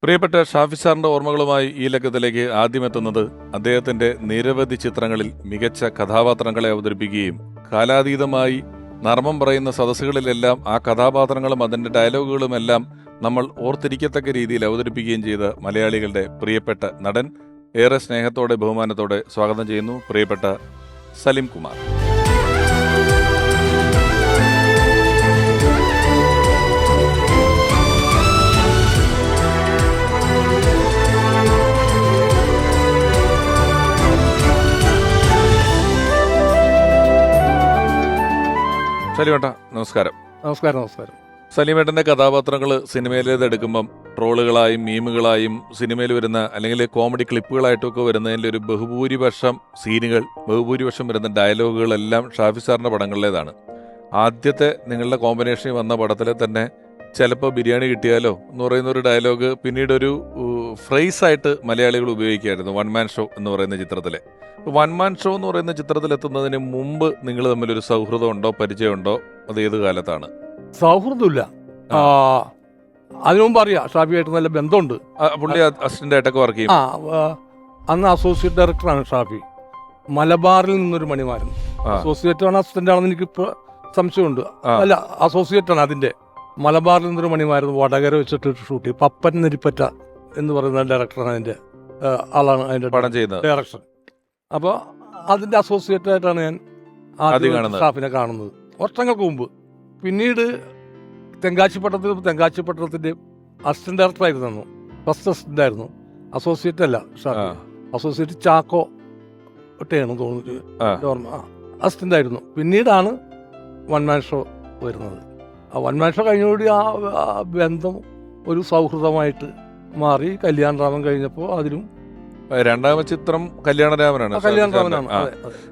പ്രിയപ്പെട്ട ഷാഫി സാറിന്റെ ഓർമ്മകളുമായി ഈ ലക്കത്തിലേക്ക് ആദ്യമെത്തുന്നത് അദ്ദേഹത്തിന്റെ നിരവധി ചിത്രങ്ങളിൽ മികച്ച കഥാപാത്രങ്ങളെ അവതരിപ്പിക്കുകയും കാലാതീതമായി നർമ്മം പറയുന്ന സദസ്സുകളിലെല്ലാം ആ കഥാപാത്രങ്ങളും അതിന്റെ ഡയലോഗുകളുമെല്ലാം നമ്മൾ ഓർത്തിരിക്കത്തക്ക രീതിയിൽ അവതരിപ്പിക്കുകയും ചെയ്ത മലയാളികളുടെ പ്രിയപ്പെട്ട നടൻ, ഏറെ സ്നേഹത്തോടെ ബഹുമാനത്തോടെ സ്വാഗതം ചെയ്യുന്നു പ്രിയപ്പെട്ട സലിം കുമാർ. സലീമേട്ട നമസ്കാരം. നമസ്കാരം. നമസ്കാരം. സലീമേട്ടന്റെ കഥാപാത്രങ്ങൾ സിനിമയിലേത് എടുക്കുമ്പം ട്രോളുകളായും മീമുകളായും സിനിമയിൽ വരുന്ന അല്ലെങ്കിൽ കോമഡി ക്ലിപ്പുകളായിട്ടൊക്കെ വരുന്നതിൻ്റെ ഒരു ബഹുഭൂരിപക്ഷം സീനുകൾ, ബഹുഭൂരിപക്ഷം വരുന്ന ഡയലോഗുകളെല്ലാം ഷാഫി സാറിന്റെ പടങ്ങളിലേതാണ്. ആദ്യത്തെ നിങ്ങളുടെ കോമ്പിനേഷനിൽ വന്ന പടത്തിലെ തന്നെ ചിലപ്പോൾ ബിരിയാണി കിട്ടിയാലോ എന്ന് പറയുന്ന ഒരു ഡയലോഗ് പിന്നീട് ഒരു ഫ്രേസായിട്ട് മലയാളികൾ ഉപയോഗിക്കുകയായിരുന്നു വൺ മാൻ ഷോ എന്ന് പറയുന്ന ചിത്രത്തിലെ. വൺ മാൻ ഷോ എന്ന് പറയുന്ന ചിത്രത്തിലെത്തുന്നതിന് മുമ്പ് നിങ്ങൾ തമ്മിലൊരു സൗഹൃദം ഉണ്ടോ, പരിചയമുണ്ടോ? അത് ഏത് കാലത്താണ്? സൗഹൃദമില്ല. അതിനു മുമ്പ് അറിയാം, ഷാഫിയായിട്ട് നല്ല ബന്ധമുണ്ട്. പുള്ളി അസിസ്റ്റന്റ് ആയിട്ടൊക്കെ വർക്ക് ചെയ്യും. അന്ന് അസോസിയേറ്റ് ഡയറക്ടറാണ് ഷാഫി. മലബാറിൽ നിന്നൊരു മണിമാരൻ അസോസിയേറ്റ് ആണ്, അസിസ്റ്റന്റ് ആണെന്ന് എനിക്കിപ്പോൾ സംശയമുണ്ട്. അല്ല, അസോസിയേറ്റ് ആണ് അതിന്റെ. മലബാറിൽ നിന്നൊരു മണിമാരൻ വടകര വെച്ചിട്ട് ഷൂട്ട് ചെയ്യും. പപ്പൻ നെരിപ്പറ്റ എന്ന് പറയുന്ന ഡയറക്ടറാണ് അതിന്റെ ആളാണ് അതിന്റെ പടം ചെയ്യുന്നത്, ഡയറക്ഷൻ. അപ്പോൾ അതിന്റെ അസോസിയേറ്റ് ആയിട്ടാണ് ഞാൻ ആദ്യം ഷാഫിനെ കാണുന്നത് വർഷങ്ങൾക്ക് മുമ്പ്. പിന്നീട് തെങ്കാശിപ്പട്ടണത്തിന്റെ അസിസ്റ്റന്റ് ഡയറക്ടർ ആയിരുന്നു, ഫസ്റ്റ് അസിസ്റ്റന്റ് ആയിരുന്നു, അസോസിയേറ്റ് അല്ല ഷാഫി. അസോസിയേറ്റ് ചാക്കോ ഒറ്റയാണ് തോന്നുന്നു, അസിസ്റ്റന്റ് ആയിരുന്നു. പിന്നീടാണ് വൺ മാൻ ഷോ വരുന്നത്. ആ വൺ മാൻ ഷോ കഴിഞ്ഞോടി ആ ബന്ധം ഒരു സൗഹൃദമായിട്ട് മാറി. കല്യാണരാമൻ കഴിഞ്ഞപ്പോൾ അതിലും രണ്ടാമത്തെ ചിത്രം കല്യാണരാമനാണ്.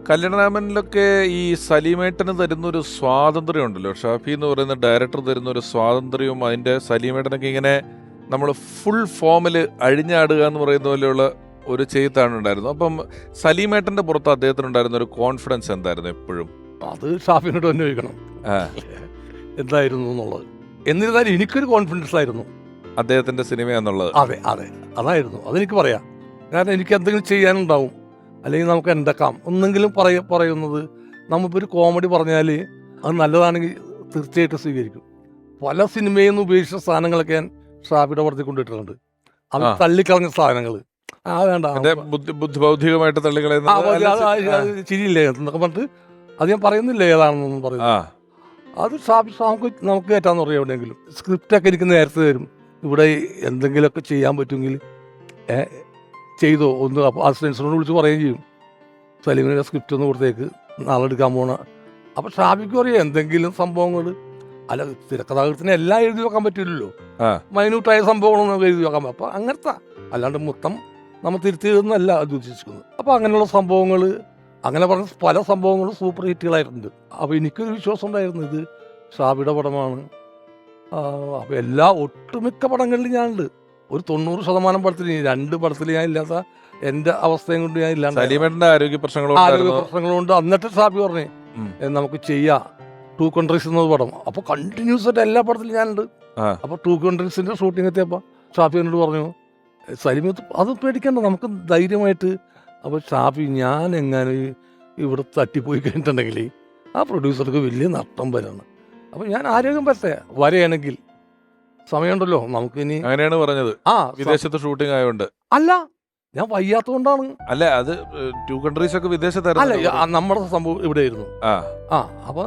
കല്യാണരാമനിലൊക്കെ ഈ സലീമേട്ടന് തരുന്നൊരു സ്വാതന്ത്ര്യം ഉണ്ടല്ലോ, ഷാഫി എന്ന് പറയുന്ന ഡയറക്ടർ തരുന്ന ഒരു സ്വാതന്ത്ര്യവും അതിന്റെ സലീമേട്ടനൊക്കെ ഇങ്ങനെ നമ്മൾ ഫുൾ ഫോമിൽ അഴിഞ്ഞാടുക എന്ന് പറയുന്ന പോലെയുള്ള ഒരു ചെയ്ത്താണ് ഉണ്ടായിരുന്നു. അപ്പം സലീമേട്ടന്റെ പുറത്ത് അദ്ദേഹത്തിനുണ്ടായിരുന്ന ഒരു കോൺഫിഡൻസ് എന്തായിരുന്നു എപ്പോഴും? അത് ഷാഫിനോട് തന്നെ ചോദിക്കണം എന്തായിരുന്നു എന്നുള്ളത്. എന്നിരുന്നാലും എനിക്കൊരു കോൺഫിഡൻസ് ആയിരുന്നു അദ്ദേഹത്തിന്റെ സിനിമ എന്നുള്ളത്. അതെ അതെ, അതായിരുന്നു. അതെനിക്ക് പറയാം. കാരണം എനിക്ക് എന്തെങ്കിലും ചെയ്യാനുണ്ടാവും, അല്ലെങ്കിൽ നമുക്ക് എന്തൊക്കാം ഒന്നെങ്കിലും പറയുന്നത്. നമ്മളിപ്പോൾ ഒരു കോമഡി പറഞ്ഞാൽ അത് നല്ലതാണെങ്കിൽ തീർച്ചയായിട്ടും സ്വീകരിക്കും. പല സിനിമയിൽ നിന്ന് ഉപേക്ഷിച്ച സാധനങ്ങളൊക്കെ ഞാൻ ഷാഫിയുടെ പുറത്തേക്ക് കൊണ്ടിട്ടുണ്ട്. അത് തള്ളിക്കളഞ്ഞ സാധനങ്ങൾ വേണ്ട, ബൗദ്ധികമായിട്ട് ചിരിയില്ലേ എന്നൊക്കെ പറഞ്ഞിട്ട് അത് ഞാൻ പറയുന്നില്ല ഏതാണെന്നൊന്നും പറയുന്നത്. അത് ഷാഫി നമുക്ക് കയറ്റാന്ന് പറയാം. എവിടെയെങ്കിലും സ്ക്രിപ്റ്റൊക്കെ എനിക്ക് നേരത്തെ തരും. ഇവിടെ എന്തെങ്കിലുമൊക്കെ ചെയ്യാൻ പറ്റുമെങ്കിൽ ചെയ്തോ ഒന്ന്. അപ്പോൾ അസിസ്റ്റൻസിനോട് വിളിച്ച് പറയുകയും ചെയ്യും, സലീമിൻ്റെ സ്ക്രിപ്റ്റ് ഒന്ന് കൊടുത്തേക്ക്, നാളെ എടുക്കാൻ പോണ. അപ്പോൾ ഷാഫിക്ക് പറയാം എന്തെങ്കിലും സംഭവങ്ങൾ. അല്ല, തിരക്കഥാകൃത്തിന് എല്ലാം എഴുതി വെക്കാൻ പറ്റില്ലല്ലോ, മൈന്യൂട്ടായ സംഭവങ്ങളൊന്നും നമുക്ക് എഴുതി വെക്കാൻ. അപ്പോൾ അങ്ങനത്തെ അല്ലാണ്ട് മൊത്തം നമ്മൾ തിരുത്തി എഴുതുന്നല്ല അത് ഉദ്ദേശിക്കുന്നത്. അപ്പോൾ അങ്ങനെയുള്ള സംഭവങ്ങൾ, അങ്ങനെ പറഞ്ഞ പല സംഭവങ്ങളും സൂപ്പർ ഹിറ്റുകളായിട്ടുണ്ട്. അപ്പോൾ എനിക്കൊരു വിശ്വാസം ഉണ്ടായിരുന്നു ഇത് ഷാഫിയുടെ പടമാണ്. അപ്പോൾ ഒട്ടുമിക്ക പടങ്ങളിലും ഞാനുണ്ട്. ഒരു 90% പടത്തിൽ, 2 പടത്തിൽ ഞാൻ ഇല്ലാത്ത എൻ്റെ അവസ്ഥയും കൊണ്ട് ഞാൻ ഇല്ലാണ്ട്. ആരോഗ്യ പ്രശ്നങ്ങളുണ്ട്. എന്നിട്ട് ഷാഫി പറഞ്ഞേ നമുക്ക് ചെയ്യാം 2 കൺട്രീസ് എന്നത് പടം. അപ്പോൾ കണ്ടിന്യൂസ് ആയിട്ട് എല്ലാ പടത്തിലും ഞാനുണ്ട്. അപ്പോൾ 2 കൺട്രീസിന്റെ ഷൂട്ടിംഗ് എത്തിയപ്പോൾ ഷാഫി എന്നോട് പറഞ്ഞു, സലീം അത് പേടിക്കണ്ട, നമുക്ക് ധൈര്യമായിട്ട്. അപ്പോൾ ഷാഫി, ഞാൻ എങ്ങനെ ഇവിടെ തട്ടിപ്പോയി കഴിഞ്ഞിട്ടുണ്ടെങ്കിൽ ആ പ്രൊഡ്യൂസർക്ക് വലിയ നഷ്ടം വരാണ്. അപ്പോൾ ഞാൻ ആരോഗ്യം വരെയാണെങ്കിൽ സമയമുണ്ടല്ലോ നമുക്ക് ഇനി. അങ്ങനെയാണ് പറഞ്ഞത്. വിദേശത്ത് ഷൂട്ടിംഗ് ആയതുകൊണ്ട് അല്ല, ഞാൻ വയ്യാത്തതുകൊണ്ടാണ്. അല്ല, അത് 2 കൺട്രീസ് ഒക്കെ വിദേശത്തായിരുന്നു. അല്ല, നമ്മുടെ സംഭവം ഇവിടെ ആയിരുന്നു. അപ്പൊ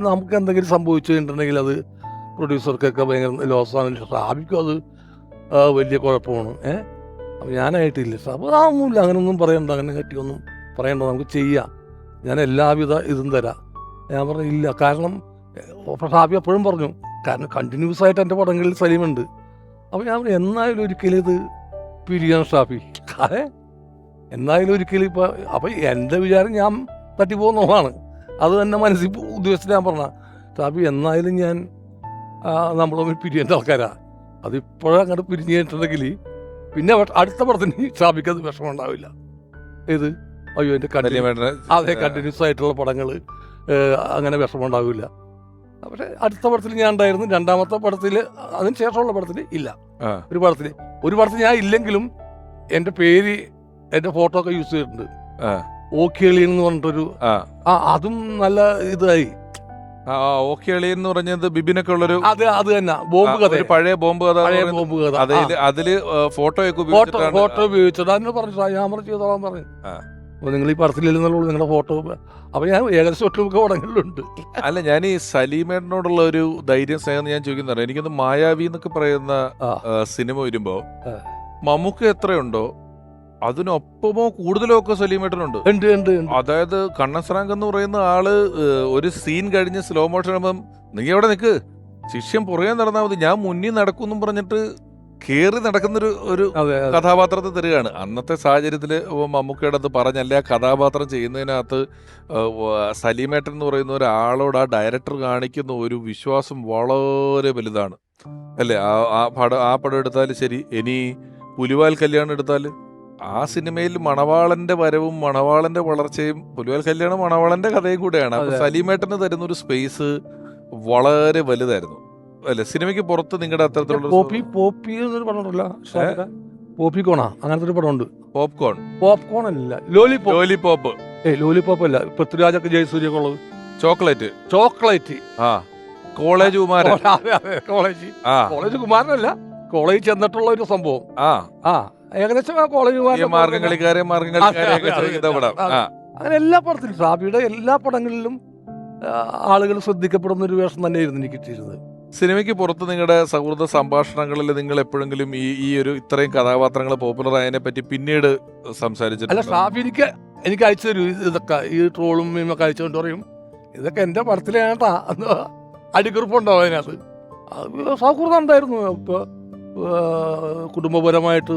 നമുക്ക് എന്തെങ്കിലും സംഭവിച്ചു കഴിഞ്ഞിട്ടുണ്ടെങ്കിൽ അത് പ്രൊഡ്യൂസർക്കൊക്കെ ഭയങ്കര ലോസാണ്. ഷാഫിക്കും അത് വലിയ കുഴപ്പമാണ്. അപ്പം ഞാനായിട്ടില്ല. അപ്പോൾ അതൊന്നുമില്ല, അങ്ങനെയൊന്നും പറയണ്ട, അങ്ങനെ കെട്ടിയൊന്നും പറയണ്ട, നമുക്ക് ചെയ്യാം, ഞാൻ എല്ലാവിധ ഇതും തരാം. ഞാൻ പറഞ്ഞില്ല, കാരണം ഷാഫി എപ്പോഴും പറഞ്ഞു, കാരണം കണ്ടിന്യൂസ് ആയിട്ട് എൻ്റെ പടങ്ങളിൽ സലീമുണ്ട്. അപ്പോൾ ഞാൻ പറഞ്ഞു എന്നായാലും ഒരിക്കലും ഇത് പിരിയാൻ ഷാഫി, എന്നായാലും ഒരിക്കലും ഇപ്പോൾ. അപ്പോൾ എൻ്റെ വിചാരം ഞാൻ തട്ടിപ്പോകുന്നതാണ്, അത് തന്നെ മനസ്സിൽ ഉദ്ദേശിച്ചിട്ട് ഞാൻ പറഞ്ഞ ഷാഫി എന്നായാലും ഞാൻ നമ്മൾ തമ്മിൽ പിരിയേണ്ട ആൾക്കാരാ. അതിപ്പോഴും അങ്ങോട്ട് പിരിഞ്ഞു കഴിഞ്ഞിട്ടുണ്ടെങ്കിൽ പിന്നെ അടുത്ത പടത്തിന് ഷാഫിക്ക് അത് വിഷമം ഉണ്ടാവില്ല. ഇത് അയ്യോ എൻ്റെ കണ്ടിന്യൂസ് ആയിട്ടുള്ള പടങ്ങൾ അങ്ങനെ വിഷമം ഉണ്ടാവില്ല. പക്ഷെ അടുത്ത പടത്തിൽ ഞാൻ ഉണ്ടായിരുന്നു, രണ്ടാമത്തെ പടത്തിൽ, അതിന് ശേഷമുള്ള പടത്തിൽ ഇല്ല. ആ. ഒരു പടത്തിൽ ഞാൻ ഇല്ലെങ്കിലും എൻ്റെ പേര്, എൻ്റെ ഫോട്ടോ ഒക്കെ യൂസ് ചെയ്തിട്ടുണ്ട്. ഓക്കിളി എന്ന് പറഞ്ഞിട്ടൊരു, അതും നല്ല ഇതായി. ഓക്കെ എളി എന്ന് പറഞ്ഞത് ബിബിനൊക്കെ ഉള്ളൊരു, അത് തന്നെ ബോംബ് കഥ, പഴയ ബോംബ് കഥ. അതില് ഫോട്ടോ ഉപയോഗിച്ചിട്ട് അതിന് പറഞ്ഞു ക്യാമറ ചെയ്തോളാൻ പറഞ്ഞു. അപ്പൊ നിങ്ങൾ ഈ പടത്തിലില്ലെന്നുള്ളൂ നിങ്ങളുടെ ഫോട്ടോ. അപ്പൊ ഞാൻ ഏകദേശം ഒട്ടുമിക്ക പടങ്ങളിലുണ്ട്. അല്ല, ഞാൻ ഈ സലീമേട്ടനോടുള്ള ഒരു ധൈര്യം സ്നേഹം ഞാൻ ചോദിക്കുന്നത്, എനിക്കൊന്ന് മായാവി എന്നൊക്കെ പറയുന്ന സിനിമ വരുമ്പോ മമ്മൂക്ക എത്രയുണ്ടോ അതിനൊപ്പമോ കൂടുതലോ ഒക്കെ സലീമേട്ടനുണ്ട്. അതായത് കണ്ണസ്രാങ്ക് എന്ന് പറയുന്ന ആള് ഒരു സീൻ കഴിഞ്ഞ് സ്ലോ മോഷൻ ആകുമ്പം നീ എവിടെ നിൽക്ക്, ശിഷ്യം പുറകെ നടന്നാൽ മതി, ഞാൻ മുന്നിൽ നടക്കുമെന്നും പറഞ്ഞിട്ട് കേറി നടക്കുന്നൊരു കഥാപാത്രത്തെ തരികയാണ്. അന്നത്തെ സാഹചര്യത്തിൽ മമ്മൂക്കയുടെ അത് പറഞ്ഞല്ലേ ആ കഥാപാത്രം ചെയ്യുന്നതിനകത്ത് സലീമേട്ടൻ എന്ന് പറയുന്ന ഒരാളോട് ആ ഡയറക്ടർ കാണിക്കുന്ന ഒരു വിശ്വാസം വളരെ വലുതാണ് അല്ലേ. ആ പടം എടുത്താൽ ശരി, ഇനി പുലിവാൽ കല്യാണം എടുത്താൽ ആ സിനിമയിൽ മണവാളന്റെ വരവും മണവാളന്റെ വളർച്ചയും, പുലിവാൽ കല്യാണം മണവാളന്റെ കഥയും കൂടെയാണ്. അപ്പൊ സലീമേട്ടന് തരുന്ന ഒരു സ്പേസ് വളരെ വലുതായിരുന്നു അല്ലെ. സിനിമയ്ക്ക് പുറത്ത് നിങ്ങളുടെ അത്തരത്തിലുള്ള പോപ്പിക്കോണാ അങ്ങനത്തെ ഒരു പടമുണ്ട്. പോപ്കോൺ അല്ല, ലോലിപോപ്പ് അല്ല, പൃഥ്വിരാജൊക്കെ ജയസൂര്യൊക്കെ ഉള്ളത്. Chocolate college Kumaran. കോളേജ് കുമാരനല്ല, കോളേജ് ചെന്നിട്ടുള്ള ഒരു സംഭവം. ഏകദേശം കോളേജ് അങ്ങനെ എല്ലാ പടത്തിലും, ഷാഫിയുടെ എല്ലാ പടങ്ങളിലും ആളുകൾ ശ്രദ്ധിക്കപ്പെടുന്ന ഒരു വേഷം തന്നെയായിരുന്നു എനിക്ക് കിട്ടിയിരുന്നത്. സിനിമയ്ക്ക് പുറത്ത് നിങ്ങളുടെ സൗഹൃദ സംഭാഷണങ്ങളിൽ നിങ്ങൾ എപ്പോഴെങ്കിലും ഈ ഒരു ഇത്രയും കഥാപാത്രങ്ങൾ പോപ്പുലർ ആയതിനെ പറ്റി പിന്നീട് സംസാരിച്ചിട്ടുണ്ട്? അല്ല, ഷാഫി എനിക്ക് അയച്ചു തരും ഇതൊക്കെ, ഈ ട്രോളും മീമൊക്കെ അയച്ചുകൊണ്ട് പറയും ഇതൊക്കെ എന്റെ പടത്തിലേട്ടാ എന്ന് അടിക്കുറിപ്പുണ്ടാവും അതിനകത്ത്. സൗഹൃദം ഉണ്ടായിരുന്നു. ഇപ്പൊ കുടുംബപരമായിട്ട്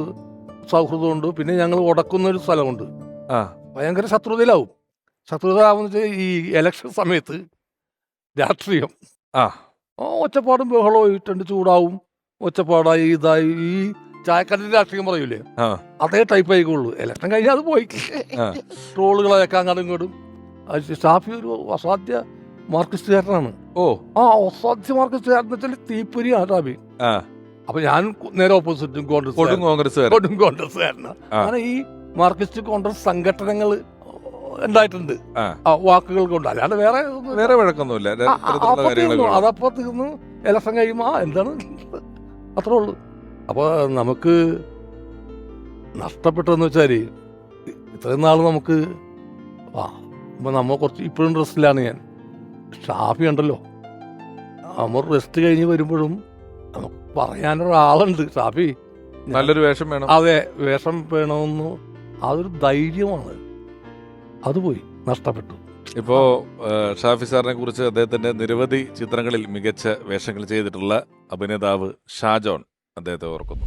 സൗഹൃദമുണ്ട്. പിന്നെ ഞങ്ങൾ ഉടക്കുന്നൊരു സ്ഥലമുണ്ട്, ഭയങ്കര ശത്രുതയിലാവുന്ന വെച്ചാൽ ഈ ഇലക്ഷൻ സമയത്ത് രാഷ്ട്രീയം ഒച്ചപ്പാടും ബഹളവും ഇട്ടുണ്ട്, ചൂടാവും, ഒച്ചപ്പാടായി ഇതായി, ഈ ചായക്കടലിൽ രാഷ്ട്രീയം പറയൂലേ അതേ ടൈപ്പ് ആയിക്കോളൂ. ഇലക്ഷൻ കഴിഞ്ഞാൽ അത് പോയി ട്രോളുകളൊക്കെ അങ്ങോട്ടും ഇങ്ങോട്ടും. ഷാഫി ഒരു അസാധ്യ മാർക്സിസ്റ്റുകാരനാണ്. അസാധ്യ മാർക്സിസ്റ്റുകാരൻ വെച്ചാൽ തീപ്പൊരിയാണ് ഷാഫി. അപ്പൊ ഞാൻ നേരെ ഓപ്പോസിറ്റും കോൺഗ്രസ്സുകാരനാണ്. അങ്ങനെ ഈ മാർക്സിസ്റ്റ് കോൺഗ്രസ് സംഘടനകൾ ഉണ്ടായിട്ടുണ്ട് വാക്കുകൾ കൊണ്ട്, അല്ലാണ്ട് വേറെ വഴക്കൊന്നുമില്ല. അതപ്പോ തീർന്നു. ഇലക്ഷൻ കഴിയുമ്പോ എന്താണ് അത്രേ ഉള്ളു. അപ്പൊ നമുക്ക് നഷ്ടപ്പെട്ടെന്ന് വെച്ചാല് ഇത്രയും നാള് നമുക്ക് നമ്മ കുറച്ച് ഇപ്പോഴും റെസ്റ്റിലാണ് ഞാൻ. ഷാഫി ഉണ്ടല്ലോ, നമ്മൾ റെസ്റ്റ് കഴിഞ്ഞ് വരുമ്പോഴും നമുക്ക് പറയാനൊരാളുണ്ട്. ഷാഫി നല്ലൊരു വേഷം വേണം. അതെ, വേഷം വേണമെന്ന് അതൊരു ധൈര്യമാണ്. അത് പോയി, നഷ്ടപ്പെട്ടു. ഇപ്പോ ഷാഫി സാറിനെ കുറിച്ച് അദ്ദേഹത്തിന്റെ നിരവധി ചിത്രങ്ങളിൽ മികച്ച വേഷങ്ങൾ ചെയ്തിട്ടുള്ള അഭിനേതാവ് ഷാജോൺ അദ്ദേഹത്തെ ഓർക്കുന്നു.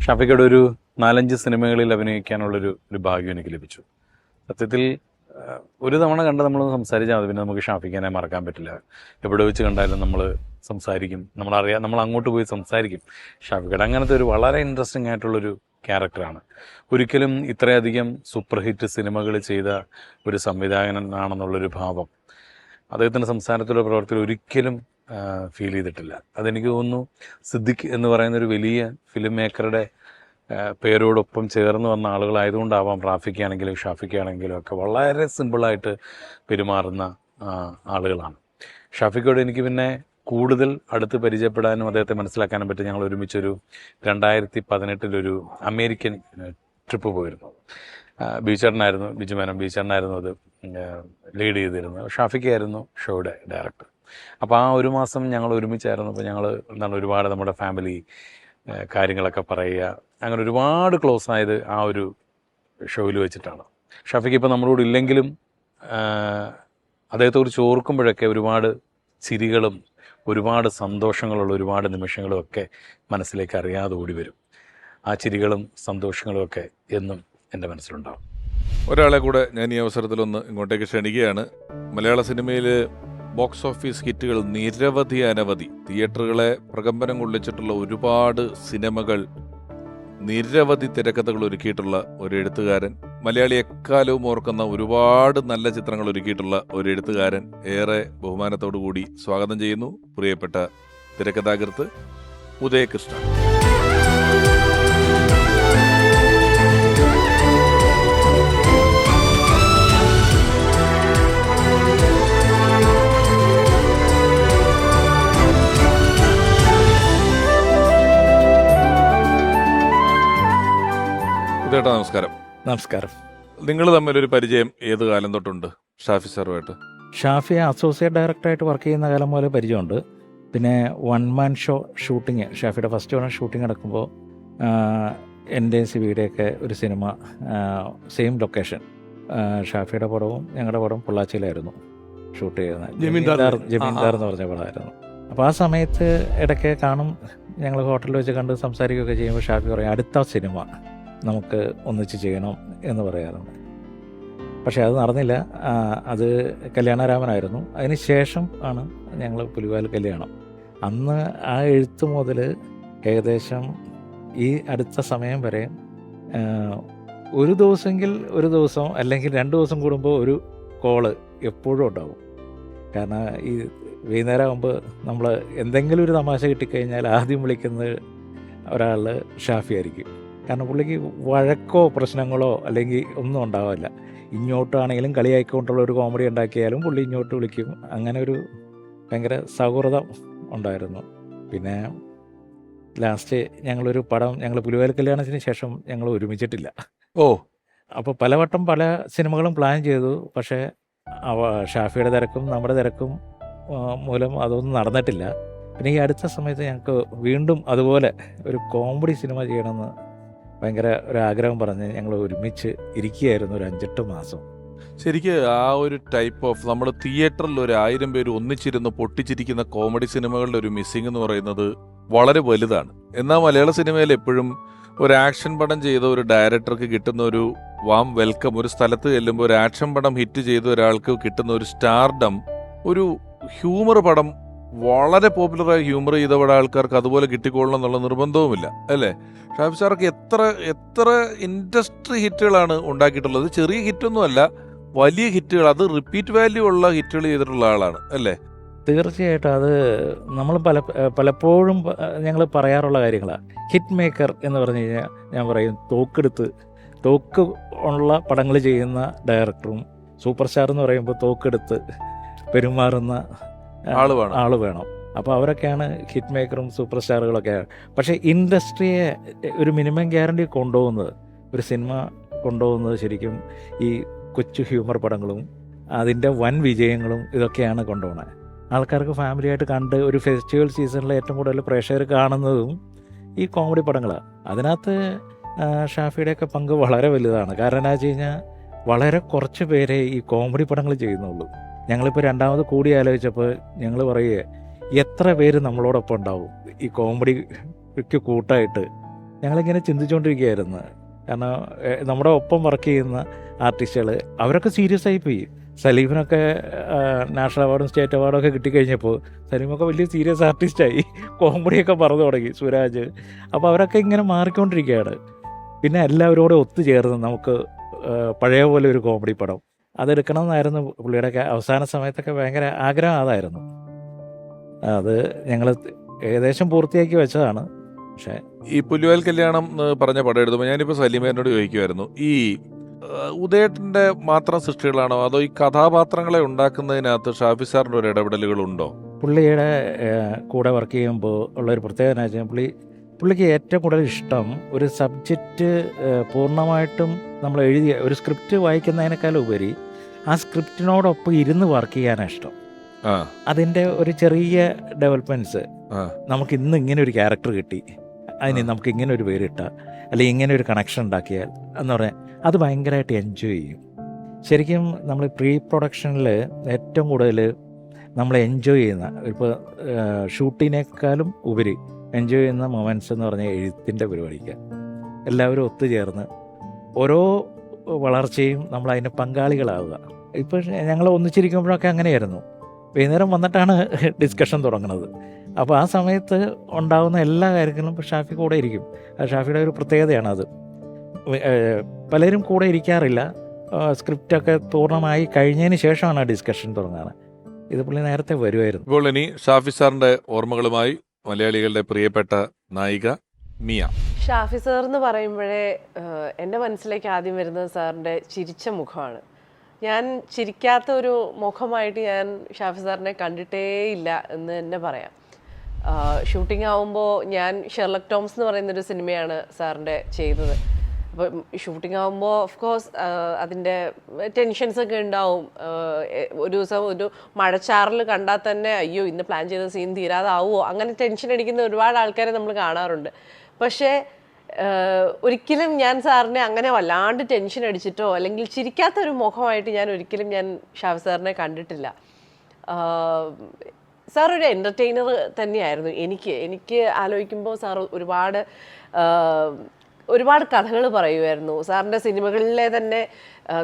ഷാഫിക്കയുടെ ഒരു 4-5 സിനിമകളിൽ അഭിനയിക്കാനുള്ളൊരു ഭാഗ്യം എനിക്ക് ലഭിച്ചു. സത്യത്തിൽ ഒരു തവണ കണ്ട് നമ്മളൊന്ന് സംസാരിച്ചാൽ മതി, പിന്നെ നമുക്ക് ഷാഫിക്കാനെ മറക്കാൻ പറ്റില്ല. എവിടെ വെച്ച് കണ്ടാലും നമ്മൾ സംസാരിക്കും, നമ്മൾ അങ്ങോട്ട് പോയി സംസാരിക്കും. ഷാഫിക്കയുടെ അങ്ങനത്തെ ഒരു വളരെ ഇൻട്രസ്റ്റിംഗ് ആയിട്ടുള്ളൊരു ക്യാരക്ടറാണ്. ഒരിക്കലും ഇത്രയധികം സൂപ്പർ ഹിറ്റ് സിനിമകൾ ചെയ്ത ഒരു സംവിധായകനാണെന്നുള്ളൊരു ഭാവം അദ്ദേഹത്തിൻ്റെ സംസാരത്തിലോ പ്രവർത്തിയിലോ ഒരിക്കലും ഫീൽ ചെയ്തിട്ടില്ല. അതെനിക്ക് തോന്നുന്നു സിദ്ദിഖ് എന്ന് പറയുന്നൊരു വലിയ ഫിലിം മേക്കറുടെ പേരോടൊപ്പം ചേർന്ന് വന്ന ആളുകളായതുകൊണ്ടാവാം റാഫിക്കാണെങ്കിലും ഷാഫിക്കാണെങ്കിലും ഒക്കെ വളരെ സിമ്പിളായിട്ട് പെരുമാറുന്ന ആളുകളാണ്. ഷാഫിക്കോട് എനിക്ക് പിന്നെ കൂടുതൽ അടുത്ത് പരിചയപ്പെടാനും അദ്ദേഹത്തെ മനസ്സിലാക്കാനും പറ്റും. ഞങ്ങൾ ഒരുമിച്ചൊരു 2018 അമേരിക്കൻ ട്രിപ്പ് പോയിരുന്നു. ബീച്ചേട്ടനായിരുന്നു, ബിജുമേനോൻ ബീച്ചേട്ടനായിരുന്നു അത് ലീഡ് ചെയ്തിരുന്നത്. ഷാഫിക്കായിരുന്നു ഷോയുടെ ഡയറക്ടർ. അപ്പോൾ ആ ഒരു മാസം ഞങ്ങൾ ഒരുമിച്ചായിരുന്നു. അപ്പോൾ ഞങ്ങൾ ഒരുപാട് നമ്മുടെ ഫാമിലി കാര്യങ്ങളൊക്കെ പറയുക, അങ്ങനെ ഒരുപാട് ക്ലോസ് ആയത് ആ ഒരു ഷോയിൽ വെച്ചിട്ടാണ്. ഷാഫിക്ക് ഇപ്പോൾ നമ്മളോട് ഇല്ലെങ്കിലും അദ്ദേഹത്തെക്കുറിച്ച് ഓർക്കുമ്പോഴൊക്കെ ഒരുപാട് ചിരികളും ഒരുപാട് സന്തോഷങ്ങളുള്ള ഒരുപാട് നിമിഷങ്ങളും ഒക്കെ മനസ്സിലേക്ക് അറിയാതെ ഓടി വരും. ആ ചിരികളും സന്തോഷങ്ങളും ഒക്കെ എന്നും എൻ്റെ മനസ്സിലുണ്ടാവും. ഒരാളെ കൂടെ ഞാൻ ഈ അവസരത്തിലൊന്ന് ഇങ്ങോട്ടേക്ക് ക്ഷണിക്കുകയാണ്. മലയാള സിനിമയിൽ ബോക്സ് ഓഫീസ് ഹിറ്റുകൾ നിരവധി അനവധി, തിയേറ്ററുകളെ പ്രകമ്പനം കൊള്ളിച്ചിട്ടുള്ള ഒരുപാട് സിനിമകൾ, നിരവധി തിരക്കഥകൾ ഒരുക്കിയിട്ടുള്ള ഒരു എഴുത്തുകാരൻ, മലയാളി എക്കാലവും ഓർക്കുന്ന ഒരുപാട് നല്ല ചിത്രങ്ങൾ ഒരുക്കിയിട്ടുള്ള ഒരു എഴുത്തുകാരൻ ഏറെ ബഹുമാനത്തോടു കൂടി സ്വാഗതം ചെയ്യുന്നു. പ്രിയപ്പെട്ട തിരക്കഥാകൃത്ത് ഉദയകൃഷ്ണ. ഉദയേട്ടാ നമസ്കാരം. നമസ്കാരം. നിങ്ങൾ തമ്മിലൊരു പരിചയം ഏത് കാലം തൊട്ടുണ്ട് ഷാഫി സാറുമായിട്ട്? ഷാഫി അസോസിയേറ്റ് ഡയറക്ടറായിട്ട് വർക്ക് ചെയ്യുന്ന കാലം മുതൽ പരിചയമുണ്ട്. പിന്നെ വൺ മാൻ ഷോ ഷൂട്ടിങ്, ഷാഫിയുടെ ഫസ്റ്റ് വൺ ഷൂട്ടിംഗ് നടക്കുമ്പോൾ എൻ്റെ സിവിയുടെയൊക്കെ ഒരു സിനിമ സെയിം ലൊക്കേഷൻ, ഷാഫിയുടെ പടവും ഞങ്ങളുടെ പടവും പൊള്ളാച്ചിയിലായിരുന്നു ഷൂട്ട് ചെയ്യുന്നത്. ജമീന്ദാർ എന്ന് പറഞ്ഞ പടമായിരുന്നു. അപ്പോൾ ആ സമയത്ത് ഇടയ്ക്ക് കാണും, ഞങ്ങൾ ഹോട്ടലിൽ വെച്ച് കണ്ട് സംസാരിക്കുകയൊക്കെ ചെയ്യുമ്പോൾ ഷാഫി പറയും അടുത്ത സിനിമ നമുക്ക് ഒന്നിച്ച് ചെയ്യണം എന്ന് പറയാറുണ്ട്. പക്ഷേ അത് നടന്നില്ല. അത് കല്യാണരാമനായിരുന്നു. അതിന് ശേഷം ആണ് ഞങ്ങൾ പുലിവാൽ കല്യാണം. അന്ന് ആ എഴുത്ത് മുതൽ ഏകദേശം ഈ അടുത്ത സമയം വരെ ഒരു ദിവസമെങ്കിൽ ഒരു ദിവസം അല്ലെങ്കിൽ 2 ദിവസം കൂടുമ്പോൾ ഒരു കോള് എപ്പോഴും ഉണ്ടാവും. കാരണം ഈ വൈകുന്നേരം ആകുമ്പോൾ നമ്മൾ എന്തെങ്കിലും ഒരു തമാശ കിട്ടിക്കഴിഞ്ഞാൽ ആദ്യം വിളിക്കുന്നത് ഒരാൾ ഷാഫി ആയിരിക്കും. കാരണം പുള്ളിക്ക് വഴക്കോ പ്രശ്നങ്ങളോ അല്ലെങ്കിൽ ഒന്നും ഉണ്ടാവില്ല. ഇങ്ങോട്ടാണെങ്കിലും കളിയായിക്കൊണ്ടുള്ള ഒരു കോമഡി ഉണ്ടാക്കിയാലും പുള്ളി ഇങ്ങോട്ട് വിളിക്കും. അങ്ങനെ ഒരു ഭയങ്കര സൗഹൃദം ഉണ്ടായിരുന്നു. പിന്നെ ലാസ്റ്റ് ഞങ്ങളൊരു പടം, ഞങ്ങൾ പുലിവാൽ കല്യാണത്തിന് ശേഷം ഞങ്ങൾ ഒരുമിച്ചിട്ടില്ല. അപ്പോൾ പലവട്ടം പല സിനിമകളും പ്ലാൻ ചെയ്തു. പക്ഷേ ഷാഫിയുടെ തിരക്കും നമ്മുടെ തിരക്കും മൂലം അതൊന്നും നടന്നിട്ടില്ല. പിന്നെ ഈ അടുത്ത സമയത്ത് ഞങ്ങൾക്ക് വീണ്ടും അതുപോലെ ഒരു കോമഡി സിനിമ ചെയ്യണമെന്ന് ഭയങ്കര ഒരു ആഗ്രഹം പറഞ്ഞ് ഞങ്ങൾ ഒരുമിച്ച് ഇരിക്കുകയായിരുന്നു ഒരു 5-8 മാസം. ശരിക്ക് ആ ഒരു ടൈപ്പ് ഓഫ് നമ്മൾ തിയേറ്ററിൽ ഒരു 1000 പേര് ഒന്നിച്ചിരുന്ന് പൊട്ടിച്ചിരിക്കുന്ന കോമഡി സിനിമകളുടെ ഒരു മിസ്സിംഗ് എന്ന് പറയുന്നത് വളരെ വലുതാണ്. എന്നാൽ മലയാള സിനിമയിൽ എപ്പോഴും ഒരു ആക്ഷൻ പടം ചെയ്ത ഒരു ഡയറക്ടർക്ക് കിട്ടുന്ന ഒരു വാം വെൽക്കം, ഒരു സ്ഥലത്ത് ചെല്ലുമ്പോൾ ഒരു ആക്ഷൻ പടം ഹിറ്റ് ചെയ്ത ഒരാൾക്ക് കിട്ടുന്ന ഒരു സ്റ്റാർഡം, ഒരു ഹ്യൂമർ പടം വളരെ പോപ്പുലറായി ഹ്യൂമർ ചെയ്ത ആൾക്കാർക്ക് അതുപോലെ കിട്ടിക്കൊള്ളണം എന്നുള്ള നിർബന്ധവുമില്ല, അല്ലേ? ഷാഫി സാർക്ക് എത്ര ഇൻഡസ്ട്രി ഹിറ്റുകളാണ് ഉണ്ടാക്കിയിട്ടുള്ളത്. ചെറിയ ഹിറ്റൊന്നും അല്ല, വലിയ ഹിറ്റുകൾ, അത് റിപ്പീറ്റ് വാല്യൂ ഉള്ള ഹിറ്റുകൾ ചെയ്തിട്ടുള്ള ആളാണ്, അല്ലേ? തീർച്ചയായിട്ടും. അത് നമ്മൾ പലപ്പോഴും ഞങ്ങൾ പറയാറുള്ള കാര്യങ്ങളാണ്. ഹിറ്റ് മേക്കർ എന്ന് പറഞ്ഞു കഴിഞ്ഞാൽ ഞാൻ പറയും തോക്ക് ഉള്ള പടങ്ങൾ ചെയ്യുന്ന ഡയറക്ടറും, സൂപ്പർ സ്റ്റാർ എന്ന് പറയുമ്പോൾ തോക്കെടുത്ത് പെരുമാറുന്ന ആൾ വേണം. അപ്പോൾ അവരൊക്കെയാണ് ഹിറ്റ് മേക്കറും സൂപ്പർ സ്റ്റാറുകളൊക്കെയാണ്. പക്ഷേ ഇൻഡസ്ട്രിയെ ഒരു മിനിമം ഗ്യാരണ്ടി കൊണ്ടുപോകുന്നത്, ഒരു സിനിമ കൊണ്ടുപോകുന്നത് ശരിക്കും ഈ കൊച്ചു ഹ്യൂമർ പടങ്ങളും അതിൻ്റെ വൻ വിജയങ്ങളും ഇതൊക്കെയാണ് കൊണ്ടുപോകുന്നത്. ആൾക്കാർക്ക് ഫാമിലിയായിട്ട് കണ്ട് ഒരു ഫെസ്റ്റിവൽ സീസണിൽ ഏറ്റവും കൂടുതൽ പ്രേക്ഷകർ കാണുന്നതും ഈ കോമഡി പടങ്ങളാണ്. അതിനകത്ത് ഷാഫിയുടെയൊക്കെ പങ്ക് വളരെ വലുതാണ്. കാരണം എന്താ വെച്ച് കഴിഞ്ഞാൽ വളരെ കുറച്ച് പേരെ ഈ കോമഡി പടങ്ങൾ ചെയ്യുന്നുള്ളൂ. ഞങ്ങളിപ്പോൾ രണ്ടാമത് കൂടി ആലോചിച്ചപ്പോൾ ഞങ്ങൾ പറയുക, എത്ര പേര് നമ്മളോടൊപ്പം ഉണ്ടാവും ഈ കോമഡിക്ക് കൂട്ടായിട്ട്. ഞങ്ങളിങ്ങനെ ചിന്തിച്ചുകൊണ്ടിരിക്കുകയായിരുന്നു. കാരണം നമ്മുടെ ഒപ്പം വർക്ക് ചെയ്യുന്ന ആർട്ടിസ്റ്റുകൾ അവരൊക്കെ സീരിയസ് ആയി പോയി. സലീമിനൊക്കെ നാഷണൽ അവാർഡും സ്റ്റേറ്റ് അവാർഡും ഒക്കെ കിട്ടിക്കഴിഞ്ഞപ്പോൾ സലീമൊക്കെ വലിയ സീരിയസ് ആർട്ടിസ്റ്റായി, കോമഡിയൊക്കെ പറഞ്ഞു തുടങ്ങി, സുരാജ്. അപ്പോൾ അവരൊക്കെ ഇങ്ങനെ മാറിക്കൊണ്ടിരിക്കുകയാണ്. പിന്നെ എല്ലാവരോടും ഒത്തുചേർന്ന് നമുക്ക് പഴയ പോലെ ഒരു കോമഡി പടം അതെടുക്കണമെന്നായിരുന്നു പുള്ളിയുടെയൊക്കെ അവസാന സമയത്തൊക്കെ ഭയങ്കര ആഗ്രഹം അതായിരുന്നു. അത് ഞങ്ങൾ ഏകദേശം പൂർത്തിയാക്കി വെച്ചതാണ്. പക്ഷേ ഈ പുലിവാൽ കല്യാണം പറഞ്ഞ പടം എഴുതുമ്പോൾ ഞാനിപ്പോൾ സലീമേനോട് ചോദിക്കുമായിരുന്നു, ഈ ഉദയേട്ടൻ്റെ മാത്രം സൃഷ്ടികളാണോ അതോ ഈ കഥാപാത്രങ്ങളെ ഉണ്ടാക്കുന്നതിനകത്ത് ഷാഫി സാറിൻ്റെ ഒരു ഇടപെടലുകളുണ്ടോ? പുള്ളിയുടെ കൂടെ വർക്ക് ചെയ്യുമ്പോൾ ഉള്ളൊരു പ്രത്യേകത എന്ന് വെച്ചാൽ പുള്ളിക്ക് ഏറ്റവും കൂടുതൽ ഇഷ്ടം ഒരു സബ്ജക്റ്റ് പൂർണ്ണമായിട്ടും നമ്മൾ എഴുതിയ ഒരു സ്ക്രിപ്റ്റ് വായിക്കുന്നതിനേക്കാൾ ഉപരി ആ സ്ക്രിപ്റ്റിനോടൊപ്പം ഇരുന്ന് വർക്ക് ചെയ്യാനാണ് ഇഷ്ടം. അതിൻ്റെ ഒരു ചെറിയ ഡെവലപ്മെൻറ്റ്സ്, നമുക്ക് ഇന്ന് ഇങ്ങനെ ഒരു ക്യാരക്ടർ കിട്ടി, അതിന് നമുക്ക് ഇങ്ങനെ ഒരു പേരിട്ടാൽ അല്ലെങ്കിൽ ഇങ്ങനെ ഒരു കണക്ഷൻ ഉണ്ടാക്കിയാൽ എന്ന് പറഞ്ഞാൽ അത് ഭയങ്കരമായിട്ട് എൻജോയ് ചെയ്യും. ശരിക്കും നമ്മൾ പ്രീ പ്രൊഡക്ഷനിൽ ഏറ്റവും കൂടുതൽ നമ്മൾ എൻജോയ് ചെയ്യുന്ന, ഇപ്പോൾ ഷൂട്ടിനേക്കാളും ഉപരി എൻജോയ് ചെയ്യുന്ന മൊമെൻറ്റ്സ് എന്ന് പറഞ്ഞാൽ എഴുത്തിൻ്റെ പരിപാടിക്ക് എല്ലാവരും ഒത്തുചേർന്ന് ഓരോ വളർച്ചയും നമ്മൾ അതിന് പങ്കാളികളാവുക. ഇപ്പോൾ ഞങ്ങൾ ഒന്നിച്ചിരിക്കുമ്പോഴൊക്കെ അങ്ങനെയായിരുന്നു. വൈകുന്നേരം വന്നിട്ടാണ് ഡിസ്കഷൻ തുടങ്ങുന്നത്. അപ്പോൾ ആ സമയത്ത് ഉണ്ടാകുന്ന എല്ലാ കാര്യങ്ങളും ഇപ്പോൾ ഷാഫി കൂടെ ഇരിക്കും. ഷാഫിയുടെ ഒരു പ്രത്യേകതയാണ് അത്. പലരും കൂടെ ഇരിക്കാറില്ല. സ്ക്രിപ്റ്റൊക്കെ പൂർണ്ണമായി കഴിഞ്ഞതിന് ശേഷമാണ് ആ ഡിസ്കഷൻ തുടങ്ങുന്നത്. ഇത് പുള്ളി നേരത്തെ വരുമായിരുന്നു. ഇപ്പോൾ ഇനി ഷാഫി സാറിന്റെ ഓർമ്മകളുമായി മലയാളികളുടെ പ്രിയപ്പെട്ട നായിക മിയ. ഷാഫി സാർ എന്ന് പറയുമ്പോഴേ എൻ്റെ മനസ്സിലേക്ക് ആദ്യം വരുന്നത് സാറിൻ്റെ ചിരിച്ച മുഖമാണ്. ഞാൻ ചിരിക്കാത്ത ഒരു മുഖമായിട്ട് ഞാൻ ഷാഫി സാറിനെ കണ്ടിട്ടേ ഇല്ല എന്ന് തന്നെ പറയാം. ഷൂട്ടിംഗ് ആവുമ്പോൾ ഞാൻ ഷെർലക് ടോംസ് എന്ന് പറയുന്നൊരു സിനിമയാണ് സാറിൻ്റെ ചെയ്തത്. അപ്പം ഷൂട്ടിംഗ് ആകുമ്പോൾ ഓഫ് കോഴ്സ് അതിൻ്റെ ടെൻഷൻസൊക്കെ ഉണ്ടാവും. ഒരു ദിവസം ഒരു മഴച്ചാറിൽ കണ്ടാൽ തന്നെ അയ്യോ ഇന്ന് പ്ലാൻ ചെയ്ത സീൻ തീരാതാവുമോ, അങ്ങനെ ടെൻഷൻ അടിക്കുന്ന ഒരുപാട് ആൾക്കാരെ നമ്മൾ കാണാറുണ്ട്. പക്ഷേ ഒരിക്കലും ഞാൻ സാറിനെ അങ്ങനെ വല്ലാണ്ട് ടെൻഷൻ അടിച്ചിട്ടോ അല്ലെങ്കിൽ ചിരിക്കാത്തൊരു മുഖമായിട്ട് ഞാൻ ഒരിക്കലും ഷാഫി സാറിനെ കണ്ടിട്ടില്ല. സാർ ഒരു എൻ്റർടൈനർ തന്നെയായിരുന്നു. എനിക്ക് ആലോചിക്കുമ്പോൾ സാർ ഒരുപാട് കഥകൾ പറയുമായിരുന്നു. സാറിൻ്റെ സിനിമകളിലെ തന്നെ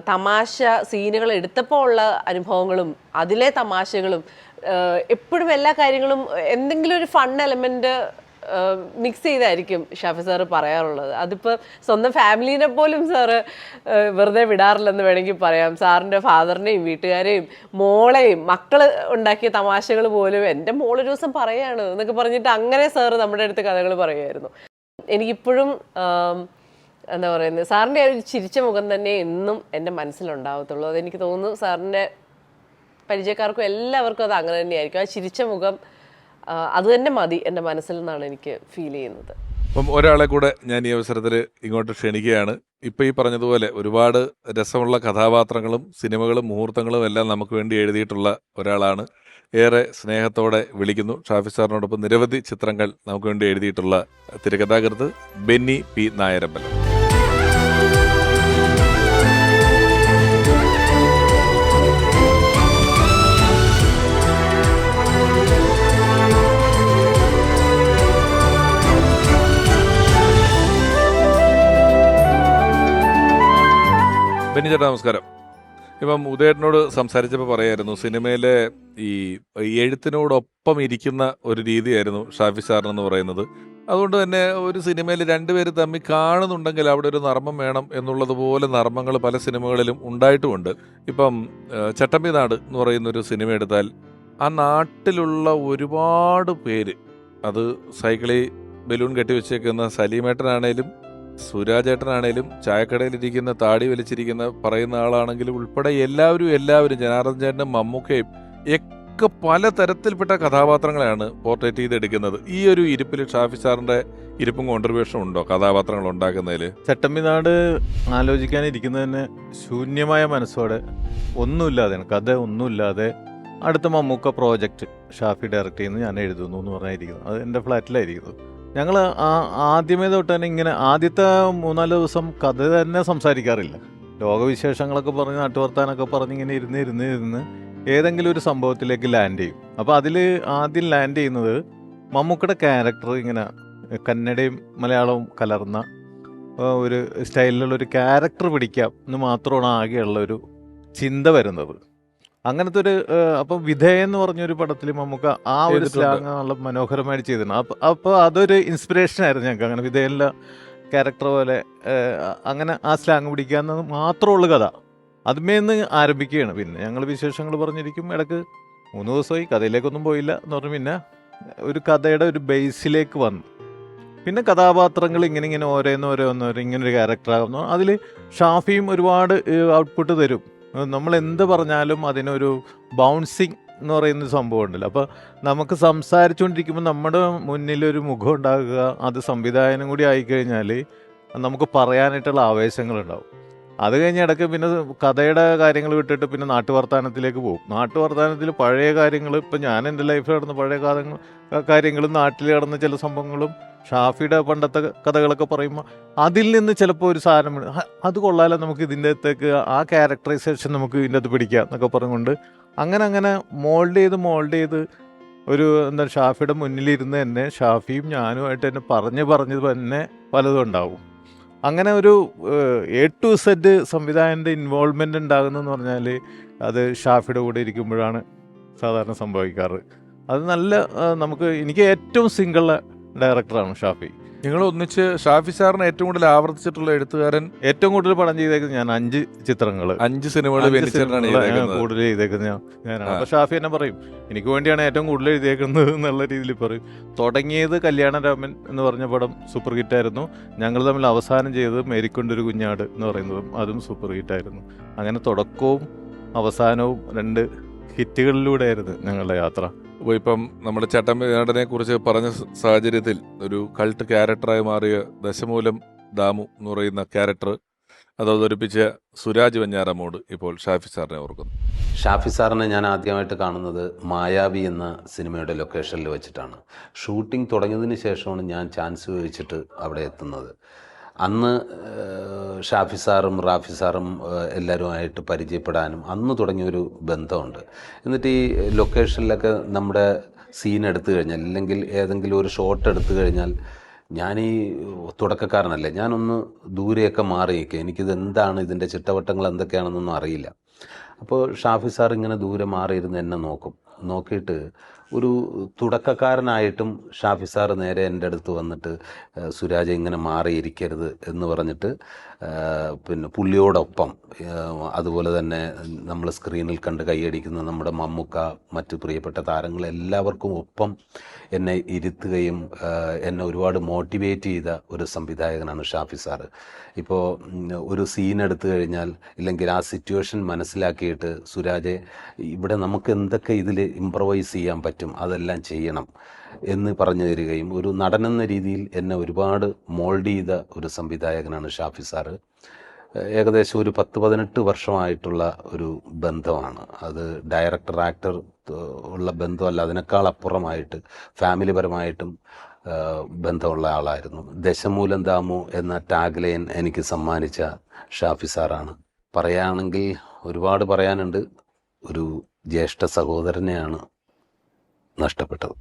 തമാശ സീനുകൾ എടുത്തപ്പോൾ ഉള്ള അനുഭവങ്ങളും അതിലെ തമാശകളും എപ്പോഴും എല്ലാ കാര്യങ്ങളും എന്തെങ്കിലും ഒരു ഫൺ എലമെൻറ്റ് മിക്സ് ചെയ്തായിരിക്കും ഷാഫി സാറ് പറയാറുള്ളത്. അതിപ്പോൾ സ്വന്തം ഫാമിലീനെ പോലും സാറ് വെറുതെ വിടാറില്ലെന്ന് വേണമെങ്കിൽ പറയാം. സാറിൻ്റെ ഫാദറിനെയും വീട്ടുകാരെയും മോളെയും മക്കൾ ഉണ്ടാക്കിയ തമാശകൾ പോലും എൻ്റെ മോളൊരു ദിവസം പറയാണ് എന്നൊക്കെ പറഞ്ഞിട്ട് അങ്ങനെ സാറ് നമ്മുടെ അടുത്ത് കഥകൾ പറയുമായിരുന്നു. എനിക്കിപ്പോഴും എന്താ പറയുന്നത്, സാറിൻ്റെ ഒരു ചിരിച്ച മുഖം തന്നെ എന്നും എൻ്റെ മനസ്സിലുണ്ടാവത്തുള്ളൂ. അതെനിക്ക് തോന്നുന്നു സാറിൻ്റെ പരിചയക്കാർക്കും എല്ലാവർക്കും അത് അങ്ങനെ തന്നെയായിരിക്കും. ആ ചിരിച്ച മുഖം അത് തന്നെ മതി എൻ്റെ മനസ്സിൽ നിന്നാണ് എനിക്ക് ഫീൽ ചെയ്യുന്നത്. അപ്പം ഒരാളെ കൂടെ ഞാൻ ഈ അവസരത്തിൽ ഇങ്ങോട്ട് ക്ഷണിക്കുകയാണ്. ഇപ്പം ഈ പറഞ്ഞതുപോലെ ഒരുപാട് രസമുള്ള കഥാപാത്രങ്ങളും സിനിമകളും മുഹൂർത്തങ്ങളും എല്ലാം നമുക്ക് വേണ്ടി എഴുതിയിട്ടുള്ള ഒരാളാണ്. ഏറെ സ്നേഹത്തോടെ വിളിക്കുന്നു. ഷാഫി സാറിനോടൊപ്പം നിരവധി ചിത്രങ്ങൾ നമുക്ക് വേണ്ടി എഴുതിയിട്ടുള്ള തിരക്കഥാകൃത്ത് ബെന്നി പി നായരമ്പലം. ബെന്നി ചേട്ടാ നമസ്കാരം. ഇപ്പം ഉദയേട്ടനോട് സംസാരിച്ചപ്പോൾ പറയായിരുന്നു സിനിമയിലെ ഈ എഴുത്തിനോടൊപ്പം ഇരിക്കുന്ന ഒരു രീതിയായിരുന്നു ഷാഫി സാറിനെന്ന് പറയുന്നത്. അതുകൊണ്ട് തന്നെ ഒരു സിനിമയിൽ രണ്ടുപേര് തമ്മിൽ കാണുന്നുണ്ടെങ്കിൽ അവിടെ ഒരു നർമ്മം വേണം എന്നുള്ളതുപോലെ നർമ്മങ്ങൾ പല സിനിമകളിലും ഉണ്ടായിട്ടുമുണ്ട്. ഇപ്പം ചട്ടമ്പി നാട് എന്ന് പറയുന്നൊരു സിനിമ എടുത്താൽ ആ നാട്ടിലുള്ള ഒരുപാട് പേര്, അത് സൈക്കിളിൽ ബലൂൺ കെട്ടിവെച്ചേക്കുന്ന സലീമേട്ടനാണേലും സുരാജേട്ടനാണേലും ചായക്കടയിലിരിക്കുന്ന താടി വലിച്ചിരിക്കുന്ന പറയുന്ന ആളാണെങ്കിലും ഉൾപ്പെടെ എല്ലാവരും ജനാർദ്ദൻ ചേട്ടനും മമ്മൂക്കയും ഒക്കെ പല തരത്തിൽപ്പെട്ട കഥാപാത്രങ്ങളെയാണ് പോർട്രേറ്റ് ചെയ്തെടുക്കുന്നത്. ഈ ഒരു ഇരിപ്പിൽ ഷാഫി സാറിന്റെ ഇരിപ്പും കോൺട്രിബ്യൂഷനും ഉണ്ടോ കഥാപാത്രങ്ങൾ ഉണ്ടാക്കുന്നതിൽ? ചട്ടമ്പി നാട് ആലോചിക്കാനിരിക്കുന്നതന്നെ ശൂന്യമായ മനസ്സോടെ, ഒന്നുമില്ലാതെയാണ്, കഥ ഒന്നുമില്ലാതെ അടുത്ത മമ്മൂക്ക പ്രോജക്റ്റ് ഷാഫി ഡയറക്റ്റ് ചെയ്യുന്നത് ഞാൻ എഴുതുന്നു എന്ന് പറഞ്ഞായിരിക്കുന്നത്. അത് എൻ്റെ ഫ്ലാറ്റിലായിരിക്കുന്നത്. ഞങ്ങൾ ആദ്യമേ തൊട്ട് തന്നെ ഇങ്ങനെ ആദ്യത്തെ 3-4 ദിവസം കഥ തന്നെ സംസാരിക്കാറില്ല. ലോകവിശേഷങ്ങളൊക്കെ പറഞ്ഞ് നാട്ടുവർത്താനൊക്കെ പറഞ്ഞ് ഇങ്ങനെ ഇരുന്ന് ഏതെങ്കിലും ഒരു സംഭവത്തിലേക്ക് ലാൻഡ് ചെയ്യും. അപ്പോൾ അതിൽ ആദ്യം ലാൻഡ് ചെയ്യുന്നത് മമ്മൂക്കയുടെ ക്യാരക്ടർ ഇങ്ങനെ കന്നഡയും മലയാളവും കലർന്ന ഒരു സ്റ്റൈലിലുള്ളൊരു ക്യാരക്ടർ പിടിക്കാം എന്ന് മാത്രമാണ് ആകെയുള്ളൊരു ചിന്ത വരുന്നത്. അങ്ങനത്തെ ഒരു അപ്പം വിധേയ എന്ന് പറഞ്ഞൊരു പടത്തിൽ മമ്മൂക്ക ആ ഒരു സ്ലാങ് നല്ല മനോഹരമായിട്ട് ചെയ്തിട്ടുണ്ട്. അപ്പോൾ അതൊരു ഇൻസ്പിറേഷൻ ആയിരുന്നു ഞങ്ങൾക്ക്. അങ്ങനെ വിധേയനുള്ള ക്യാരക്ടർ പോലെ അങ്ങനെ ആ സ്ലാങ് പിടിക്കാമെന്ന് മാത്രമുള്ള കഥ അതുമേന്ന് ആരംഭിക്കുകയാണ്. പിന്നെ ഞങ്ങൾ വിശേഷങ്ങൾ പറഞ്ഞിരിക്കും. ഇടയ്ക്ക് 3 ദിവസമായി കഥയിലേക്കൊന്നും പോയില്ല എന്ന് പറഞ്ഞു. പിന്നെ ഒരു കഥയുടെ ഒരു ബേസിലേക്ക് വന്നു. പിന്നെ കഥാപാത്രങ്ങൾ ഇങ്ങനെ ഓരോന്നോരോന്നോ ഇങ്ങനൊരു ക്യാരക്ടറാകുന്നു. അതിൽ ഷാഫിയും ഒരുപാട് ഔട്ട്പുട്ട് തരും. നമ്മൾ എന്ത് പറഞ്ഞാലും അതിനൊരു ബൗൺസിങ് എന്ന് പറയുന്ന സംഭവം ഉണ്ടല്ലോ. അപ്പോൾ നമുക്ക് സംസാരിച്ചുകൊണ്ടിരിക്കുമ്പോൾ നമ്മുടെ മുന്നിലൊരു മുഖം ഉണ്ടാകുക, അത് സംവിധായകനും കൂടി ആയിക്കഴിഞ്ഞാൽ നമുക്ക് പറയാനായിട്ടുള്ള ആവേശങ്ങളുണ്ടാവും. അത് കഴിഞ്ഞ് ഇടയ്ക്ക് പിന്നെ കഥയുടെ കാര്യങ്ങൾ വിട്ടിട്ട് പിന്നെ നാട്ടുവർത്താനത്തിലേക്ക് പോകും. നാട്ടുവർത്താനത്തിൽ പഴയ കാര്യങ്ങൾ, ഇപ്പം ഞാൻ എൻ്റെ ലൈഫിൽ നടന്ന പഴയ കാര്യങ്ങളും നാട്ടിൽ നടന്ന ചില സംഭവങ്ങളും ഷാഫിയുടെ പണ്ടത്തെ കഥകളൊക്കെ പറയുമ്പോൾ അതിൽ നിന്ന് ചിലപ്പോൾ ഒരു സാധനം അത് കൊള്ളാലോ, നമുക്ക് ഇതിൻ്റെ അകത്തേക്ക് ആ ക്യാരക്ടറൈസേഷൻ നമുക്ക് ഇതിൻ്റെ അകത്ത് പിടിക്കാം എന്നൊക്കെ പറഞ്ഞുകൊണ്ട് അങ്ങനെ മോൾഡ് ചെയ്ത് ഒരു ഷാഫിയുടെ മുന്നിലിരുന്ന് തന്നെ ഷാഫിയും ഞാനുമായിട്ട് തന്നെ പറഞ്ഞത് തന്നെ പലതും ഉണ്ടാവും. അങ്ങനെ ഒരു A to Z സംവിധായകൻ്റെ ഇൻവോൾവ്മെൻ്റ് ഉണ്ടാകുന്നതെന്ന് പറഞ്ഞാൽ അത് ഷാഫിയുടെ കൂടെ ഇരിക്കുമ്പോഴാണ് സാധാരണ സംഭവിക്കാറ്. അത് നല്ല എനിക്ക് ഏറ്റവും സിംഗിൾ ഡയറക്ടറാണ് ഷാഫി. നിങ്ങൾ ഒന്നിച്ച് ഷാഫി സാറിന് ഏറ്റവും കൂടുതൽ ആവർത്തിച്ചിട്ടുള്ള എഴുത്തുകാരൻ? ഏറ്റവും കൂടുതൽ പടം ചെയ്തേക്കുന്നത് ഞാൻ 5 ചിത്രങ്ങൾ 5 സിനിമകൾ കൂടുതൽ ചെയ്തേക്കുന്നത് ഞാനാണ്. അപ്പൊ ഷാഫി എന്നെ പറയും എനിക്ക് വേണ്ടിയാണ് ഏറ്റവും കൂടുതൽ എഴുതിയേക്കുന്നത് എന്നുള്ള രീതിയിൽ പറയും. തുടങ്ങിയത് കല്യാണരാമൻ എന്ന് പറഞ്ഞ പടം സൂപ്പർ ഹിറ്റായിരുന്നു. ഞങ്ങൾ തമ്മിൽ അവസാനം ചെയ്തത് മേരിക്കൊണ്ടൊരു കുഞ്ഞാട് എന്ന് പറയുന്നതും അതും സൂപ്പർ ഹിറ്റായിരുന്നു. അങ്ങനെ തുടക്കവും അവസാനവും 2 ഹിറ്റുകളിലൂടെ ആയിരുന്നു ഞങ്ങളുടെ യാത്ര. അപ്പോൾ ഇപ്പം നമ്മുടെ ചട്ടമ്പിനാടനെ കുറിച്ച് പറഞ്ഞ സാഹചര്യത്തിൽ ഒരു കൾട്ട് ക്യാരക്ടറായി മാറിയ ദശമൂലം ദാമു എന്ന് പറയുന്ന ക്യാരക്ടർ അത് അവതരിപ്പിച്ച സുരാജ് വെഞ്ഞാറമൂട് ഇപ്പോൾ ഷാഫി സാറിനെ ഓർക്കുന്നു. ഷാഫി സാറിനെ ഞാൻ ആദ്യമായിട്ട് കാണുന്നത് മായാവി എന്ന സിനിമയുടെ ലൊക്കേഷനിൽ വെച്ചിട്ടാണ്. ഷൂട്ടിംഗ് തുടങ്ങിയതിന് ശേഷമാണ് ഞാൻ ചാൻസ് ചോദിച്ചിട്ട് അവിടെ എത്തുന്നത്. അന്ന് ഷാഫി സാറും റാഫി സാറും എല്ലാവരുമായിട്ട് പരിചയപ്പെടാനും അന്ന് തുടങ്ങിയൊരു ബന്ധമുണ്ട്. എന്നിട്ട് ഈ ലൊക്കേഷനിലൊക്കെ നമ്മുടെ സീൻ എടുത്തു കഴിഞ്ഞാൽ അല്ലെങ്കിൽ ഏതെങ്കിലും ഒരു ഷോട്ട് എടുത്തു കഴിഞ്ഞാൽ ഞാനീ തുടക്കക്കാരനല്ലേ, ഞാനൊന്ന് ദൂരെയൊക്കെ മാറി നിൽക്കുക. എനിക്കിത് എന്താണ് ഇതിൻ്റെ ചിട്ടവട്ടങ്ങൾ എന്തൊക്കെയാണെന്നൊന്നും അറിയില്ല. അപ്പോൾ ഷാഫി സാർ ഇങ്ങനെ ദൂരെ മാറിയിരുന്ന് എന്നെ നോക്കിയിട്ട് ഒരു തുടക്കക്കാരനായിട്ടും ഷാഫി സാർ നേരെ എൻ്റെ അടുത്ത് വന്നിട്ട് സുരാജ് ഇങ്ങനെ മാറിയിരിക്കരുത് എന്ന് പറഞ്ഞിട്ട് പിന്നെ പുള്ളിയോടൊപ്പം അതുപോലെ തന്നെ നമ്മൾ സ്ക്രീനിൽ കണ്ട് കൈയടിക്കുന്ന നമ്മുടെ മമ്മൂക്ക, മറ്റു പ്രിയപ്പെട്ട താരങ്ങൾ എല്ലാവർക്കും ഒപ്പം എന്നെ ഇരുത്തുകയും എന്നെ ഒരുപാട് മോട്ടിവേറ്റ് ചെയ്ത ഒരു സംവിധായകനാണ് ഷാഫി സാറ്. ഇപ്പോൾ ഒരു സീൻ എടുത്തു കഴിഞ്ഞാൽ ഇല്ലെങ്കിൽ ആ സിറ്റുവേഷൻ മനസ്സിലാക്കിയിട്ട് സുരാജെ ഇവിടെ നമുക്ക് എന്തൊക്കെ ഇതിൽ ഇംപ്രവൈസ് ചെയ്യാൻ പറ്റും അതെല്ലാം ചെയ്യണം എന്ന് പറഞ്ഞു തരികയും ഒരു നടനെന്ന രീതിയിൽ എന്നെ ഒരുപാട് മോൾഡ് ചെയ്ത ഒരു സംവിധായകനാണ് ഷാഫി സാറ്. ഏകദേശം ഒരു 10-18 വർഷമായിട്ടുള്ള ഒരു ബന്ധമാണ് അത്. ഡയറക്ടർ ആക്ടർ ഉള്ള ബന്ധമല്ല, അതിനേക്കാൾ അപ്പുറമായിട്ട് ഫാമിലിപരമായിട്ടും ബന്ധമുള്ള ആളായിരുന്നു. ദശമൂലം ദാമു എന്ന ടാഗ് ലൈൻ എനിക്ക് സമ്മാനിച്ച ഷാഫി സാറാണ്. പറയുകയാണെങ്കിൽ ഒരുപാട് പറയാനുണ്ട്. ഒരു ജ്യേഷ്ഠ സഹോദരനെയാണ് നഷ്ടപ്പെട്ടത്.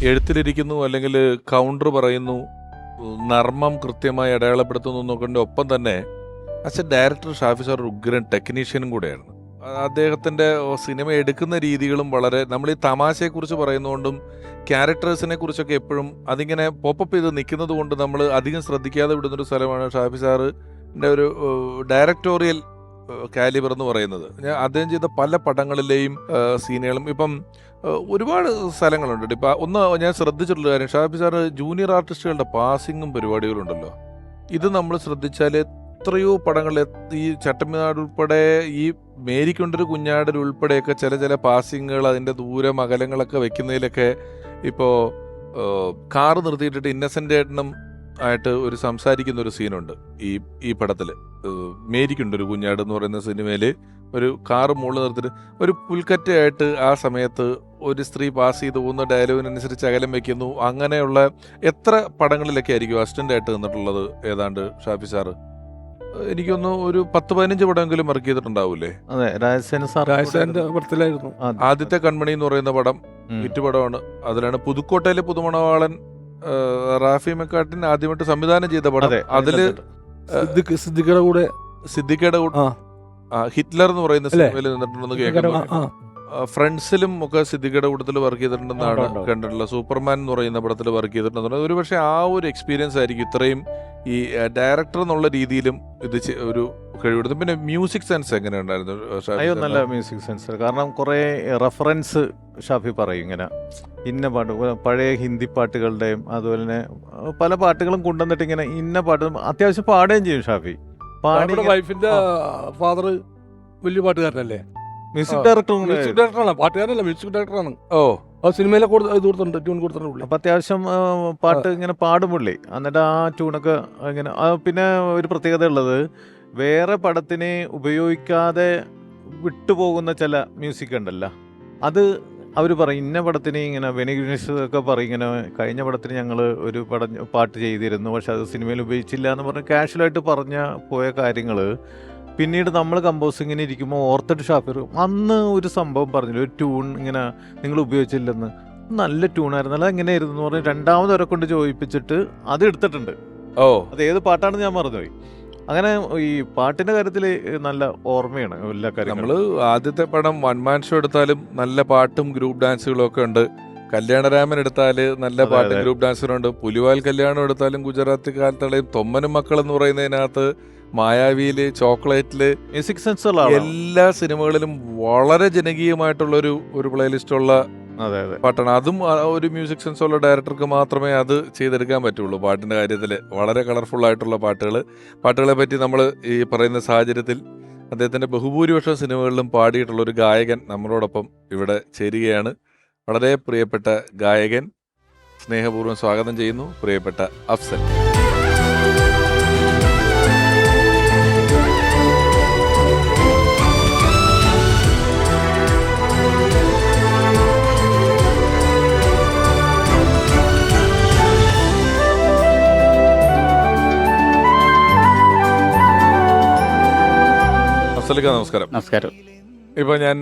എഴുത്തിലിരിക്കുന്നു അല്ലെങ്കിൽ കൗണ്ടർ പറയുന്നു, നർമ്മം കൃത്യമായി അടയാളപ്പെടുത്തുന്നു എന്നൊക്കെ ഒപ്പം തന്നെ as A director Shafi sir ഒരു ഉഗ്രൻ ടെക്നീഷ്യനും കൂടെയാണ്. അദ്ദേഹത്തിൻ്റെ സിനിമ എടുക്കുന്ന രീതികളും വളരെ, നമ്മൾ ഈ തമാശയെക്കുറിച്ച് പറയുന്നതുകൊണ്ടും ക്യാരക്ടേഴ്സിനെ കുറിച്ചൊക്കെ എപ്പോഴും അതിങ്ങനെ പോപ്പപ്പ് ചെയ്ത് നിൽക്കുന്നത് കൊണ്ട് നമ്മൾ അധികം ശ്രദ്ധിക്കാതെ വിടുന്നൊരു സ്ഥലമാണ് ഷാഫി സാറിൻ്റെ ഒരു ഡയറക്ടോറിയൽ കാലിബർ എന്ന് പറയുന്നത്. അദ്ദേഹം ചെയ്ത പല പടങ്ങളിലെയും സീനുകളും ഇപ്പം ഒരുപാട് സ്ഥലങ്ങളുണ്ട്. ഇപ്പം ഒന്ന് ഞാൻ ശ്രദ്ധിച്ചിട്ടുള്ള കാര്യം, ഷാഫി സാറ് ജൂനിയർ ആർട്ടിസ്റ്റുകളുടെ പാസിങ്ങും പരിപാടികളുണ്ടല്ലോ. ഇത് നമ്മൾ ശ്രദ്ധിച്ചാൽ എത്രയോ പടങ്ങൾ, ഈ ചട്ടമ്പിനാട് ഉൾപ്പെടെ ഈ മേരിക്കൊണ്ടൊരു കുഞ്ഞാടിൽ ഉൾപ്പെടെയൊക്കെ ചില പാസിങ്ങുകൾ അതിൻ്റെ ദൂരം അകലങ്ങളൊക്കെ വെക്കുന്നതിലൊക്കെ ഇപ്പോൾ കാറ് നിർത്തിയിട്ടിട്ട് ഇന്നസെൻ്റ് ഏട്ടനും ആയിട്ട് ഒരു സംസാരിക്കുന്ന ഒരു സീനുണ്ട് ഈ പടത്തിൽ. മേരിക്കൊണ്ടൊരു കുഞ്ഞാട് എന്ന് പറയുന്ന സിനിമയിൽ ഒരു കാറ് മുകളിൽ നിർത്തിയിട്ട് ഒരു പുൽക്കറ്റയായിട്ട് ആ സമയത്ത് ഒരു സ്ത്രീ പാസ് ചെയ്ത് പോകുന്ന ഡയലോഗിനനുസരിച്ച് അകലം വെക്കുന്നു. അങ്ങനെയുള്ള എത്ര പടങ്ങളിലൊക്കെ ആയിരിക്കും അസിസ്റ്റൻ്റ് ആയിട്ട് നിന്നിട്ടുള്ളത് ഏതാണ്ട് ഷാഫി സാറ്? എനിക്കൊന്ന് ഒരു 10-15 പടമെങ്കിലും വർക്ക് ചെയ്തിട്ടുണ്ടാവൂലേ? അതെ, രാജസേന്റെ പടത്തിലായിരുന്നു ആദ്യത്തെ കൺമണി എന്ന് പറയുന്ന പടം. ഹിറ്റ് പടമാണ്. അതിലാണ് പുതുക്കോട്ടയിലെ പുതുമണവാളൻ റാഫി മെക്കാട്ടിൻ ആദ്യമായിട്ട് സംവിധാനം ചെയ്ത പടം. അതില് സിദ്ദിഖയുടെ കൂടെ ഹിറ്റ്ലർ എന്ന് പറയുന്ന സിനിമയിൽ നിന്നിട്ടുണ്ടെന്ന് കേൾക്കുന്നു. ഫ്രണ്ട്സിലും ഒക്കെ സിദ്ദിഖയുടെ കൂട്ടത്തിൽ വർക്ക് ചെയ്തിട്ടുണ്ടെന്നാണ് കണ്ടിട്ടുള്ളത്. സൂപ്പർമാൻ എന്ന് പറയുന്ന പടത്തിൽ വർക്ക് ചെയ്തിട്ടുണ്ടെന്ന്. ഒരു പക്ഷേ ആ ഒരു എക്സ്പീരിയൻസ് ആയിരിക്കും ഇത്രയും ഈ ഡയറക്ടർ എന്നുള്ള രീതിയിലും ഇത് ഒരു കഴിവെടുത്തു. പിന്നെ മ്യൂസിക് സെൻസ് എങ്ങനെ ഉണ്ടായിരുന്നു? അയ്യോ, നല്ല മ്യൂസിക് സെൻസ്. കാരണം കുറേ റെഫറൻസ് ഷാഫി പറയും. ഇങ്ങനെ ഇന്ന പാട്ട്, പഴയ ഹിന്ദി പാട്ടുകളുടെയും അതുപോലെ തന്നെ പല പാട്ടുകളും കൊണ്ടുവന്നിട്ട് ഇങ്ങനെ ഇന്ന പാട്ട് അത്യാവശ്യം പാടുകയും ചെയ്യും ഷാഫി. വൈഫിന്റെ ഫാദർ വലിയ പാട്ടുകാരനല്ലേ? മ്യൂസിക് ഡയറക്ടറാണ്, പാട്ടുകാരനല്ല, മ്യൂസിക് ഡയറക്ടറാണ്. ഓ, സിനിമയിലെ ട്യൂൺ കൊടുത്തിട്ടുണ്ട്. അപ്പം അത്യാവശ്യം പാട്ട് ഇങ്ങനെ പാടും പുള്ളി. എന്നിട്ട് ആ ട്യൂണൊക്കെ ഇങ്ങനെ. പിന്നെ ഒരു പ്രത്യേകത ഉള്ളത്, വേറെ പടത്തിന് ഉപയോഗിക്കാതെ വിട്ടുപോകുന്ന ചില മ്യൂസിക് ഉണ്ടല്ലോ, അത് അവർ പറയും ഇന്ന പടത്തിന് ഇങ്ങനെ വെനിഗ്നേഷ് ഒക്കെ പറയും ഇങ്ങനെ കഴിഞ്ഞ പടത്തിന് ഞങ്ങൾ ഒരു പാട്ട് ചെയ്തിരുന്നു, പക്ഷെ അത് സിനിമയിൽ ഉപയോഗിച്ചില്ല എന്ന് പറഞ്ഞ് കാഷ്വലായിട്ട് പോയ കാര്യങ്ങൾ പിന്നീട് നമ്മൾ കമ്പോസിങ്ങിന് ഇരിക്കുമ്പോൾ ഓർത്തിട്ട് ഷാഫി അന്ന് ഒരു സംഭവം പറഞ്ഞില്ല, ഒരു ട്യൂൺ ഇങ്ങനെ നിങ്ങൾ ഉപയോഗിച്ചില്ലെന്ന്, നല്ല ട്യൂണായിരുന്നു, അല്ല എങ്ങനെയായിരുന്നു എന്ന് പറഞ്ഞ് രണ്ടാമതൊരെ കൊണ്ട് ചോദിപ്പിച്ചിട്ട് അത് എടുത്തിട്ടുണ്ട്. അത് ഏത് പാട്ടാണെന്ന് ഞാൻ മറന്നുപോയി. അങ്ങനെ ഈ പാട്ടിന്റെ കാര്യത്തിൽ നല്ല ഓർമ്മയാണ് എല്ലാ കാര്യങ്ങളും. നമ്മള് ആദ്യത്തെ പടം വൺ മാൻ ഷോ എടുത്താലും നല്ല പാട്ടും ഗ്രൂപ്പ് ഡാൻസുകളും ഒക്കെ ഉണ്ട്. കല്യാണരാമൻ എടുത്താല് നല്ല അതെ, പാട്ട് അതെ. ഗ്രൂപ്പ് ഡാൻസറുണ്ട്. പുലിവാൽ കല്യാണം എടുത്താലും ഗുജറാത്തി കാലത്തളയും തൊമ്മനും മക്കൾ എന്ന് പറയുന്നതിനകത്ത് മായാവിയില് ചോക്ലേറ്റില് മ്യൂസിക് സെൻസ് ഉള്ള ആളാണ്. എല്ലാ സിനിമകളിലും വളരെ ജനകീയമായിട്ടുള്ള ഒരു പ്ലേലിസ്റ്റ് ഉള്ള അതെ അതെ. പാട്ടാണ്. അതും ഒരു മ്യൂസിക് സെൻസ് ഉള്ള ഡയറക്ടർക്ക് മാത്രമേ അത് ചെയ്തെടുക്കാൻ പറ്റുള്ളൂ. പാട്ടിന്റെ കാര്യത്തിൽ വളരെ കളർഫുൾ ആയിട്ടുള്ള പാട്ടുകളെ പറ്റി നമ്മൾ ഈ പറയുന്ന സാഹചര്യത്തിൽ അദ്ദേഹത്തിന്റെ ബഹുഭൂരിപക്ഷം സിനിമകളിലും പാടിയിട്ടുള്ള ഒരു ഗായകൻ നമ്മളോടൊപ്പം ഇവിടെ ചേരുകയാണ്. വളരെ പ്രിയപ്പെട്ട ഗായകൻ, സ്നേഹപൂർവ്വം സ്വാഗതം ചെയ്യുന്നു പ്രിയപ്പെട്ട അഫ്സൽ. അഫ്സലിക്ക നമസ്കാരം. നമസ്കാരം. ഇപ്പൊ ഞാൻ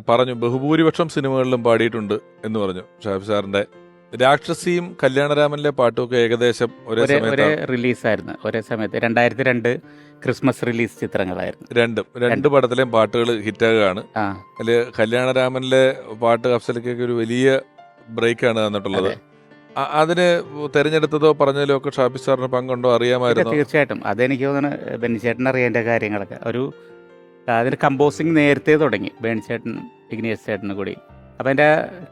പറഞ്ഞു ബഹുഭൂരിപക്ഷം സിനിമകളിലും പാടിയിട്ടുണ്ട് എന്ന് പറഞ്ഞു. ഷാഫി സാറിന്റെ രാക്ഷസിയും കല്യാണരാമനിലെ പാട്ടുമൊക്കെ ഏകദേശം ഒരേ ഒരേ സമയത്ത് റിലീസായിരുന്നു, ഒരേ സമയത്ത് 2002 ക്രിസ്മസ് റിലീസ് ചിത്രങ്ങളായിരുന്നു. രണ്ട് പടത്തിലെയും പാട്ടുകൾ ഹിറ്റാകുകയാണ്. ആ അതില് കല്യാണരാമനിലെ പാട്ട് അഫ്സലിക്കൊക്കെ ഒരു വലിയ ബ്രേക്കാണ് തന്നിട്ടുള്ളത്. അതെ. അതിന് തെരഞ്ഞെടുത്തതോ പറഞ്ഞതിലോ ഒക്കെ ഷാഫി സാറിന് പങ്കുണ്ടോ, അറിയാമായിരുന്നു? തീർച്ചയായിട്ടും അതെനിക്ക് തോന്നുന്നു ബെന്നിച്ചേട്ടൻ അറിയേണ്ട കാര്യങ്ങളൊക്കെ. അതിന് കമ്പോസിങ് നേരത്തെ തുടങ്ങി, ബെന്നിച്ചേട്ടൻ ഇഗ്നിയസ് ചേട്ടനും കൂടി. അപ്പോൾ എൻ്റെ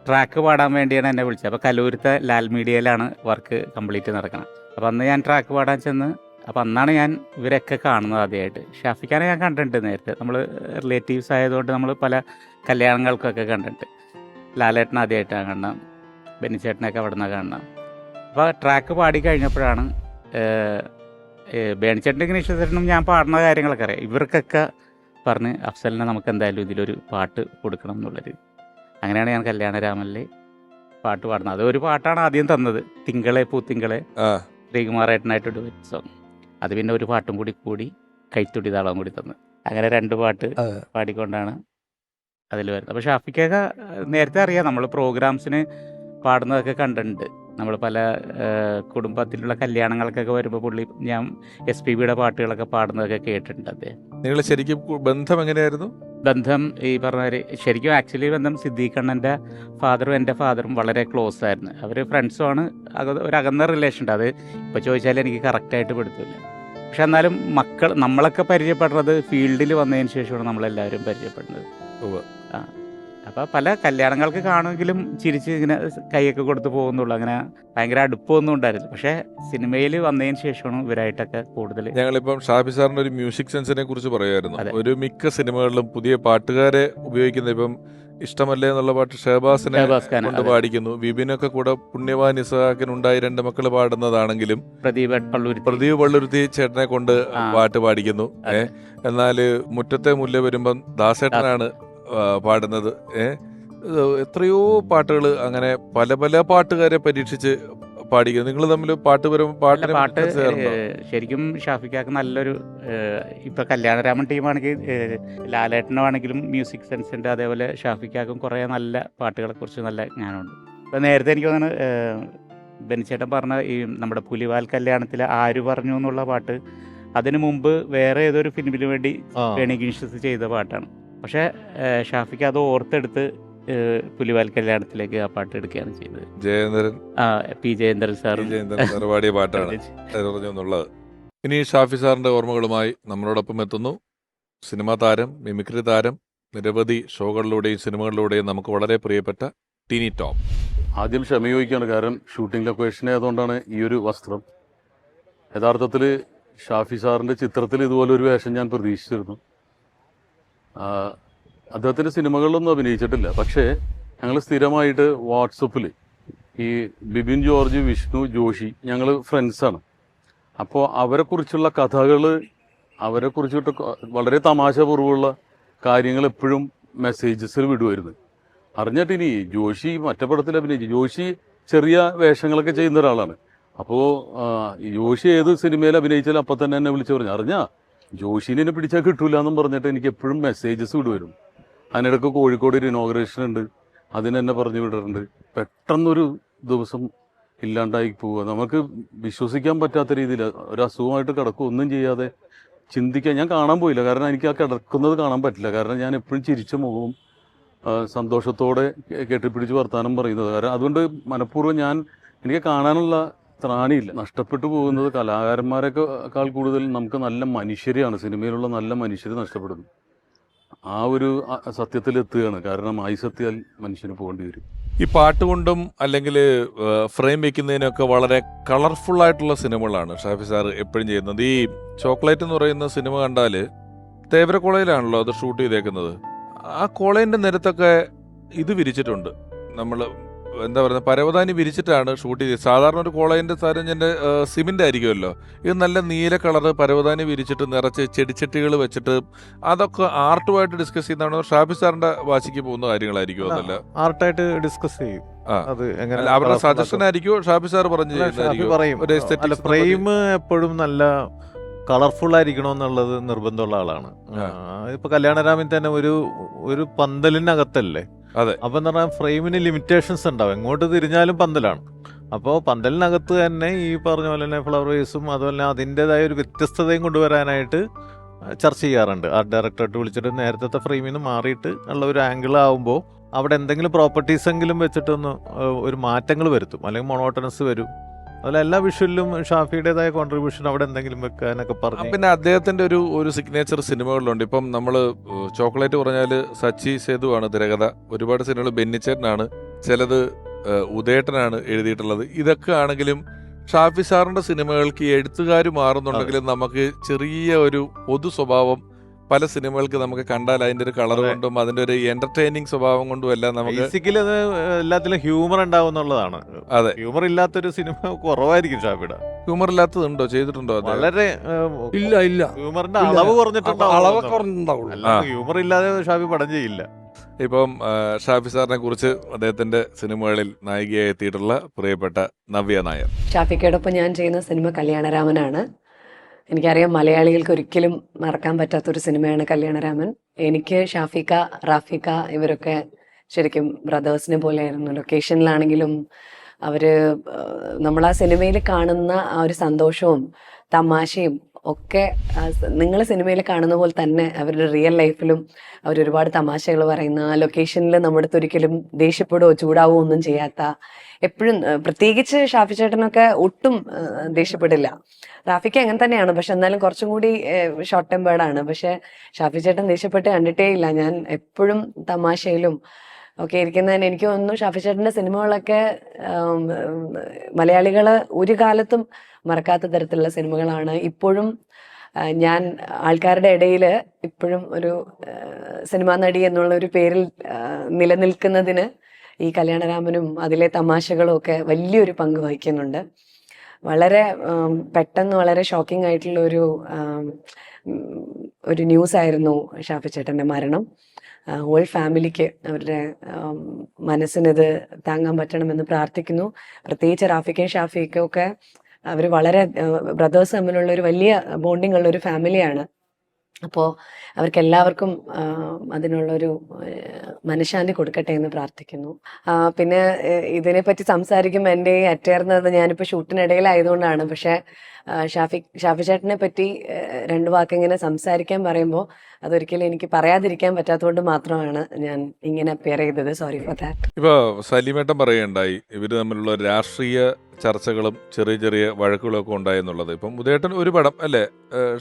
ട്രാക്ക് പാടാൻ വേണ്ടിയാണ് എന്നെ വിളിച്ചത്. അപ്പോൾ കലൂരത്തെ ലാൽ മീഡിയയിലാണ് വർക്ക് കംപ്ലീറ്റ് നടക്കുന്നത്. അപ്പോൾ അന്ന് ഞാൻ ട്രാക്ക് പാടാൻ ചെന്ന്, അപ്പോൾ അന്നാണ് ഞാൻ ഇവരൊക്കെ കാണുന്നത് ആദ്യമായിട്ട്. ഷാഫിഖാനെ ഞാൻ കണ്ടിട്ടുണ്ട് നേരത്തെ, നമ്മൾ റിലേറ്റീവ്സ് ആയതുകൊണ്ട് നമ്മൾ പല കല്യാണങ്ങൾക്കൊക്കെ കണ്ടിട്ടുണ്ട്. ലാലേട്ടൻ ആദ്യമായിട്ടാണ് കാണണം, ബെന്നിച്ചേട്ടനൊക്കെ അവിടെ നിന്നാണ് കാണണം. അപ്പോൾ ട്രാക്ക് പാടി കഴിഞ്ഞപ്പോഴാണ് ബെന്നിച്ചേട്ടൻ്റെ ഇഗ്നീഷ്യനും ഞാൻ പാടുന്ന കാര്യങ്ങളൊക്കെ അറിയാം. ഇവർക്കൊക്കെ പറഞ്ഞ് അഫ്സലിനെ നമുക്ക് എന്തായാലും ഇതിലൊരു പാട്ട് കൊടുക്കണം എന്നുള്ളൊരു, അങ്ങനെയാണ് ഞാൻ കല്യാണരാമനിലെ പാട്ട് പാടുന്നത്. അതൊരു പാട്ടാണ് ആദ്യം തന്നത്, തിങ്കളെ പൂത്തിങ്കളെ, ശ്രീകുമാറേട്ടനായിട്ടൊരു സോങ്. അത് പിന്നെ ഒരു പാട്ടും കൂടി കൈത്തുടി താളം കൂടി തന്നു. അങ്ങനെ 2 പാട്ട് പാടിക്കൊണ്ടാണ് അതിൽ വരുന്നത്. അപ്പോൾ ഷാഫിക്കൊക്കെ നേരത്തെ അറിയാം, നമ്മൾ പ്രോഗ്രാംസിന് പാടുന്നതൊക്കെ കണ്ടിട്ടുണ്ട്. നമ്മൾ പല കുടുംബത്തിലുള്ള കല്യാണങ്ങൾക്കൊക്കെ വരുമ്പോൾ പുള്ളി, ഞാൻ SPBയുടെ പാട്ടുകളൊക്കെ പാടുന്നതൊക്കെ കേട്ടിട്ടുണ്ട് അദ്ദേഹം. നിങ്ങൾ ശരിക്കും ബന്ധം എങ്ങനെയായിരുന്നു? ബന്ധം ഈ പറഞ്ഞ ശരിക്കും ആക്ച്വലി ബന്ധം സിദ്ദീഖ് അണ്ണൻ്റെ ഫാദറും എൻ്റെ ഫാദറും വളരെ ക്ലോസ് ആയിരുന്നു. അവർ ഫ്രണ്ട്സുമാണ്, ഒരു അകന്ന റിലേഷൻ ഉണ്ട്. അത് ഇപ്പോൾ ചോദിച്ചാൽ എനിക്ക് കറക്റ്റായിട്ട് പെടുത്തില്ല. പക്ഷെ എന്നാലും നമ്മളൊക്കെ പരിചയപ്പെടുന്നത് ഫീൽഡിൽ വന്നതിന് ശേഷമാണ് നമ്മളെല്ലാവരും പരിചയപ്പെടുന്നത്. ആ അപ്പോൾ പല കല്യാണങ്ങൾക്ക് കാണുമെങ്കിലും ചിരിച്ച് ഇങ്ങനെ കൈയൊക്കെ കൊടുത്ത് പോകുന്നുള്ളൂ. അങ്ങനെ ഭയങ്കര അടുപ്പമൊന്നും ഉണ്ടായിരുന്നില്ല. പക്ഷേ സിനിമയിൽ വന്നതിന് ശേഷമാണ് ഇവരായിട്ടൊക്കെ കൂടുതൽ. ഞങ്ങളിപ്പം ഷാഫി സാറിന്റെ ഒരു മ്യൂസിക് സെൻസിനെ കുറിച്ച് പറയുമായിരുന്നു. ഒരു മിക്ക സിനിമകളിലും പുതിയ പാട്ടുകാരെ ഉപയോഗിക്കുന്നത്, ഇപ്പം ഇഷ്ടമല്ലേ എന്നുള്ള പാട്ട് ഷഹബാസിനെ കൊണ്ട് പാടിക്കുന്നു. വിപിനൊക്കെ കൂടെ പുണ്യവാൻ ഇസഹാക്കിനുണ്ടായി 2 മക്കൾ പാടുന്നതാണെങ്കിലും പ്രദീപ് പള്ളുരുത്തി ചേട്ടനെ കൊണ്ട് പാട്ട് പാടിക്കുന്നു. എന്നാൽ മുറ്റത്തെ മുല്ല വരുമ്പം ദാസേട്ടനാണ് പാടുന്നത്. എത്രയോ പാട്ടുകൾ അങ്ങനെ പല പാട്ടുകാരെ പരീക്ഷിച്ച് പാടിക്കുന്നു. നിങ്ങൾ തമ്മിൽ പാട്ട് ശരിക്കും ഷാഫിക്കാക്ക് നല്ലൊരു, ഇപ്പൊ കല്യാണരാമൻ ടീമാണെങ്കിൽ ലാലേട്ടനാണെങ്കിലും മ്യൂസിക് സെൻസ് ഉണ്ട്. അതേപോലെ ഷാഫിക്കാക്കും കുറേ നല്ല പാട്ടുകളെ കുറിച്ച് നല്ല ജ്ഞാനമുണ്ട്. ഇപ്പൊ നേരത്തെ എനിക്ക് തോന്നുന്നു ബെന്നിച്ചേട്ടൻ പറഞ്ഞ ഈ നമ്മുടെ പുലിവാൽ കല്യാണത്തിൽ ആര് പറഞ്ഞു എന്നുള്ള പാട്ട്, അതിനു മുമ്പ് വേറെ ഏതൊരു ഫിലിമിന് വേണ്ടി വേണിഗീഷസ് ചെയ്ത പാട്ടാണ്. പക്ഷേ ഷാഫിക്ക് അത് ഓർത്തെടുത്ത് പുലിവാൽ കല്യാണത്തിലേക്ക് ആ പാട്ട് എടുക്കുകയാണ് ചെയ്തത്. പി ജയേന്ദ്രൻ സാർ പാടിയ പാട്ടാണ് എന്നുള്ളത്. ഇനി ഷാഫി സാറിന്റെ ഓർമ്മകളുമായി നമ്മളോടൊപ്പം എത്തുന്നു സിനിമാ താരം, മിമിക്രി താരം, നിരവധി ഷോകളിലൂടെയും സിനിമകളിലൂടെയും നമുക്ക് വളരെ പ്രിയപ്പെട്ട ടിനി ടോം. ആദ്യം ക്ഷമ ചോദിക്കുകയാണ്, കാരണം ഷൂട്ടിംഗ് ലൊക്കേഷൻ ആയതുകൊണ്ടാണ് ഈ ഒരു വസ്ത്രം. യഥാർത്ഥത്തിൽ ഷാഫി സാറിൻ്റെ ചിത്രത്തിൽ ഇതുപോലൊരു വേഷം ഞാൻ പ്രതീക്ഷിച്ചിരുന്നു. അദ്ദേഹത്തിൻ്റെ സിനിമകളിലൊന്നും അഭിനയിച്ചിട്ടില്ല. പക്ഷേ ഞങ്ങൾ സ്ഥിരമായിട്ട് വാട്സപ്പിൽ ഈ ബിബിൻ ജോർജ്, വിഷ്ണു, ജോഷി, ഞങ്ങൾ ഫ്രണ്ട്സാണ്. അപ്പോൾ അവരെക്കുറിച്ചുള്ള കഥകൾ, അവരെക്കുറിച്ചിട്ട് വളരെ തമാശപൂർവ്വമുള്ള കാര്യങ്ങൾ എപ്പോഴും മെസ്സേജസിൽ വിടുമായിരുന്നു. അറിഞ്ഞിട്ടിനി ജോഷി മറ്റേ പടത്തിൽ അഭിനയിച്ചു. ജോഷി ചെറിയ വേഷങ്ങളൊക്കെ ചെയ്യുന്ന ഒരാളാണ്. അപ്പോൾ ജോഷി ഏത് സിനിമയിൽ അഭിനയിച്ചാലും അപ്പം തന്നെ എന്നെ വിളിച്ച് പറഞ്ഞു, അറിഞ്ഞാ ജോഷിനെ പിടിച്ചാൽ കിട്ടൂല എന്നും പറഞ്ഞിട്ട് എനിക്ക് എപ്പോഴും മെസ്സേജസ് വിടുവരും. അതിനിടയ്ക്ക് കോഴിക്കോട് ഒരു ഇനോഗ്രേഷൻ ഉണ്ട്, അതിനെന്നെ പറഞ്ഞു വിടാറുണ്ട്. പെട്ടെന്നൊരു ദിവസം ഇല്ലാണ്ടായി പോവുക, നമുക്ക് വിശ്വസിക്കാൻ പറ്റാത്ത രീതിയിൽ ഒരു അസുഖമായിട്ട് കിടക്കും, ഒന്നും ചെയ്യാതെ ചിന്തിക്കാൻ. ഞാൻ കാണാൻ പോയില്ല, കാരണം എനിക്ക് ആ കിടക്കുന്നത് കാണാൻ പറ്റില്ല. കാരണം ഞാൻ എപ്പോഴും ചിരിച്ച മുഖവും സന്തോഷത്തോടെ കെട്ടിപ്പിടിച്ച് വർത്താനം പറയുന്നത്. കാരണം അതുകൊണ്ട് മനഃപൂർവ്വം എനിക്ക് കാണാനുള്ള ത്രാണിയില്ല. നഷ്ടപ്പെട്ടു പോകുന്നത് കലാകാരന്മാരെക്കാൾ കൂടുതൽ നമുക്ക് നല്ല മനുഷ്യരെയാണ്, സിനിമയിലുള്ള നല്ല മനുഷ്യരെ നഷ്ടപ്പെടുന്നു. ആ ഒരു സത്യത്തിലെത്തുകയാണ്. കാരണം ആയുസെത്തിയാൽ മനുഷ്യന് പോകേണ്ടി വരും. ഈ പാട്ട് കൊണ്ടും അല്ലെങ്കിൽ ഫ്രെയിം വെക്കുന്നതിനൊക്കെ വളരെ കളർഫുൾ ആയിട്ടുള്ള സിനിമകളാണ് ഷാഫി സാർ എപ്പോഴും ചെയ്യുന്നത്. ഈ ചോക്ലേറ്റ് എന്ന് പറയുന്ന സിനിമ കണ്ടാൽ തേവര കോളേജിലാണല്ലോ അത് ഷൂട്ട് ചെയ്തേക്കുന്നത്. ആ കോളേജിൻ്റെ നിരത്തൊക്കെ ഇത് വിരിച്ചിട്ടുണ്ട്. നമ്മൾ എന്താ പറയുക, പരവതാനി വിരിച്ചിട്ടാണ് ഷൂട്ട് ചെയ്തത്. സാധാരണ ഒരു കോളേജിൻ്റെ സാരഞ്ഞൻ്റെ സിമെൻ്റ് ആയിരിക്കുമല്ലോ. ഇത് നല്ല നീല കളറ് പരവതാനി വിരിച്ചിട്ട് നിറച്ച് ചെടിച്ചട്ടികൾ വെച്ചിട്ട് അതൊക്കെ ആർട്ടുമായിട്ട് ഡിസ്കസ് ചെയ്യുന്നതാണ്. ഷാഫി സാറിന്റെ വാശിക്ക് പോകുന്ന കാര്യങ്ങളായിരിക്കും അതല്ല, ആർട്ടായിട്ട് ഡിസ്കസ് ചെയ്യും. അത് എങ്ങനെ അവരുടെ സജഷൻ ആയിരിക്കും ഷാഫി സാർ പറഞ്ഞു പറയും. ഫ്രെയിം എപ്പോഴും നല്ല കളർഫുൾ ആയിരിക്കണമെന്നുള്ളത് നിർബന്ധമുള്ള ആളാണ്. ഇപ്പൊ കല്യാണരാമൻ തന്നെ ഒരു പന്തലിനകത്തല്ലേ. അതെ. അപ്പൊ എന്താ പറഞ്ഞാൽ ഫ്രെയിമിന് ലിമിറ്റേഷൻസ് ഉണ്ടാവും, എങ്ങോട്ട് തിരിഞ്ഞാലും പന്തലാണ്. അപ്പോൾ പന്തലിനകത്ത് തന്നെ ഈ പറഞ്ഞ പോലെ തന്നെ ഫ്ലവർ വേസും അതുപോലെ അതിൻ്റെതായ ഒരു വ്യത്യസ്തതയും കൊണ്ടുവരാനായിട്ട് ചർച്ച ചെയ്യാറുണ്ട്. ആർട്ട് ഡയറക്ടറായിട്ട് വിളിച്ചിട്ട് നേരത്തെ ഫ്രെയിമിൽ നിന്ന് മാറിയിട്ട് ഉള്ള ഒരു ആംഗിൾ ആവുമ്പോൾ അവിടെ എന്തെങ്കിലും പ്രോപ്പർട്ടീസ് എങ്കിലും വെച്ചിട്ടൊന്ന് ഒരു മാറ്റങ്ങൾ വരുത്തും, അല്ലെങ്കിൽ മൊണോട്ടനസ് വരും. അതുപോലെ എല്ലാ വിഷ്വലിലും ഷാഫിയുടേതായ കോൺട്രിബ്യൂഷൻ അവിടെ എന്തെങ്കിലും വെക്കാനൊക്കെ പറഞ്ഞു. പിന്നെ അദ്ദേഹത്തിന്റെ ഒരു സിഗ്നേച്ചർ സിനിമകളിലുണ്ട്. ഇപ്പം നമ്മൾ ചോക്ലേറ്റ് പറഞ്ഞാൽ സച്ചി സേതു ആണ് തിരകഥ. ഒരുപാട് സിനിമകൾ ബെന്നിച്ചേട്ടനാണ്, ചിലത് ഉദയേട്ടനാണ് എഴുതിയിട്ടുള്ളത്. ഇതൊക്കെ ആണെങ്കിലും ഷാഫി സാറിന്റെ സിനിമകൾക്ക് എഴുത്തുകാർ മാറുന്നുണ്ടെങ്കിലും നമുക്ക് ചെറിയ ഒരു പൊതു സ്വഭാവം പല സിനിമകൾക്ക് നമുക്ക് കണ്ടാൽ അതിന്റെ ഒരു കളർ കൊണ്ടും അതിന്റെ ഒരു എന്റർടൈനിങ് സ്വഭാവം കൊണ്ടും എല്ലാം നമുക്ക് ബേസിക്കലി അത് എല്ലാത്തിലും ഹ്യൂമർ ഉണ്ടാവും എന്നുള്ളതാണ്. അതെ, ഹ്യൂമർ ഇല്ലാത്തൊരു സിനിമ കുറവായിരിക്കും ഷാഫിയുടെ. ഹ്യൂമർ ഇല്ലാത്തതുണ്ടോ? ചെയ്തിട്ടുണ്ടോ? വളരെ ഇല്ല ഹ്യൂമറിന്റെ അളവ് കുറഞ്ഞിട്ടുണ്ടാവും. ഹ്യൂമർ ഇല്ലാതെ ഷാഫി പടം ചെയ്യില്ല. ഇപ്പം ഷാഫി സാറിനെ കുറിച്ച് അദ്ദേഹത്തിന്റെ സിനിമകളിൽ നായികയായി എത്തിയിട്ടുള്ള പ്രിയപ്പെട്ട നവ്യ നായർ. ഷാഫിക്കയോടൊപ്പം ഞാൻ ചെയ്യുന്ന സിനിമ കല്യാണരാമനാണ്. എനിക്കറിയാം മലയാളികൾക്ക് ഒരിക്കലും മറക്കാൻ പറ്റാത്തൊരു സിനിമയാണ് കല്യാണരാമൻ. എനിക്ക് ഷാഫിക്ക, റാഫിക്ക ഇവരൊക്കെ ശരിക്കും ബ്രദേഴ്സിനെ പോലെയായിരുന്നു. ലൊക്കേഷനിലാണെങ്കിലും അവർ നമ്മൾ ആ സിനിമയിൽ കാണുന്ന ആ ഒരു സന്തോഷവും തമാശയും ഒക്കെ നിങ്ങൾ സിനിമയിൽ കാണുന്ന പോലെ തന്നെ അവരുടെ റിയൽ ലൈഫിലും അവരൊരുപാട് തമാശകൾ പറയുന്ന, ആ ലൊക്കേഷനിൽ നമ്മുടെ അടുത്ത് ഒരിക്കലും ദേഷ്യപ്പെടുകയോ ചൂടാവുകയോ ഒന്നും ചെയ്യാത്ത, എപ്പോഴും പ്രത്യേകിച്ച് ഷാഫി ചേട്ടനൊക്കെ ഒട്ടും ദേഷ്യപ്പെടില്ല. റാഫിക്ക് അങ്ങനെ തന്നെയാണ്, പക്ഷെ എന്നാലും കുറച്ചും കൂടി ഷോർട്ട് ടെമ്പേർഡാണ്. പക്ഷെ ഷാഫി ചേട്ടൻ ദേഷ്യപ്പെട്ട് കണ്ടിട്ടേ ഇല്ല. ഞാൻ എപ്പോഴും തമാശയിലും ഒക്കെ ഇരിക്കുന്നതിന് എനിക്ക് തോന്നുന്നു ഷാഫി ചേട്ടൻ്റെ സിനിമകളൊക്കെ മലയാളികൾ ഒരു കാലത്തും മറക്കാത്ത തരത്തിലുള്ള സിനിമകളാണ്. ഇപ്പോഴും ഞാൻ ആൾക്കാരുടെ ഇടയിൽ ഇപ്പോഴും ഒരു സിനിമാ നടി എന്നുള്ള ഒരു പേരിൽ നിലനിൽക്കുന്നതിന് ഈ കല്യാണരാമനും അതിലെ തമാശകളും ഒക്കെ വലിയൊരു പങ്ക് വഹിക്കുന്നുണ്ട്. വളരെ പെട്ടെന്ന് വളരെ ഷോക്കിംഗ് ആയിട്ടുള്ള ഒരു ന്യൂസ് ആയിരുന്നു ഷാഫി ചേട്ടൻ്റെ മരണം. ഹോൾ ഫാമിലിക്ക് അവരുടെ മനസ്സിനിത് താങ്ങാൻ പറ്റണമെന്ന് പ്രാർത്ഥിക്കുന്നു. പ്രത്യേകിച്ച് റാഫിക്കും ഷാഫിക്കും ഒക്കെ അവർ വളരെ ബ്രദേഴ്സ് തമ്മിലുള്ള ഒരു വലിയ ബോണ്ടിങ് ഉള്ളൊരു ഫാമിലിയാണ്. അപ്പോൾ അവർക്കെല്ലാവർക്കും അതിനുള്ളൊരു മനഃശാന്തി കൊടുക്കട്ടെ എന്ന് പ്രാർത്ഥിക്കുന്നു. പിന്നെ ഇതിനെപ്പറ്റി സംസാരിക്കുമ്പോൾ എൻ്റെ അറ്റേർന്നത് ഞാനിപ്പോൾ ഷൂട്ടിനിടയിലായതുകൊണ്ടാണ്. പക്ഷേ ഷാഫി ചേട്ടനെ പറ്റി രണ്ട് വാക്കിങ്ങനെ സംസാരിക്കാൻ പറയുമ്പോൾ അതൊരിക്കലും എനിക്ക് പറയാതിരിക്കാൻ പറ്റാത്തതുകൊണ്ട് മാത്രമാണ് ഞാൻ ഇങ്ങനെ അപ്പിയർ ചെയ്തത്. Sorry for that. ഇപ്പോൾ സലീമേട്ടൻ പറയുകയുണ്ടായി ഇവർ തമ്മിലുള്ള രാഷ്ട്രീയ ചർച്ചകളും ചെറിയ ചെറിയ വഴക്കുകളൊക്കെ ഉണ്ടായെന്നുള്ളത്. ഇപ്പം ഉദയേട്ടൻ ഒരു പടം അല്ലേ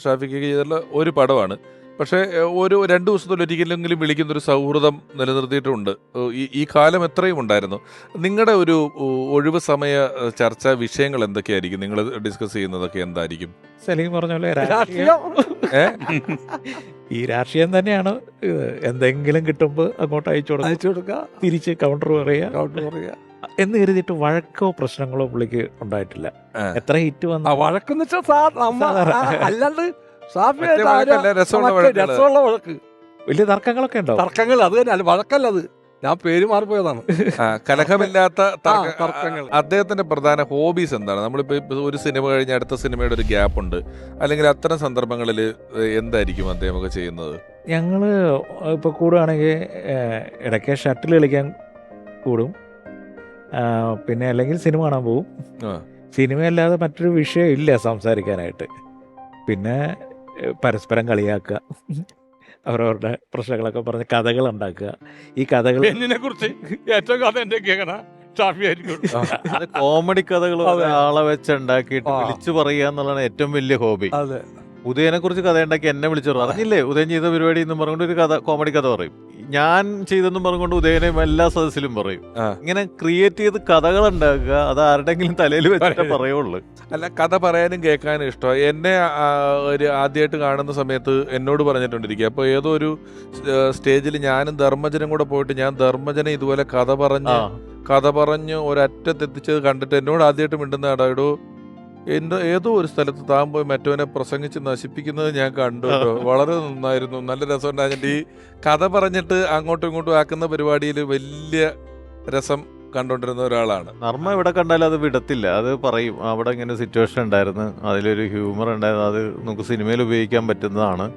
ഷാഫിക്ക് ചെയ്തുള്ള ഒരു പടമാണ്, പക്ഷേ ഒരു 2 ദിവസത്തിലൊരിക്കലെങ്കിലും വിളിക്കുന്നൊരു സൗഹൃദം നിലനിർത്തിയിട്ടുണ്ട്. ഈ കാലം എത്രയും ഉണ്ടായിരുന്നു. നിങ്ങളുടെ ഒരു ഒഴിവ് സമയ ചർച്ചാ വിഷയങ്ങൾ എന്തൊക്കെയായിരിക്കും? നിങ്ങൾ ഡിസ്കസ് ചെയ്യുന്നതൊക്കെ എന്തായിരിക്കും? സലീം പറഞ്ഞ പോലെ ഈ രാഷ്ട്രീയം തന്നെയാണ്. എന്തെങ്കിലും കിട്ടുമ്പോൾ അങ്ങോട്ട് അയച്ചു കൊടുക്കുക, തിരിച്ച് കൗണ്ടർ പറയുക എന്ന് കരുതിയിട്ട് വഴക്കോ പ്രശ്നങ്ങളോ പുള്ളിക്ക് ഉണ്ടായിട്ടില്ല. എത്ര ഹിറ്റ് വന്ന വഴക്കെന്ന് വെച്ചാൽ അല്ലാണ്ട് രസമുള്ള വഴക്ക്, വലിയ തർക്കങ്ങളൊക്കെ ഉണ്ടാവും. തർക്കങ്ങൾ അത് തന്നെ, അല്ല വഴക്കല്ല, അത് ഞാൻ പേര് മാറിപ്പോയതാണ്. കലഹമില്ലാത്ത തർക്കങ്ങൾ. അദ്ദേഹത്തിന്റെ പ്രധാന ഹോബീസ് എന്താണ്? നമ്മളിപ്പോ ഒരു സിനിമ കഴിഞ്ഞ് അടുത്ത സിനിമയുടെ ഒരു ഗ്യാപ്പ് ഉണ്ട്, അല്ലെങ്കിൽ അത്തരം സന്ദർഭങ്ങളിൽ എന്തായിരിക്കും അദ്ദേഹമൊക്കെ ചെയ്യുന്നത്? ഞങ്ങള് ഇപ്പൊ കൂടുകയാണെങ്കിൽ ഇടയ്ക്ക് ഷട്ടിൽ കളിക്കാൻ കൂടും, പിന്നെ അല്ലെങ്കിൽ സിനിമ കാണാൻ പോവും. സിനിമയല്ലാതെ മറ്റൊരു വിഷയം ഇല്ല സംസാരിക്കാനായിട്ട്. പിന്നെ പരസ്പരം കളിയാക്കുക, അവരവരുടെ പ്രശ്നങ്ങളൊക്കെ പറഞ്ഞ് കഥകൾ ഉണ്ടാക്കുക. ഈ കഥകൾ പെണ്ണിനെ കുറിച്ച് ഏറ്റവും കഥ എൻ്റെ കേൾക്കണ ഷാഫി ആയിരിക്കും. അത് കോമഡി കഥകൾ അതെ. ആളെ വെച്ച് ഉണ്ടാക്കിയിട്ട് ആ. വിളിച്ചു പറയുക എന്നുള്ളതാണ് ഏറ്റവും വലിയ ഹോബി. അതെ, ഉദയനെ കുറിച്ച് കഥ ഉണ്ടാക്കി എന്നെ വിളിച്ചു പറഞ്ഞു, അറിഞ്ഞില്ലേ ഉദയൻ ചെയ്ത പരിപാടി എന്നും പറഞ്ഞുകൊണ്ട് ഒരു കഥ, കോമഡി കഥ പറയും. ഞാൻ ചെയ്തെന്നും പറഞ്ഞുകൊണ്ട് ഉദയനെയും എല്ലാ സദസ്സിലും പറയും. ആ. ഇങ്ങനെ ക്രിയേറ്റ് ചെയ്ത് കഥകൾ ഉണ്ടാക്കുക, അത് ആരുടെങ്കിലും തലയിൽ വെച്ചിട്ടേ പറയുള്ളൂ. അല്ല, കഥ പറയാനും കേൾക്കാനും ഇഷ്ടമാണ്. എന്നെ ഒരു ആദ്യമായിട്ട് കാണുന്ന സമയത്ത് എന്നോട് പറഞ്ഞിട്ടുണ്ടിരിക്കുക. അപ്പോൾ ഏതോ ഒരു സ്റ്റേജിൽ ഞാനും ധർമ്മജനും കൂടെ പോയിട്ട് ഞാൻ ധർമ്മജനെ ഇതുപോലെ കഥ പറഞ്ഞ് ഒരറ്റത്തെത്തിച്ചത് കണ്ടിട്ട് എന്നോട് ആദ്യമായിട്ട് മിണ്ടുന്ന ഇടോ എൻ്റെ ഏതോ ഒരു സ്ഥലത്ത് താൻ പോയി മറ്റവനെ പ്രസംഗിച്ച് നശിപ്പിക്കുന്നത് ഞാൻ കണ്ടു കേട്ടോ. വളരെ നന്നായിരുന്നു, നല്ല രസമുണ്ടായിട്ട് ഈ കഥ പറഞ്ഞിട്ട് അങ്ങോട്ടും ഇങ്ങോട്ടും ആക്കുന്ന പരിപാടിയിൽ വലിയ രസം കണ്ടുകൊണ്ടിരുന്ന ഒരാളാണ്. നർമ്മ എവിടെ കണ്ടാലും അത് വിടത്തില്ല, അത് പറയും. അവിടെ ഇങ്ങനെ സിറ്റുവേഷൻ ഉണ്ടായിരുന്നു, അതിലൊരു ഹ്യൂമർ ഉണ്ടായിരുന്നു, അത് നമുക്ക് സിനിമയിൽ ഉപയോഗിക്കാൻ പറ്റുന്നതാണ്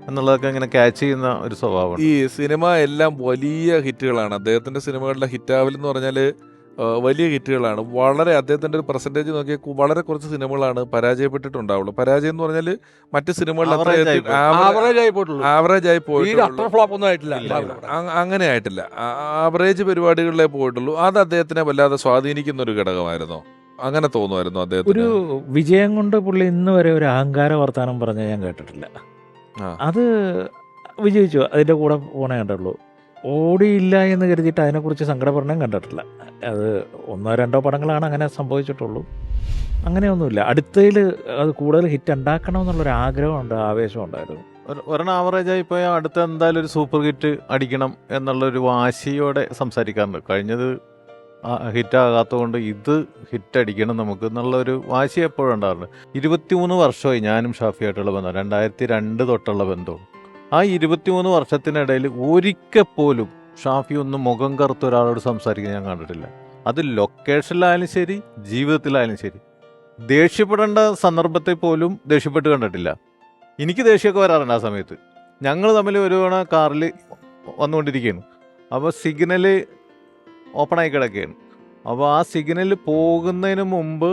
എന്നുള്ളതൊക്കെ ഇങ്ങനെ ക്യാച്ച് ചെയ്യുന്ന ഒരു സ്വഭാവം. ഈ സിനിമ എല്ലാം വലിയ ഹിറ്റുകളാണ്. അദ്ദേഹത്തിൻ്റെ സിനിമകളിലെ ഹിറ്റാവലെന്ന് പറഞ്ഞാൽ വലിയ ഹിറ്റുകളാണ്. വളരെ അദ്ദേഹത്തിൻ്റെ ഒരു പെർസെൻറ്റേജ് നോക്കിയാൽ വളരെ കുറച്ച് സിനിമകളാണ് പരാജയപ്പെട്ടിട്ടുണ്ടാവുള്ളൂ. പരാജയം എന്ന് പറഞ്ഞാൽ മറ്റ് സിനിമകളിൽ Average ആയി പോയി. ആവറേജ് ആയി പോയിട്ടുള്ളൂ. ആവറേജ് ആയി ഈ പോയിട്ടുള്ളൂ. അത്ര ഫ്ലോപ്പ് ഒന്നും ആയിട്ടില്ല. അങ്ങനെ ആയിട്ടില്ല. ആവറേജ് പരിപാടികളിലേ പോയിട്ടുള്ളൂ. അത് അദ്ദേഹത്തിനെ വല്ലാതെ സ്വാധീനിക്കുന്ന ഒരു ഘടകമായിരുന്നോ? അങ്ങനെ തോന്നുമായിരുന്നു ഒരു അദ്ദേഹത്തിന്? വിജയം കൊണ്ട് പുള്ളി ഇന്ന് വരെ ഒരു അഹങ്കാര വർത്താനം പറഞ്ഞ ഞാൻ കേട്ടിട്ടില്ല. ആ. അത് വിജയിച്ചു, അതിൻ്റെ കൂടെ പോണേ കണ്ടുള്ളൂ. ഓടിയില്ല എന്ന് കരുതിയിട്ട് അതിനെക്കുറിച്ച് സങ്കടപ്പെടണം കണ്ടിട്ടില്ല. അത് 1-2 പടങ്ങളാണ് അങ്ങനെ സംഭവിച്ചിട്ടുള്ളൂ. അങ്ങനെയൊന്നുമില്ല. അടുത്തതിൽ അത് കൂടുതൽ ഹിറ്റ് ഉണ്ടാക്കണമെന്നുള്ളൊരു ആഗ്രഹമുണ്ട്, ആവേശം ഉണ്ടായിരുന്നു. ഒരെണ്ണം ആവറേജ് ആയി പോയാൽ അടുത്ത എന്തായാലും ഒരു സൂപ്പർ ഹിറ്റ് അടിക്കണം എന്നുള്ളൊരു വാശിയോടെ സംസാരിക്കാറുണ്ട്. കഴിഞ്ഞത് ഹിറ്റാകാത്തത് കൊണ്ട് ഇത് ഹിറ്റ് അടിക്കണം നമുക്ക് എന്നുള്ളൊരു വാശി എപ്പോഴും ഉണ്ടാറുണ്ട്. 23 വർഷമായി ഞാനും ഷാഫിയായിട്ടുള്ള ബന്ധം, 2002 തൊട്ടുള്ള ബന്ധവും. ആ 23 വർഷത്തിനിടയിൽ ഒരിക്കൽ പോലും ഷാഫി ഒന്ന് മുഖം കറുത്ത ഒരാളോട് സംസാരിക്കാൻ ഞാൻ കണ്ടിട്ടില്ല. അത് ലൊക്കേഷനിലായാലും ശരി, ജീവിതത്തിലായാലും ശരി. ദേഷ്യപ്പെടേണ്ട സന്ദർഭത്തിൽ പോലും ദേഷ്യപ്പെട്ട് കണ്ടിട്ടില്ല. എനിക്ക് ദേഷ്യമൊക്കെ വരാറുണ്ട് ആ സമയത്ത്. ഞങ്ങൾ തമ്മിൽ ഒരു തവണ കാറിൽ വന്നുകൊണ്ടിരിക്കുകയാണ്. അപ്പോൾ സിഗ്നൽ ഓപ്പൺ ആയി കിടക്കുകയാണ്. അപ്പോൾ ആ സിഗ്നൽ പോകുന്നതിന് മുമ്പ്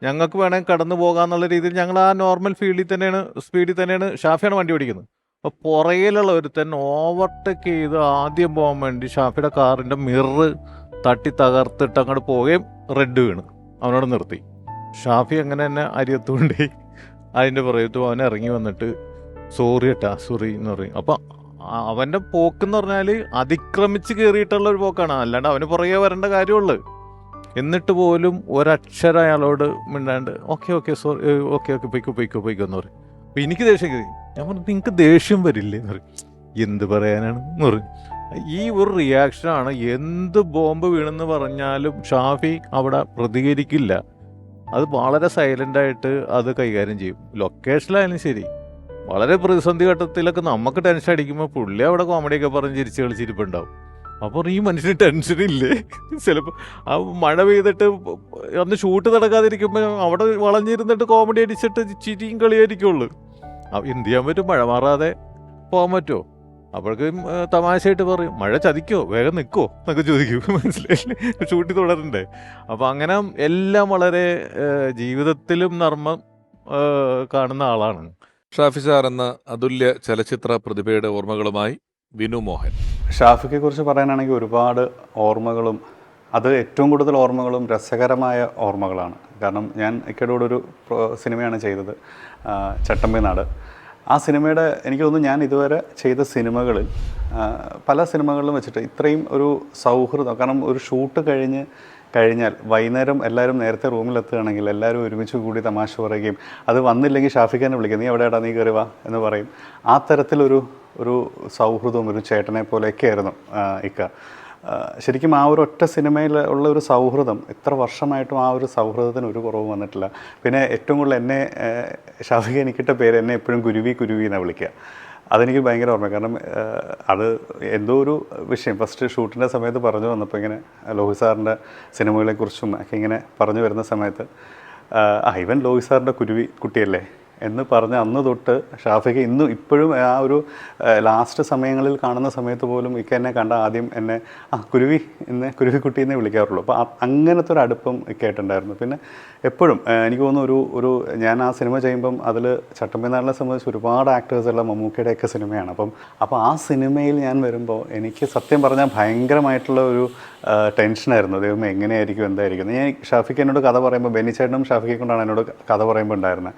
ഞങ്ങൾക്ക് വേണമെങ്കിൽ കടന്നു പോകാമെന്നുള്ള രീതിയിൽ ഞങ്ങൾ ആ നോർമൽ സ്പീഡിൽ തന്നെയാണ് ഷാഫിയാണ് വണ്ടി ഓടിക്കുന്നത്. അപ്പോൾ പുറകിലുള്ള ഒരുത്തൻ ഓവർടേക്ക് ചെയ്ത് ആദ്യം പോകാൻ വേണ്ടി ഷാഫിയുടെ കാറിൻ്റെ മിറർ തട്ടി തകർത്തിട്ട് അങ്ങോട്ട് പോവുകയും റെഡ് വീണ് അവനോട് നിർത്തി. ഷാഫി അങ്ങനെ തന്നെ അരിയത്തുകൊണ്ടേ അതിൻ്റെ പുറകത്ത് അവൻ ഇറങ്ങി വന്നിട്ട് സോറി എന്ന് പറയും. അപ്പം അവൻ്റെ പോക്കെന്ന് പറഞ്ഞാൽ അതിക്രമിച്ച് കയറിയിട്ടുള്ള ഒരു പോക്കാണ്, അല്ലാണ്ട് അവന് പുറകെ വരേണ്ട കാര്യമുള്ളൂ. എന്നിട്ട് പോലും ഒരക്ഷരം അയാളോട് മിണ്ടാണ്ട് ഓക്കെ സോറി ഓക്കെ പൊയ്ക്കോ എന്ന് പറയും. അപ്പം എനിക്ക് ദേഷ്യം കയറി. ഞാൻ പറഞ്ഞു നിങ്ങൾക്ക് ദേഷ്യം വരില്ലേ എന്ന് പറയും. എന്ത് പറയാനാണ് എന്ന് പറയും. ഈ ഒരു റിയാക്ഷനാണ്. എന്ത് ബോംബ് വീണെന്ന് പറഞ്ഞാലും ഷാഫി അവിടെ പ്രതികരിക്കില്ല. അത് വളരെ സൈലൻ്റായിട്ട് അത് കൈകാര്യം ചെയ്യും. ലൊക്കേഷനിലായാലും ശരി, വളരെ പ്രതിസന്ധി ഘട്ടത്തിലൊക്കെ നമുക്ക് ടെൻഷൻ അടിക്കുമ്പോൾ പുള്ളി അവിടെ കോമഡിയൊക്കെ പറഞ്ഞ് ചിരിച്ച് കളിച്ചിരിപ്പുണ്ടാവും. അപ്പോൾ ഈ മനുഷ്യന് ടെൻഷനില്ലേ? ചിലപ്പോൾ ആ മഴ പെയ്തിട്ട് ഒന്ന് ഷൂട്ട് നടക്കാതിരിക്കുമ്പോൾ അവിടെ വളഞ്ഞിരുന്നിട്ട് കോമഡി അടിച്ചിട്ട് ചിരിയും കളിയായിരിക്കുള്ളൂ. എന്ത് ചെയ്യാൻ പറ്റും? മഴ മാറാതെ പോകാൻ പറ്റുമോ? അപ്പോഴേക്കും തമാശയായിട്ട് പറയും മഴ ചതിക്കോ, വേഗം നിൽക്കോ എന്നൊക്കെ ചോദിക്കും. മനസ്സിലായില്ലേ? ഷൂട്ടിൽ തുടരണ്ടേ? അപ്പോൾ അങ്ങനെ എല്ലാം വളരെ ജീവിതത്തിലും നർമ്മം കാണുന്ന ആളാണ് ഷാഫി സാർ എന്ന അതുല്യ ചലച്ചിത്ര പ്രതിഭയുടെ ഓർമ്മകളുമായി വിനു മോഹൻ. ഷാഫിയെ കുറിച്ച് പറയാനാണെങ്കിൽ ഒരുപാട് ഓർമ്മകളും, അത് ഏറ്റവും കൂടുതൽ ഓർമ്മകളും രസകരമായ ഓർമ്മകളാണ്. കാരണം ഞാൻ ഇക്കയുടെ കൂടെ ഒരു സിനിമയാണ് ചെയ്തത്, ചട്ടമ്പി നാട്. ആ സിനിമയുടെ എനിക്ക് തോന്നുന്നു ഞാൻ ഇതുവരെ ചെയ്ത സിനിമകളിൽ പല സിനിമകളിലും വെച്ചിട്ട് ഇത്രയും ഒരു സൗഹൃദം, കാരണം ഒരു ഷൂട്ട് കഴിഞ്ഞാൽ വൈകുന്നേരം എല്ലാവരും നേരത്തെ റൂമിലെത്തുകയാണെങ്കിൽ എല്ലാവരും ഒരുമിച്ച് കൂടി തമാശ പറയുകയും അത് വന്നില്ലെങ്കിൽ ഷാഫിഖാനെ വിളിക്കും, നീ എവിടെയാടാ, നീ കയറി വാ എന്ന് പറയും. ആ തരത്തിലൊരു സൗഹൃദവും ഒരു ചേട്ടനെ പോലെയൊക്കെ ആയിരുന്നു ഇക്ക. ശരിക്കും ആ ഒരു ഒറ്റ സിനിമയിൽ ഉള്ള ഒരു സൗഹൃദം ഇത്ര വർഷമായിട്ടും ആ ഒരു സൗഹൃദത്തിന് ഒരു കുറവ് വന്നിട്ടില്ല. പിന്നെ ഏറ്റവും കൂടുതൽ എന്നെ ഷാഫിഖ് എനിക്കിട്ട പേര് എന്നെ എപ്പോഴും കുരുവി എന്നാണ് വിളിക്കുക. അതെനിക്ക് ഭയങ്കര ഓർമ്മ. കാരണം അത് എന്തോ ഒരു വിഷയം ഫസ്റ്റ് ഷൂട്ടിൻ്റെ സമയത്ത് പറഞ്ഞു വന്നപ്പോൾ ഇങ്ങനെ ലോഹിത് സാറിൻ്റെ സിനിമകളെക്കുറിച്ചും ഒക്കെ ഇങ്ങനെ പറഞ്ഞു വരുന്ന സമയത്ത് ഇവൻ ലോഹിത് സാറിൻ്റെ കുരുവി കുട്ടിയല്ലേ എന്ന് പറഞ്ഞ് അന്ന് തൊട്ട് ഷാഫിക്ക് ഇപ്പോഴും ആ ഒരു ലാസ്റ്റ് സമയങ്ങളിൽ കാണുന്ന സമയത്ത് പോലും ഇക്ക എന്നെ കണ്ട ആദ്യം എന്നെ കുരുവി എന്നെ കുരുവിക്കുട്ടി എന്നേ വിളിക്കാറുള്ളൂ. അപ്പോൾ അങ്ങനത്തെ ഒരു അടുപ്പം ഇക്കായിട്ടുണ്ടായിരുന്നു. പിന്നെ എപ്പോഴും എനിക്ക് തോന്നുന്നു ഒരു ഞാൻ ആ സിനിമ ചെയ്യുമ്പം അതിൽ ചട്ടമ്പിനാടിനെ സംബന്ധിച്ച് ഒരുപാട് ആക്ടേഴ്സുള്ള മമ്മൂക്കയുടെയൊക്കെ സിനിമയാണ്. അപ്പോൾ ആ സിനിമയിൽ ഞാൻ വരുമ്പോൾ എനിക്ക് സത്യം പറഞ്ഞാൽ ഭയങ്കരമായിട്ടുള്ള ഒരു ടെൻഷനായിരുന്നു. ദൈവമേ എങ്ങനെയായിരിക്കും എന്തായിരിക്കും. ഞാൻ ഷാഫിക്ക് എന്നോട് കഥ പറയുമ്പോൾ ബെന്നിച്ചേട്ടനും ഷാഫിക്കെ കൊണ്ടാണ് എന്നോട് കഥ പറയുമ്പോൾ ഉണ്ടായിരുന്നത്.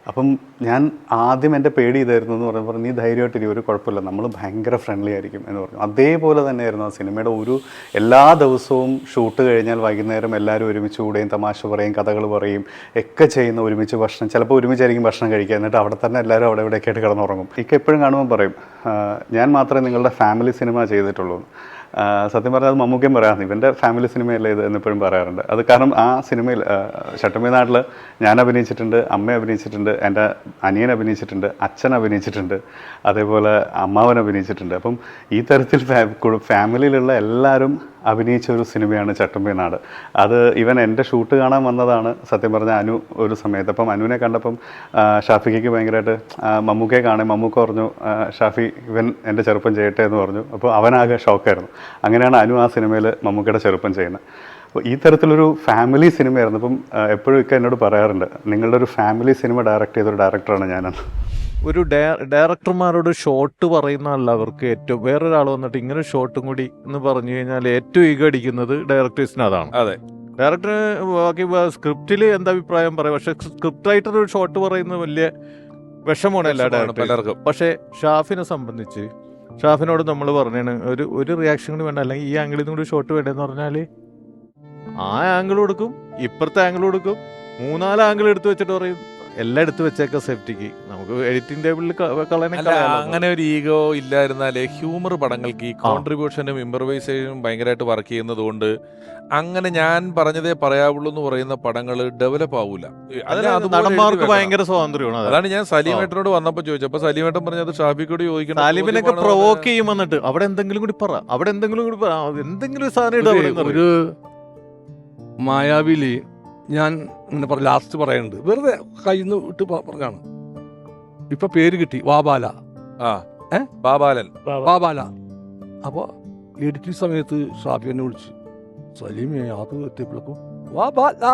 അപ്പം ഞാൻ ആദ്യം എൻ്റെ പേടി ഇതായിരുന്നു എന്ന് പറയുമ്പോൾ നീ ധൈര്യമായിട്ടിരി, ഒരു കുഴപ്പമില്ല, നമ്മൾ ഭയങ്കര ഫ്രണ്ട്ലി ആയിരിക്കും എന്ന് പറഞ്ഞു. അതേപോലെ തന്നെയായിരുന്നു ആ സിനിമയുടെ എല്ലാ ദിവസവും ഷൂട്ട് കഴിഞ്ഞാൽ വൈകുന്നേരം എല്ലാവരും ഒരുമിച്ച് കൂടുകയും തമാശ പറയും, കഥകൾ പറയും ഒക്കെ ചെയ്യുന്ന, ഒരുമിച്ച് ഭക്ഷണം, ചിലപ്പോൾ ഒരുമിച്ചായിരിക്കും ഭക്ഷണം കഴിക്കുക, എന്നിട്ട് അവിടെ തന്നെ എല്ലാവരും അവിടെ ഇവിടെയൊക്കെ ആയിട്ട് കിടന്നുറങ്ങും. ഇക്ക എപ്പോഴും കാണുമ്പോൾ പറയും ഞാൻ മാത്രമേ നിങ്ങളുടെ ഫാമിലി സിനിമ ചെയ്തിട്ടുള്ളൂ. സത്യം പറഞ്ഞാൽ അത് മമ്മൂക്കയും പറയാറുണ്ട്, ഇവൻ്റെ ഫാമിലി സിനിമയല്ലേ ഇത് എന്നെപ്പോഴും പറയാറുണ്ട്. അത് കാരണം ആ സിനിമയിൽ ചട്ടമ്പിനാട്ടിൽ ഞാൻ അഭിനയിച്ചിട്ടുണ്ട്, അമ്മ അഭിനയിച്ചിട്ടുണ്ട്, എൻ്റെ അനിയൻ അഭിനയിച്ചിട്ടുണ്ട്, അച്ഛൻ അഭിനയിച്ചിട്ടുണ്ട്, അതേപോലെ അമ്മാവൻ അഭിനയിച്ചിട്ടുണ്ട്. അപ്പം ഈ തരത്തിൽ ഫാമിലിയിലുള്ള എല്ലാവരും അഭിനയിച്ച ഒരു സിനിമയാണ് ചട്ടമ്പിനാട്. അത് ഇവൻ എൻ്റെ ഷൂട്ട് കാണാൻ വന്നതാണ് സത്യം പറഞ്ഞാൽ അനു ഒരു സമയത്ത്. അപ്പം അനുവിനെ കണ്ടപ്പം ഷാഫിക്ക് ഭയങ്കരമായിട്ട് മമ്മൂക്കയെ കാണാൻ മമ്മൂക്ക പറഞ്ഞു ഷാഫി ഇവൻ എൻ്റെ ചെറുപ്പം ചെയ്യട്ടെ എന്ന് പറഞ്ഞു. അപ്പോൾ അവനാകെ ഷോക്കായിരുന്നു. അങ്ങനെയാണ് അനു ആ സിനിമയിൽ മമ്മൂക്കയുടെ ചെറുപ്പം ചെയ്യുന്നത്. അപ്പോൾ ഈ തരത്തിലൊരു ഫാമിലി സിനിമയായിരുന്നു. അപ്പം എപ്പോഴും ഒക്കെ എന്നോട് പറയാറുണ്ട് നിങ്ങളുടെ ഒരു ഫാമിലി സിനിമ ഡയറക്റ്റ് ചെയ്തൊരു ഡയറക്ടറാണ് ഞാനെന്ന്. ഒരു ഡയറക്ടർമാരോട് ഷോട്ട് പറയുന്നതല്ല അവർക്ക് ഏറ്റവും, വേറൊരാൾ വന്നിട്ട് ഇങ്ങനെ ഷോട്ടും കൂടി എന്ന് പറഞ്ഞു കഴിഞ്ഞാൽ ഏറ്റവും ഈഗോ അടിക്കുന്നത് ഡയറക്ടേഴ്സിന് അതാണ്. അതെ, ഡയറക്ടർ ബാക്കി സ്ക്രിപ്റ്റിൽ എന്താ അഭിപ്രായം പറയും, പക്ഷെ സ്ക്രിപ്റ്റ് റൈറ്റർ ഒരു ഷോട്ട് പറയുന്നത് വലിയ വിഷമമാണ് എല്ലാ ഡയറക്ടർക്കും. പക്ഷേ ഷാഫിനെ സംബന്ധിച്ച് ഷാഫിനോട് നമ്മൾ പറഞ്ഞാണ് ഒരു റിയാക്ഷൻ കൂടി വേണ്ട, അല്ലെങ്കിൽ ഈ ആംഗിളിൽ നിന്ന് കൂടി ഷോട്ട് വേണ്ടെന്ന് പറഞ്ഞാൽ ആ ആംഗിൾ കൊടുക്കും, ഇപ്പുറത്തെ ആംഗിൾ കൊടുക്കും, 3-4 ആംഗിൾ എടുത്ത് വെച്ചിട്ട് പറയും എല്ലാം എടുത്ത് വെച്ചേക്ക സേഫ്റ്റിക്ക്, നമുക്ക് എഡിറ്റിംഗ് ടേബിളിൽ അങ്ങനെ ഒരു ഈഗോ ഇല്ലായിരുന്നാലേ ഹ്യൂമർ പടങ്ങൾക്ക് ഈ കോൺട്രിബ്യൂഷനും ഇംപ്രവൈസേഷനും ഭയങ്കരമായിട്ട് വർക്ക് ചെയ്യുന്നത് കൊണ്ട് അങ്ങനെ ഞാൻ പറഞ്ഞതേ പറയാവുള്ളൂ എന്ന് പറയുന്ന പടങ്ങൾ ഡെവലപ്പ് ആവൂല. നടന്മാർക്ക് ഭയങ്കര സ്വാതന്ത്ര്യമാണ്. അതാണ് ഞാൻ സലീമേട്ടനോട് വന്നപ്പോൾ ചോദിച്ചത്. അപ്പൊ സലീമേട്ടൻ പറഞ്ഞത് ഷാഫിക്കോട് ചോദിക്കണം, സലീമിനൊക്കെ പ്രൊവോക്ക് ചെയ്യും വന്നിട്ട് അവിടെ എന്തെങ്കിലും കൂടി പറ, അവിടെ എന്തെങ്കിലും കൂടി പറ, എന്തെങ്കിലും ഒരു സാധനം. ഒരു മായാവിലി ഞാൻ ഇങ്ങനെ ലാസ്റ്റ് പറയുന്നുണ്ട്, വെറുതെ കയ്യിൽ നിന്ന് വിട്ട് പറഞ്ഞാണ്. ഇപ്പൊ പേര് കിട്ടി വാബാല, ബാബാല. അപ്പോൾ എഡിറ്റിംഗ് സമയത്ത് ഷാഫി എന്നെ വിളിച്ച് സലീമേ അത് എത്തിയപ്പോഴേക്കും വാബാല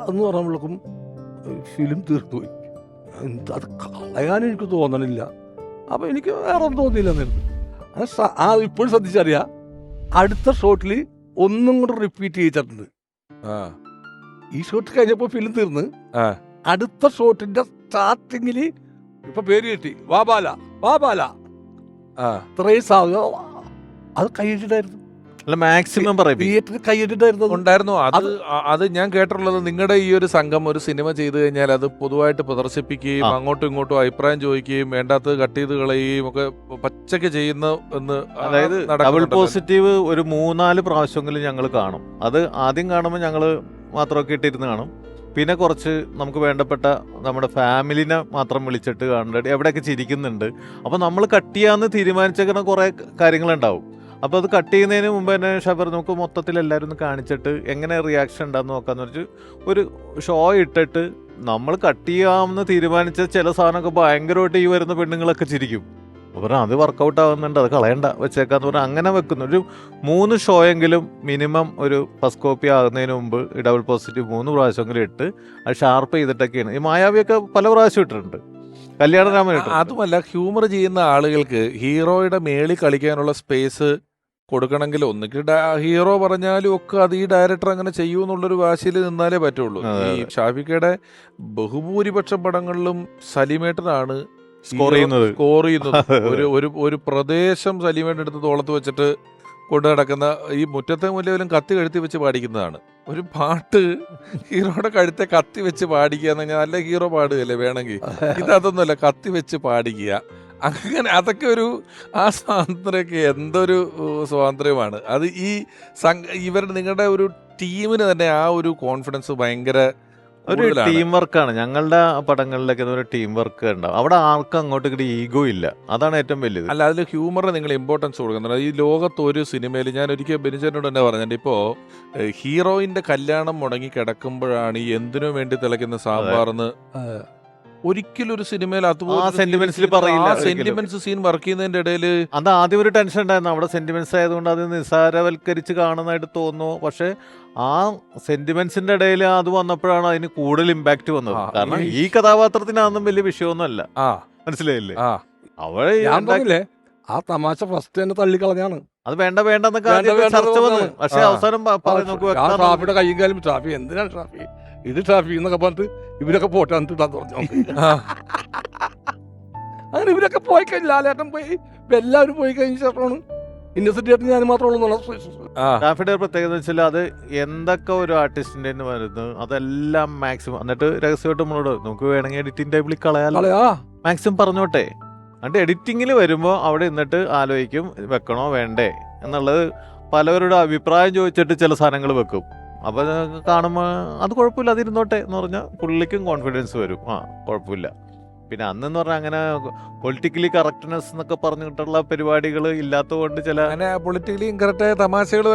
എന്ന് പറയുമ്പോഴേക്കും ഫിലിം തീർത്തുപോയി. അത് കളയാൻ എനിക്ക് തോന്നണില്ല. അപ്പോൾ എനിക്ക് വേറെ ഒന്നും തോന്നിയില്ല എന്നിട്ട് ഇപ്പോഴും ശ്രദ്ധിച്ചറിയാം. അടുത്ത ഷോട്ടിൽ ഒന്നും കൂടെ റിപ്പീറ്റ് ചെയ്തിട്ടുണ്ട്. ഈ ഷോട്ട് കഴിഞ്ഞപ്പോൾ ഫിലിം തീർന്ന് അടുത്ത ഷോട്ടിന്റെ സ്റ്റാർട്ടിങ്ങിൽ ഇപ്പൊ പേര് കിട്ടി വാബാല ഇത്രയും സാധനം അത് കൈയിട്ടായിരുന്നു. മാക്സിമം ഉണ്ടായിരുന്നു. അത് ഞാൻ കേട്ടിട്ടുള്ളത് നിങ്ങളുടെ ഈ ഒരു സംഘം ഒരു സിനിമ ചെയ്തു കഴിഞ്ഞാൽ അത് പൊതുവായിട്ട് പ്രദർശിപ്പിക്കുകയും അങ്ങോട്ടും ഇങ്ങോട്ടും അഭിപ്രായം ചോദിക്കുകയും വേണ്ടാത്തത് കട്ട് ചെയ്ത് കളയുകയും ഒക്കെ പച്ചക്ക് ചെയ്യുന്ന എന്ന്, അതായത് ഡബിൾ പോസിറ്റീവ് ഒരു 3-4 പ്രാവശ്യമെങ്കിലും ഞങ്ങൾ കാണും. അത് ആദ്യം കാണുമ്പോൾ ഞങ്ങൾ മാത്രമൊക്കെ ഇട്ടിരുന്ന് കാണും. പിന്നെ കുറച്ച് നമുക്ക് വേണ്ടപ്പെട്ട നമ്മുടെ ഫാമിലിനെ മാത്രം വിളിച്ചിട്ട് കാണേണ്ടത് എവിടെയൊക്കെ ചിരിക്കുന്നുണ്ട്. അപ്പോൾ നമ്മൾ കട്ട് ചെയ്യാമെന്ന് തീരുമാനിച്ചേക്കുന്ന കുറേ കാര്യങ്ങളുണ്ടാവും. അപ്പോൾ അത് കട്ട് ചെയ്യുന്നതിന് മുമ്പ് തന്നെ ഷബർ നമുക്ക് മൊത്തത്തിൽ എല്ലാവരും ഒന്ന് കാണിച്ചിട്ട് എങ്ങനെ റിയാക്ഷൻ ഉണ്ടാകുന്ന നോക്കാന്ന് വെച്ച് ഒരു ഷോ ഇട്ടിട്ട് നമ്മൾ കട്ട് ചെയ്യാമെന്ന് തീരുമാനിച്ച ചില സാധനമൊക്കെ ഭയങ്കരമായിട്ട് ഈ വരുന്ന പെണ്ണുങ്ങളൊക്കെ ചിരിക്കും. അപ്പോൾ അത് വർക്കൗട്ട് ആവുന്നുണ്ട്, അത് കളയണ്ട വെച്ചേക്കാന്ന് പറഞ്ഞാൽ അങ്ങനെ വെക്കുന്നു. ഒരു 3 ഷോയെങ്കിലും മിനിമം ഒരു ഫസ്റ്റ് കോപ്പി ആകുന്നതിന് മുമ്പ് ഡബിൾ പോസിറ്റീവ് 3 പ്രാവശ്യമെങ്കിലും ഇട്ട് അത് ഷാർപ്പ് ചെയ്തിട്ടൊക്കെയാണ്. ഈ മായാവിയൊക്കെ പല പ്രാവശ്യം ഇട്ടിട്ടുണ്ട്, കല്യാണരാമൻ ഇട്ടു. അതുമല്ല, ഹ്യൂമർ ചെയ്യുന്ന ആളുകൾക്ക് ഹീറോയുടെ മേളിൽ കളിക്കാനുള്ള സ്പേസ് കൊടുക്കണമെങ്കിൽ ഒന്നുകിൽ ഹീറോ പറഞ്ഞാലും ഒക്കെ അത് ഈ ഡയറക്ടർ അങ്ങനെ ചെയ്യൂ എന്നുള്ളൊരു വാശിയിൽ നിന്നാലേ പറ്റുള്ളൂ. ഈ ഷാഫിക്കയുടെ ബഹുഭൂരിപക്ഷം പടങ്ങളിലും സലീമേട്ടനാണ് സ്കോർ ചെയ്യുന്നത്. ഒരു പ്രദേശം സലീമേട്ടൻ എടുത്ത് തോളത്ത് വെച്ചിട്ട് കൊണ്ടു നടക്കുന്ന, ഈ മുറ്റത്തെ മുല്ലയിലും കത്തി കഴുത്തി വെച്ച് പാടിക്കുന്നതാണ്. ഒരു പാട്ട് ഹീറോയുടെ കഴുത്തെ കത്തി വെച്ച് പാടിക്കുക എന്ന് പറഞ്ഞാൽ നല്ല ഹീറോ പാടുകയല്ലേ വേണമെങ്കിൽ. ഇതൊന്നുമല്ല, കത്തി വെച്ച് പാടിക്കുക. അങ്ങനെ അതൊക്കെ ഒരു ആ സ്വാതന്ത്ര്യമൊക്കെ എന്തൊരു സ്വാതന്ത്ര്യമാണ് അത്. ഈ നിങ്ങളുടെ ഒരു ടീമിന് തന്നെ ആ ഒരു കോൺഫിഡൻസ് ഭയങ്കര ഒരു ടീം വർക്കാണ്. ഞങ്ങളുടെ പടങ്ങളിലൊക്കെ ഒരു ടീം വർക്ക് ഉണ്ടാവും. അവിടെ ആർക്കും അങ്ങോട്ട് ഇങ്ങോട്ട് ഈഗോ ഇല്ല, അതാണ് ഏറ്റവും വലിയത്. അല്ല, അതിൽ ഹ്യൂമറിന് നിങ്ങൾ ഇമ്പോർട്ടൻസ് കൊടുക്കുന്നുണ്ട്. ഈ ലോകത്ത് ഒരു സിനിമയിൽ ഞാൻ ഒരിക്കൽ ബെനിച്ചേട്ടനോട് തന്നെ പറഞ്ഞിട്ടുണ്ട്, ഇപ്പോൾ ഹീറോയിന്റെ കല്യാണം മുടങ്ങി കിടക്കുമ്പോഴാണ് ഈ എന്തിനു വേണ്ടി തിളയ്ക്കുന്ന സാമ്പാറെന്ന് ഒരിക്കലും ഒരു സിനിമയിൽ ആ sentiments ല് പറയില്ല ഒരിക്കലും. സെന്റിമെന്റ്സ് സീൻ വർക്ക് ചെയ്യുന്നതിന്റെ ഇടയിൽ അത് ആദ്യം ഒരു ടെൻഷൻ ഉണ്ടായിരുന്നു, അവിടെ സെന്റിമെന്റ്സ് ആയതുകൊണ്ട് അത് നിസ്സാരവൽക്കരിച്ച് കാണുന്നതായിട്ട് തോന്നുന്നു. പക്ഷെ ആ സെന്റിമെന്റ്സിന്റെ ഇടയിൽ അത് വന്നപ്പോഴാണ് അതിന് കൂടുതൽ ഇമ്പാക്ട് വന്നത്. കാരണം ഈ കഥാപാത്രത്തിനൊന്നും വലിയ വിഷയമൊന്നും അല്ല, മനസ്സിലായില്ലേ? അവളെ ഞാൻ പറഞ്ഞില്ലേ ആ തമാശ ഫസ്റ്റ് തന്നെ തള്ളിക്കളഞ്ഞാണ്. അത് വേണ്ടെന്നൊക്കെ ആദ്യം ചർച്ച വന്നു. പക്ഷെ അവസാനം ഷാഫിയുടെ കയ്യും കാലും ഷാഫി എന്തിനാണ് ഷാഫി ഇത് ഷാഫി എന്നൊക്കെ പറഞ്ഞിട്ട് ഇവരൊക്കെ പോട്ടെ എന്നിട്ടാന്ന് പറഞ്ഞു. അങ്ങനെ ഇവരൊക്കെ പോയി കഴിഞ്ഞ് ലാലേട്ടൻ പോയി എല്ലാവരും പോയി കഴിഞ്ഞ ശേഷമാണ് ഇന്നസെന്റ് ആയിട്ട് ഞാൻ മാത്രമേ ഉള്ളൂ. ഷാഫിയുടെ പ്രത്യേകത വെച്ചാൽ അത് എന്തൊക്കെ ഒരു ആർട്ടിസ്റ്റിന്റെ വരുന്നു അതെല്ലാം മാക്സിമം, എന്നിട്ട് രഹസ്യമായിട്ട് നമ്മളോട് നമുക്ക് വേണമെങ്കിൽ എഡിറ്റിംഗ് ടേബിളിൽ കളയാലോ, മാക്സിമം പറഞ്ഞോട്ടെ. എന്നിട്ട് എഡിറ്റിങ്ങിൽ വരുമ്പോൾ അവിടെ നിന്നിട്ട് ആലോചിക്കും വെക്കണോ വേണ്ടേ എന്നുള്ളത്. പലവരുടെ അഭിപ്രായം ചോദിച്ചിട്ട് ചില സാധനങ്ങൾ വെക്കും. അപ്പോൾ കാണുമ്പോൾ അത് കുഴപ്പമില്ല, അതിരുന്നോട്ടെ എന്ന് പറഞ്ഞാൽ പുള്ളിക്കും കോൺഫിഡൻസ് വരും. കുഴപ്പമില്ല. പിന്നെ അന്നെന്ന് പറഞ്ഞാൽ അങ്ങനെ പൊളിറ്റിക്കലി കറക്റ്റ്നെസ് എന്നൊക്കെ പറഞ്ഞിട്ടുള്ള പരിപാടികൾ ഇല്ലാത്തതുകൊണ്ട് ചില പൊളിറ്റിക്കലി ഇൻകറക്റ്റ് തമാശകൾ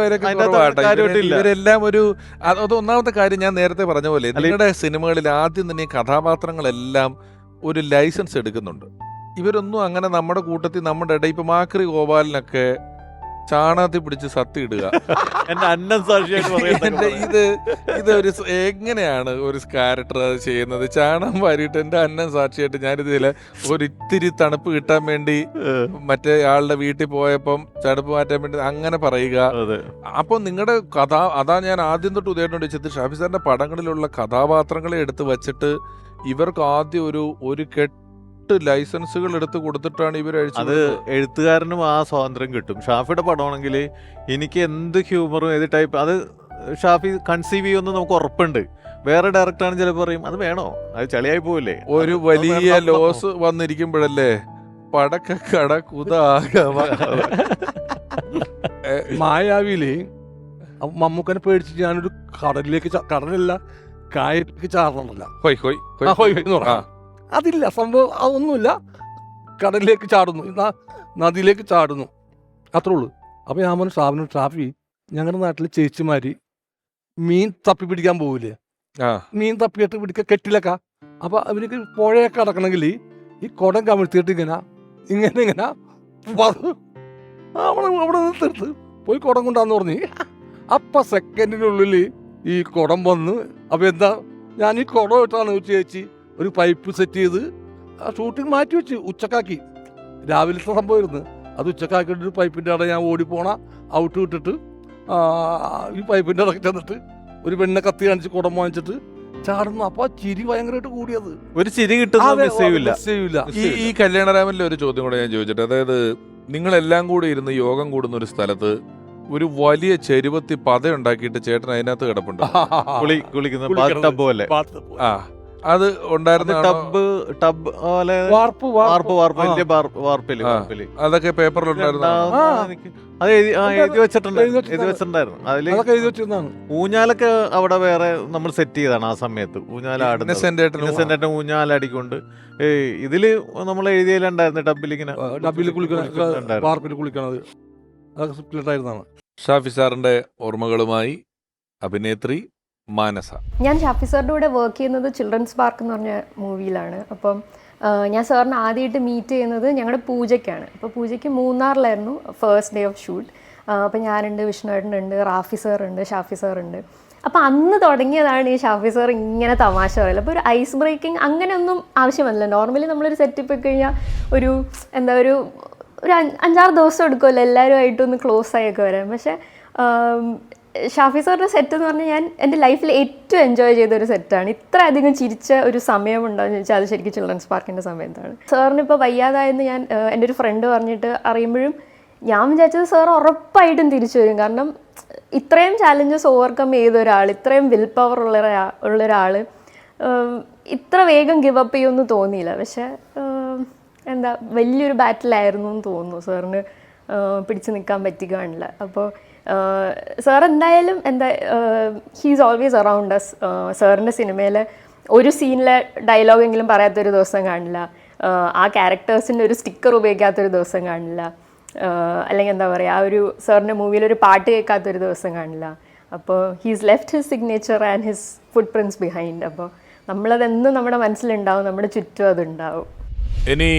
കാര്യമായിട്ടില്ല. ഇവരെല്ലാം ഒരു അത് ഒന്നാമത്തെ കാര്യം ഞാൻ നേരത്തെ പറഞ്ഞ പോലെ നിങ്ങളുടെ സിനിമകളിൽ ആദ്യം തന്നെ ഈ കഥാപാത്രങ്ങളെല്ലാം ഒരു ലൈസൻസ് എടുക്കുന്നുണ്ട്. ഇവരൊന്നും അങ്ങനെ നമ്മുടെ കൂട്ടത്തിൽ നമ്മുടെ ഇടയിൽ ഇപ്പൊ മാക്രി ഗോപാലിനൊക്കെ ചാണകത്തിൽ പിടിച്ച് സത്തി ഇടുക എന്റെ അന്നം സാക്ഷിയായിട്ട് ഇത് ഒരു എങ്ങനെയാണ് ഒരു ക്യാരക്ടർ അത് ചെയ്യുന്നത്? ചാണകം വാരിയിട്ട് എന്റെ അന്നം സാക്ഷിയായിട്ട് ഞാനിതില് ഒരിത്തിരി തണുപ്പ് കിട്ടാൻ വേണ്ടി മറ്റേ ആളുടെ വീട്ടിൽ പോയപ്പം തണുപ്പ് മാറ്റാൻ വേണ്ടി അങ്ങനെ പറയുക. അപ്പൊ നിങ്ങളുടെ അതാ ഞാൻ ആദ്യം തൊട്ട് ഉദയം വെച്ചത് ഷാഫി സാറിന്റെ പടങ്ങളിലുള്ള കഥാപാത്രങ്ങളെ എടുത്ത് വച്ചിട്ട് ഇവർക്ക് ആദ്യം ഒരു ലൈസൻസുകൾ എടുത്ത് കൊടുത്തിട്ടാണ് ഇവർ അത് എഴുത്തുകാരനും ആ സ്വാതന്ത്ര്യം കിട്ടും. ഷാഫിയുടെ പടമാണെങ്കിൽ എനിക്ക് എന്ത് ഹ്യൂമറും ഏത് ടൈപ്പ് അത് ഷാഫി കൺസീവ് ചെയ്യുമെന്ന് നമുക്ക് ഉറപ്പുണ്ട്. വേറെ ഡയറക്ടറാണ് ചിലപ്പോൾ പറയും അത് വേണോ, അത് ചളിയായി പോവില്ലേ. ഒരു വലിയ ലോസ് വന്നിരിക്കുമ്പോഴല്ലേ പടക്കട മായാവിയില് മമ്മൂക്കനെ പേടിച്ചിട്ട് ഞാനൊരു കടലില്ല കായലിലേക്ക് ചാടണമല്ല. അതില്ല സംഭവം, അതൊന്നുമില്ല. കടലിലേക്ക് ചാടുന്നു, നദിയിലേക്ക് ചാടുന്നു, അത്രേ ഉള്ളൂ. അപ്പോൾ ഞാൻ പറഞ്ഞു ഷാഫിനോട്, ഷാഫി ഞങ്ങളുടെ നാട്ടിൽ ചേച്ചിമാര് മീൻ തപ്പി പിടിക്കാൻ പോവില്ലേ, മീൻ തപ്പിയിട്ട് പിടിക്കുക കെട്ടിലൊക്കെ. അപ്പോൾ അവർക്ക് പുഴയൊക്കെ അടക്കണമെങ്കിൽ ഈ കുടം കമിഴ്ത്തിയിട്ട് ഇങ്ങനെ അവിടെ നിർത്ത് പോയി കുടം കൊണ്ടാന്ന് പറഞ്ഞ്. അപ്പം സെക്കൻഡിനുള്ളിൽ ഈ കുടം വന്ന്. അപ്പോൾ എന്താ ഞാൻ ഈ കുടം ഇട്ടാണ് ചേച്ചി ഒരു പൈപ്പ് സെറ്റ് ചെയ്ത് ആ ഷൂട്ടിങ് മാറ്റി വെച്ച് ഉച്ചക്കാക്കി. രാവിലത്തെ സംഭവമായിരുന്നു അത്. ഉച്ചക്കാക്കിയിട്ട് ഒരു പൈപ്പിൻ്റെ അവിടെ ഞാൻ ഓടിപ്പോണ ഔട്ട് വിട്ടിട്ട് ഈ പൈപ്പിൻ്റെ ഇടയ്ക്ക് ചെന്നിട്ട് ഒരു പെണ്ണെ കത്തി കാണിച്ച് കുടം വാങ്ങിച്ചിട്ട് ചാടുന്നു. അപ്പൊ ആ ചിരി ഭയങ്കരമായിട്ട് കൂടിയത്, ഒരു ചിരി കിട്ടുന്നില്ല. ഈ കല്യാണരാമനിലെ ഒരു ചോദ്യം കൂടെ ഞാൻ ചോദിച്ചിട്ട്, അതായത് നിങ്ങളെല്ലാം കൂടി ഇരുന്ന് യോഗം കൂടുന്ന ഒരു സ്ഥലത്ത് ഒരു വലിയ ചെരുവത്തി പത ഉണ്ടാക്കിയിട്ട് ചേട്ടൻ അതിനകത്ത് കിടപ്പുണ്ട് അത് ഉണ്ടായിരുന്ന അതൊക്കെ പേപ്പറിലുണ്ടായിരുന്നു. ഊഞ്ഞാലൊക്കെ അവിടെ വേറെ നമ്മൾ സെറ്റ് ചെയ്താണ് ആ സമയത്ത്. ഊഞ്ഞാലാടുന്ന ഊഞ്ഞാലടിക്കൊണ്ട് ഇതില് നമ്മൾ എഴുതിയിലുണ്ടായിരുന്നു ഡബിൽ കുളിക്കണത്. ഷാഫി സാറിന്റെ ഓർമ്മകളുമായി അഭിനേത്രി മാനസ. ഞാൻ ഷാഫി സാറിൻ്റെ കൂടെ വർക്ക് ചെയ്യുന്നത് ചിൽഡ്രൻസ് പാർക്ക് എന്ന് പറഞ്ഞ മൂവിയിലാണ്. അപ്പം ഞാൻ സാറിനെ ആദ്യമായിട്ട് മീറ്റ് ചെയ്യുന്നത് ഞങ്ങളുടെ പൂജയ്ക്കാണ്. അപ്പോൾ പൂജയ്ക്ക് മൂന്നാറിലായിരുന്നു ഫസ്റ്റ് ഡേ ഓഫ് ഷൂട്ട്. അപ്പോൾ ഞാനുണ്ട്, വിഷ്ണുവേട്ടനുണ്ട്, റാഫി സാറുണ്ട്, ഷാഫി സാറുണ്ട്. അപ്പോൾ അന്ന് തുടങ്ങിയതാണ് ഈ ഷാഫി സാർ ഇങ്ങനെ തമാശ പറയില്ല. അപ്പോൾ ഒരു ഐസ് ബ്രേക്കിംഗ് അങ്ങനെയൊന്നും ആവശ്യമല്ല. നോർമലി നമ്മളൊരു സെറ്റപ്പ് ഒക്കെ കഴിഞ്ഞാൽ ഒരു 5-6 ദിവസം എടുക്കുമല്ലോ എല്ലാവരുമായിട്ടൊന്ന് ക്ലോസ് ആയൊക്കെ വരാൻ. പക്ഷേ ഷാഫി സാറിൻ്റെ സെറ്റ് എന്ന് പറഞ്ഞാൽ ഞാൻ എൻ്റെ ലൈഫിൽ ഏറ്റവും എൻജോയ് ചെയ്ത ഒരു സെറ്റാണ്. ഇത്ര അധികം ചിരിച്ച ഒരു സമയം ഉണ്ടോയെന്ന് ചോദിച്ചാൽ അത് ശരിക്കും ചിൽഡ്രൻസ് പാർക്കിൻ്റെ സമയത്താണ്. സാറിന് ഇപ്പോൾ വയ്യാതായെന്ന് ഞാൻ എൻ്റെ ഒരു ഫ്രണ്ട് പറഞ്ഞിട്ട് അറിയുമ്പോഴും ഞാൻ വിചാരിച്ചത് സാർ ഉറപ്പായിട്ടും തിരിച്ചു വരും. കാരണം ഇത്രയും ചാലഞ്ചസ് ഓവർകം ചെയ്ത ഒരാൾ, ഇത്രയും വിൽ പവർ ഉള്ള ഒരാൾ ഇത്ര വേഗം ഗിവ് അപ്പ് ചെയ്യുമെന്ന് തോന്നിയില്ല. പക്ഷേ എന്താ വലിയൊരു ബാറ്റിലായിരുന്നു എന്ന് തോന്നുന്നു. സാറിന് പിടിച്ചു നിൽക്കാൻ പറ്റുകയാണില്ല. അപ്പോൾ സാർ എന്തായാലും ഹീസ് ഓൾവേസ് അറൗണ്ട് അസ്. സാറിൻ്റെ സിനിമയിൽ ഒരു സീനിലെ ഡയലോഗെങ്കിലും പറയാത്തൊരു ദിവസം കാണില്ല. ആ ക്യാരക്ടേഴ്സിൻ്റെ ഒരു സ്റ്റിക്കർ ഉപയോഗിക്കാത്തൊരു ദിവസം കാണില്ല. അല്ലെങ്കിൽ എന്താ പറയുക, ആ ഒരു സാറിൻ്റെ മൂവിയിലൊരു പാട്ട് കേൾക്കാത്തൊരു ദിവസം കാണില്ല. അപ്പോൾ he's left his signature and his footprints behind. അപ്പോൾ നമ്മളതെന്നും നമ്മുടെ മനസ്സിലുണ്ടാവും, നമ്മുടെ ചുറ്റും അതുണ്ടാവും. ഇനി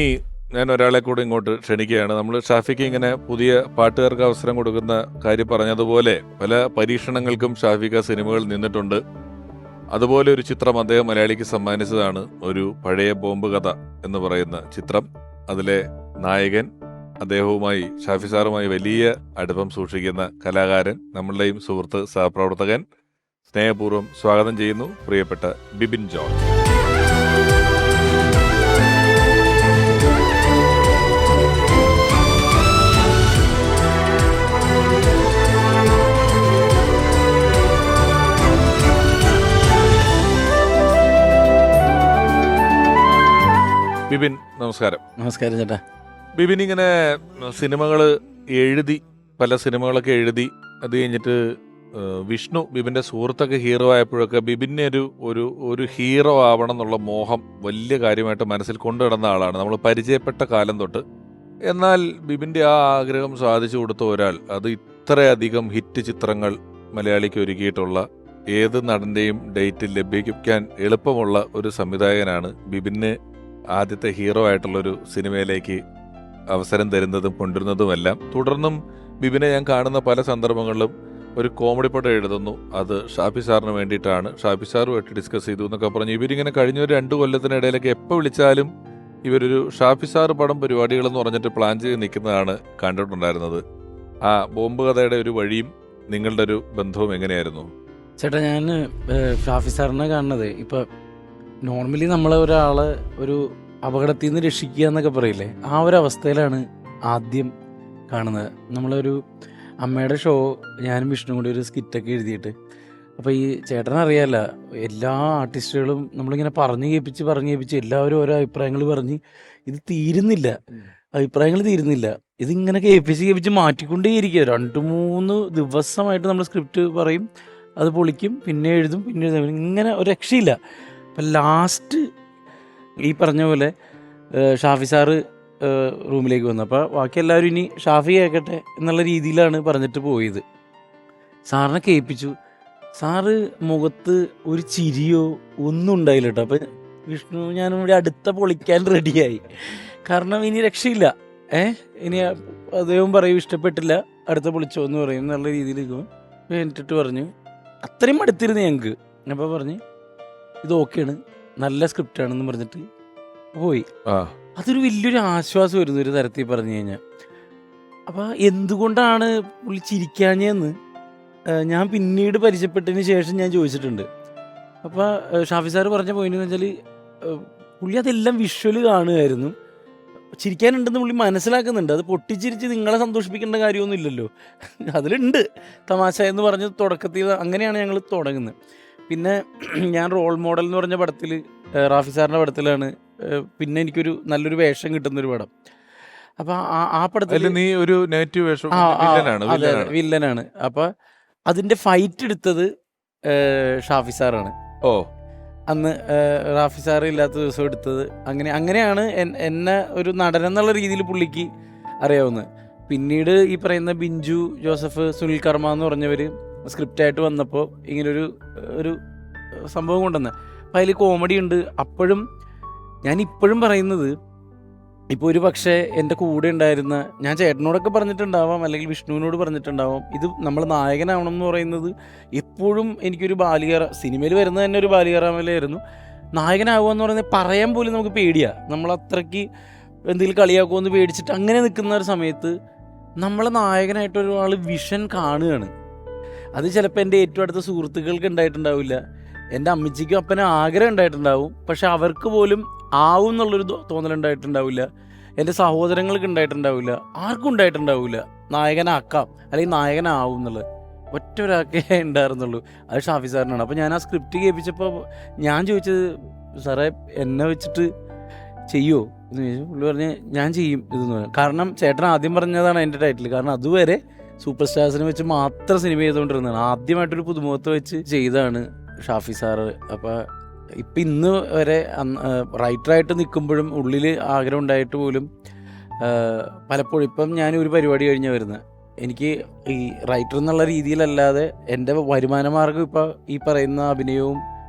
ഞാൻ ഒരാളെ കൂടെ ഇങ്ങോട്ട് ക്ഷണിക്കുകയാണ്. നമ്മൾ ഷാഫിക്ക് ഇങ്ങനെ പുതിയ പാട്ടുകാർക്ക് അവസരം കൊടുക്കുന്ന കാര്യം പറഞ്ഞതുപോലെ പല പരീക്ഷണങ്ങൾക്കും ഷാഫിക്ക സിനിമകൾ നിന്നിട്ടുണ്ട്. അതുപോലെ ഒരു ചിത്രം അദ്ദേഹം മലയാളിക്ക് സമ്മാനിച്ചതാണ് ഒരു പഴയ ബോംബ് കഥ എന്ന് പറയുന്ന ചിത്രം. അതിലെ നായകൻ അദ്ദേഹവുമായി, ഷാഫി സാറുമായി വലിയ അടുപ്പം സൂക്ഷിക്കുന്ന കലാകാരൻ, നമ്മളുടെയും സുഹൃത്ത്, സഹപ്രവർത്തകൻ, സ്നേഹപൂർവ്വം സ്വാഗതം ചെയ്യുന്നു പ്രിയപ്പെട്ട ബിബിൻ ജോർജ്. ബിബിൻ നമസ്കാരം. നമസ്കാരം ചേട്ടാ. ബിബിൻ ഇങ്ങനെ സിനിമകൾ എഴുതി, പല സിനിമകളൊക്കെ എഴുതി, അത് കഴിഞ്ഞിട്ട് വിഷ്ണു ബിബിൻ്റെ സുഹൃത്തൊക്കെ ഹീറോ ആയപ്പോഴൊക്കെ ബിബിനെ ഒരു ഹീറോ ആവണം എന്നുള്ള മോഹം വലിയ കാര്യമായിട്ട് മനസ്സിൽ കൊണ്ടു നടന്ന ആളാണ് നമ്മൾ പരിചയപ്പെട്ട കാലം തൊട്ട്. എന്നാൽ ബിബിൻ്റെ ആ ആഗ്രഹം സാധിച്ചു കൊടുത്ത ഒരാൾ, അത് ഇത്രയധികം ഹിറ്റ് ചിത്രങ്ങൾ മലയാളിക്ക് ഒരുക്കിയിട്ടുള്ള, ഏത് നടൻ്റെയും ഡേറ്റ് ലഭിക്കാൻ എളുപ്പമുള്ള ഒരു സംവിധായകനാണ് ബിബിന് ആദ്യത്തെ ഹീറോ ആയിട്ടുള്ളൊരു സിനിമയിലേക്ക് അവസരം തരുന്നതും കൊണ്ടുവരുന്നതുമെല്ലാം. തുടർന്നും ബിബിനെ ഞാൻ കാണുന്ന പല സന്ദർഭങ്ങളിലും ഒരു കോമഡി പടം എഴുതുന്നു, അത് ഷാഫി സാറിന് വേണ്ടിയിട്ടാണ്, ഷാഫി സാറുമായിട്ട് ഡിസ്കസ് ചെയ്തു എന്നൊക്കെ പറഞ്ഞ് ഇവരിങ്ങനെ കഴിഞ്ഞ ഒരു 2 കൊല്ലത്തിനിടയിലൊക്കെ എപ്പോൾ വിളിച്ചാലും ഇവരൊരു ഷാഫി സാർ പടം പരിപാടികളെന്ന് പറഞ്ഞിട്ട് പ്ലാൻ ചെയ്ത് നിൽക്കുന്നതാണ് കണ്ടിട്ടുണ്ടായിരുന്നത്. ആ ബോംബ് കഥയുടെ ഒരു വഴിയും നിങ്ങളുടെ ഒരു ബന്ധവും എങ്ങനെയായിരുന്നു? ചേട്ടാ, ഞാൻ ഷാഫി സാറിനെ കാണുന്നത് ഇപ്പോൾ നോർമലി നമ്മൾ ഒരാളെ ഒരു അപകടത്തിൽ നിന്ന് രക്ഷിക്കുക എന്നൊക്കെ പറയില്ലേ, ആ ഒരു അവസ്ഥയിലാണ് ആദ്യം കാണുന്നത്. നമ്മളൊരു അമ്മയുടെ ഷോ ഞാനും വിഷ്ണു കൂടി ഒരു സ്കിറ്റൊക്കെ എഴുതിയിട്ട്, അപ്പോൾ ഈ ചേട്ടനറിയാമല്ല, എല്ലാ ആർട്ടിസ്റ്റുകളും നമ്മളിങ്ങനെ പറഞ്ഞു കേൾപ്പിച്ച് എല്ലാവരും ഓരോ അഭിപ്രായങ്ങൾ പറഞ്ഞ് ഇത് തീരുന്നില്ല, അഭിപ്രായങ്ങൾ തീരുന്നില്ല. ഇതിങ്ങനെ കേൾപ്പിച്ച് മാറ്റിക്കൊണ്ടേയിരിക്കുക. 2-3 ദിവസമായിട്ട് നമ്മൾ സ്ക്രിപ്റ്റ് പറയും, അത് പൊളിക്കും, പിന്നെ എഴുതും, ഇങ്ങനെ ഒരു രക്ഷയില്ല. അപ്പം ലാസ്റ്റ് ഈ പറഞ്ഞ പോലെ ഷാഫി സാറ് റൂമിലേക്ക് വന്നു. അപ്പോൾ ബാക്കി എല്ലാവരും ഇനി ഷാഫി കേൾക്കട്ടെ എന്നുള്ള രീതിയിലാണ് പറഞ്ഞിട്ട് പോയത്. സാറിനെ കേൾപ്പിച്ചു. സാറ് മുഖത്ത് ഒരു ചിരിയോ ഒന്നും ഉണ്ടായില്ല കേട്ടോ. അപ്പം വിഷ്ണു ഞാനും കൂടി അടുത്ത പൊളിക്കാൻ റെഡിയായി. കാരണം ഇനി രക്ഷയില്ല, ഇനി അദ്ദേഹം പറയും ഇഷ്ടപ്പെട്ടില്ല, അടുത്ത പൊളിച്ചോ എന്ന് പറയും എന്നുള്ള രീതിയിലേക്ക് വേണ്ടിട്ട് പറഞ്ഞു. അത്രയും അടുത്തിരുന്നു ഞങ്ങൾക്ക്. അപ്പോൾ പറഞ്ഞ് ഇത് ഓക്കെയാണ്, നല്ല സ്ക്രിപ്റ്റാണെന്ന് പറഞ്ഞിട്ട് പോയി. അതൊരു വലിയൊരു ആശ്വാസമായിരുന്നു ഒരു തരത്തിൽ പറഞ്ഞു കഴിഞ്ഞാൽ. അപ്പോൾ എന്തുകൊണ്ടാണ് പുള്ളി ചിരിക്കാഞ്ഞെന്ന് ഞാൻ പിന്നീട് പരിചയപ്പെട്ടതിന് ശേഷം ഞാൻ ചോദിച്ചിട്ടുണ്ട്. അപ്പോൾ ഷാഫി സാറ് പറഞ്ഞ പോയിന്റ് എന്ന് വെച്ചാൽ പുള്ളി അതെല്ലാം വിഷ്വല് കാണുമായിരുന്നു, ചിരിക്കാനുണ്ടെന്ന് പുള്ളി മനസ്സിലാക്കുന്നുണ്ട്. അത് പൊട്ടിച്ചിരിച്ച് നിങ്ങളെ സന്തോഷിപ്പിക്കേണ്ട കാര്യമൊന്നും ഇല്ലല്ലോ, അതിലുണ്ട് തമാശ എന്ന് പറഞ്ഞ് തുടക്കത്തിൽ അങ്ങനെയാണ് ഞങ്ങൾ തുടങ്ങുന്നത്. പിന്നെ ഞാൻ റോൾ മോഡൽ എന്ന് പറഞ്ഞ പടത്തിൽ, റാഫി സാറിൻ്റെ പടത്തിലാണ് പിന്നെ എനിക്കൊരു നല്ലൊരു വേഷം കിട്ടുന്നൊരു പടം. അപ്പോൾ ആ പടത്തിൽ നീ ഒരു നെഗറ്റീവ് വേഷം, വില്ലനാണ്. അപ്പോൾ അതിൻ്റെ ഫൈറ്റ് എടുത്തത് ഷാഫി സാറാണ്. അന്ന് റാഫി സാറ് ഇല്ലാത്ത ദിവസം എടുത്തത്. അങ്ങനെയാണ് എന്നെ ഒരു നടനെന്നുള്ള രീതിയിൽ പുള്ളിക്ക് അറിയാവുന്നത്. പിന്നീട് ഈ പറയുന്ന ബിഞ്ചു ജോസഫ്, സുനിൽ കർമ്മ എന്ന് പറഞ്ഞവർ സ്ക്രിപ്റ്റായിട്ട് വന്നപ്പോൾ ഇങ്ങനൊരു സംഭവം കൊണ്ടുവന്നത്. അപ്പോൾ അതിൽ കോമഡി ഉണ്ട്. അപ്പോഴും ഞാനിപ്പോഴും പറയുന്നത്, ഇപ്പോൾ ഒരു പക്ഷേ എൻ്റെ കൂടെ ഉണ്ടായിരുന്ന, ഞാൻ ചേട്ടനോടൊക്കെ പറഞ്ഞിട്ടുണ്ടാവാം, അല്ലെങ്കിൽ വിഷ്ണുവിനോട് പറഞ്ഞിട്ടുണ്ടാവാം, ഇത് നമ്മൾ നായകനാവണം എന്ന് പറയുന്നത് എപ്പോഴും എനിക്കൊരു ബാലിക, സിനിമയിൽ വരുന്നത് തന്നെ ഒരു ബാലികറാമലായിരുന്നു. നായകനാവുക എന്ന് പറയുന്നത് പറയാൻ പോലും നമുക്ക് പേടിയാണ്. നമ്മളത്രയ്ക്ക് എന്തെങ്കിലും കളിയാക്കുമെന്ന് പേടിച്ചിട്ട് അങ്ങനെ നിൽക്കുന്ന ഒരു സമയത്ത് നമ്മളെ നായകനായിട്ടൊരാൾ വിഷൻ കാണുകയാണ്. അത് ചിലപ്പോൾ എൻ്റെ ഏറ്റവും അടുത്ത സുഹൃത്തുക്കൾക്ക് ഉണ്ടായിട്ടുണ്ടാവില്ല, എൻ്റെ അമ്മച്ചിക്കും അപ്പനും ആഗ്രഹം ഉണ്ടായിട്ടുണ്ടാവും, പക്ഷെ അവർക്ക് പോലും ആവും എന്നുള്ളൊരു തോന്നലുണ്ടായിട്ടുണ്ടാവില്ല, എൻ്റെ സഹോദരങ്ങൾക്ക് ഉണ്ടായിട്ടുണ്ടാവില്ല, ആർക്കും ഉണ്ടായിട്ടുണ്ടാവില്ല നായകനാക്കാം അല്ലെങ്കിൽ നായകനാവും എന്നുള്ളത്. ഒറ്റ ഒരാൾക്കേ ഉണ്ടായിരുന്നുള്ളൂ, അത് ഷാഫി സാറിനാണ്. അപ്പോൾ ഞാൻ ആ സ്ക്രിപ്റ്റ് കേൾപ്പിച്ചപ്പോൾ ഞാൻ ചോദിച്ചത്, സാറേ എന്നെ വെച്ചിട്ട് ചെയ്യുമോ എന്ന് ചോദിച്ചു. പുള്ളി പറഞ്ഞ് ഞാൻ ചെയ്യും ഇതെന്ന് പറഞ്ഞു. കാരണം ചേട്ടൻ ആദ്യം പറഞ്ഞതാണ് എൻ്റെ ടൈറ്റിൽ. കാരണം അതുവരെ സൂപ്പർ സ്റ്റാർസിനെ വെച്ച് മാത്രം സിനിമ ചെയ്തുകൊണ്ടിരുന്നതാണ്. ആദ്യമായിട്ടൊരു പുതുമുഖത്ത് വെച്ച് ചെയ്താണ് ഷാഫി സാറ്. അപ്പോൾ ഇപ്പം ഇന്ന് വരെ റൈറ്ററായിട്ട് നിൽക്കുമ്പോഴും ഉള്ളിൽ ആഗ്രഹം ഉണ്ടായിട്ട് പോലും പലപ്പോഴും ഇപ്പം ഞാൻ ഒരു പരിപാടി കഴിഞ്ഞാൽ വരുന്നത്, എനിക്ക് ഈ റൈറ്റർ എന്നുള്ള രീതിയിലല്ലാതെ എൻ്റെ വരുമാന മാർഗ്ഗം ഇപ്പോൾ ഈ പറയുന്ന അഭിനയവും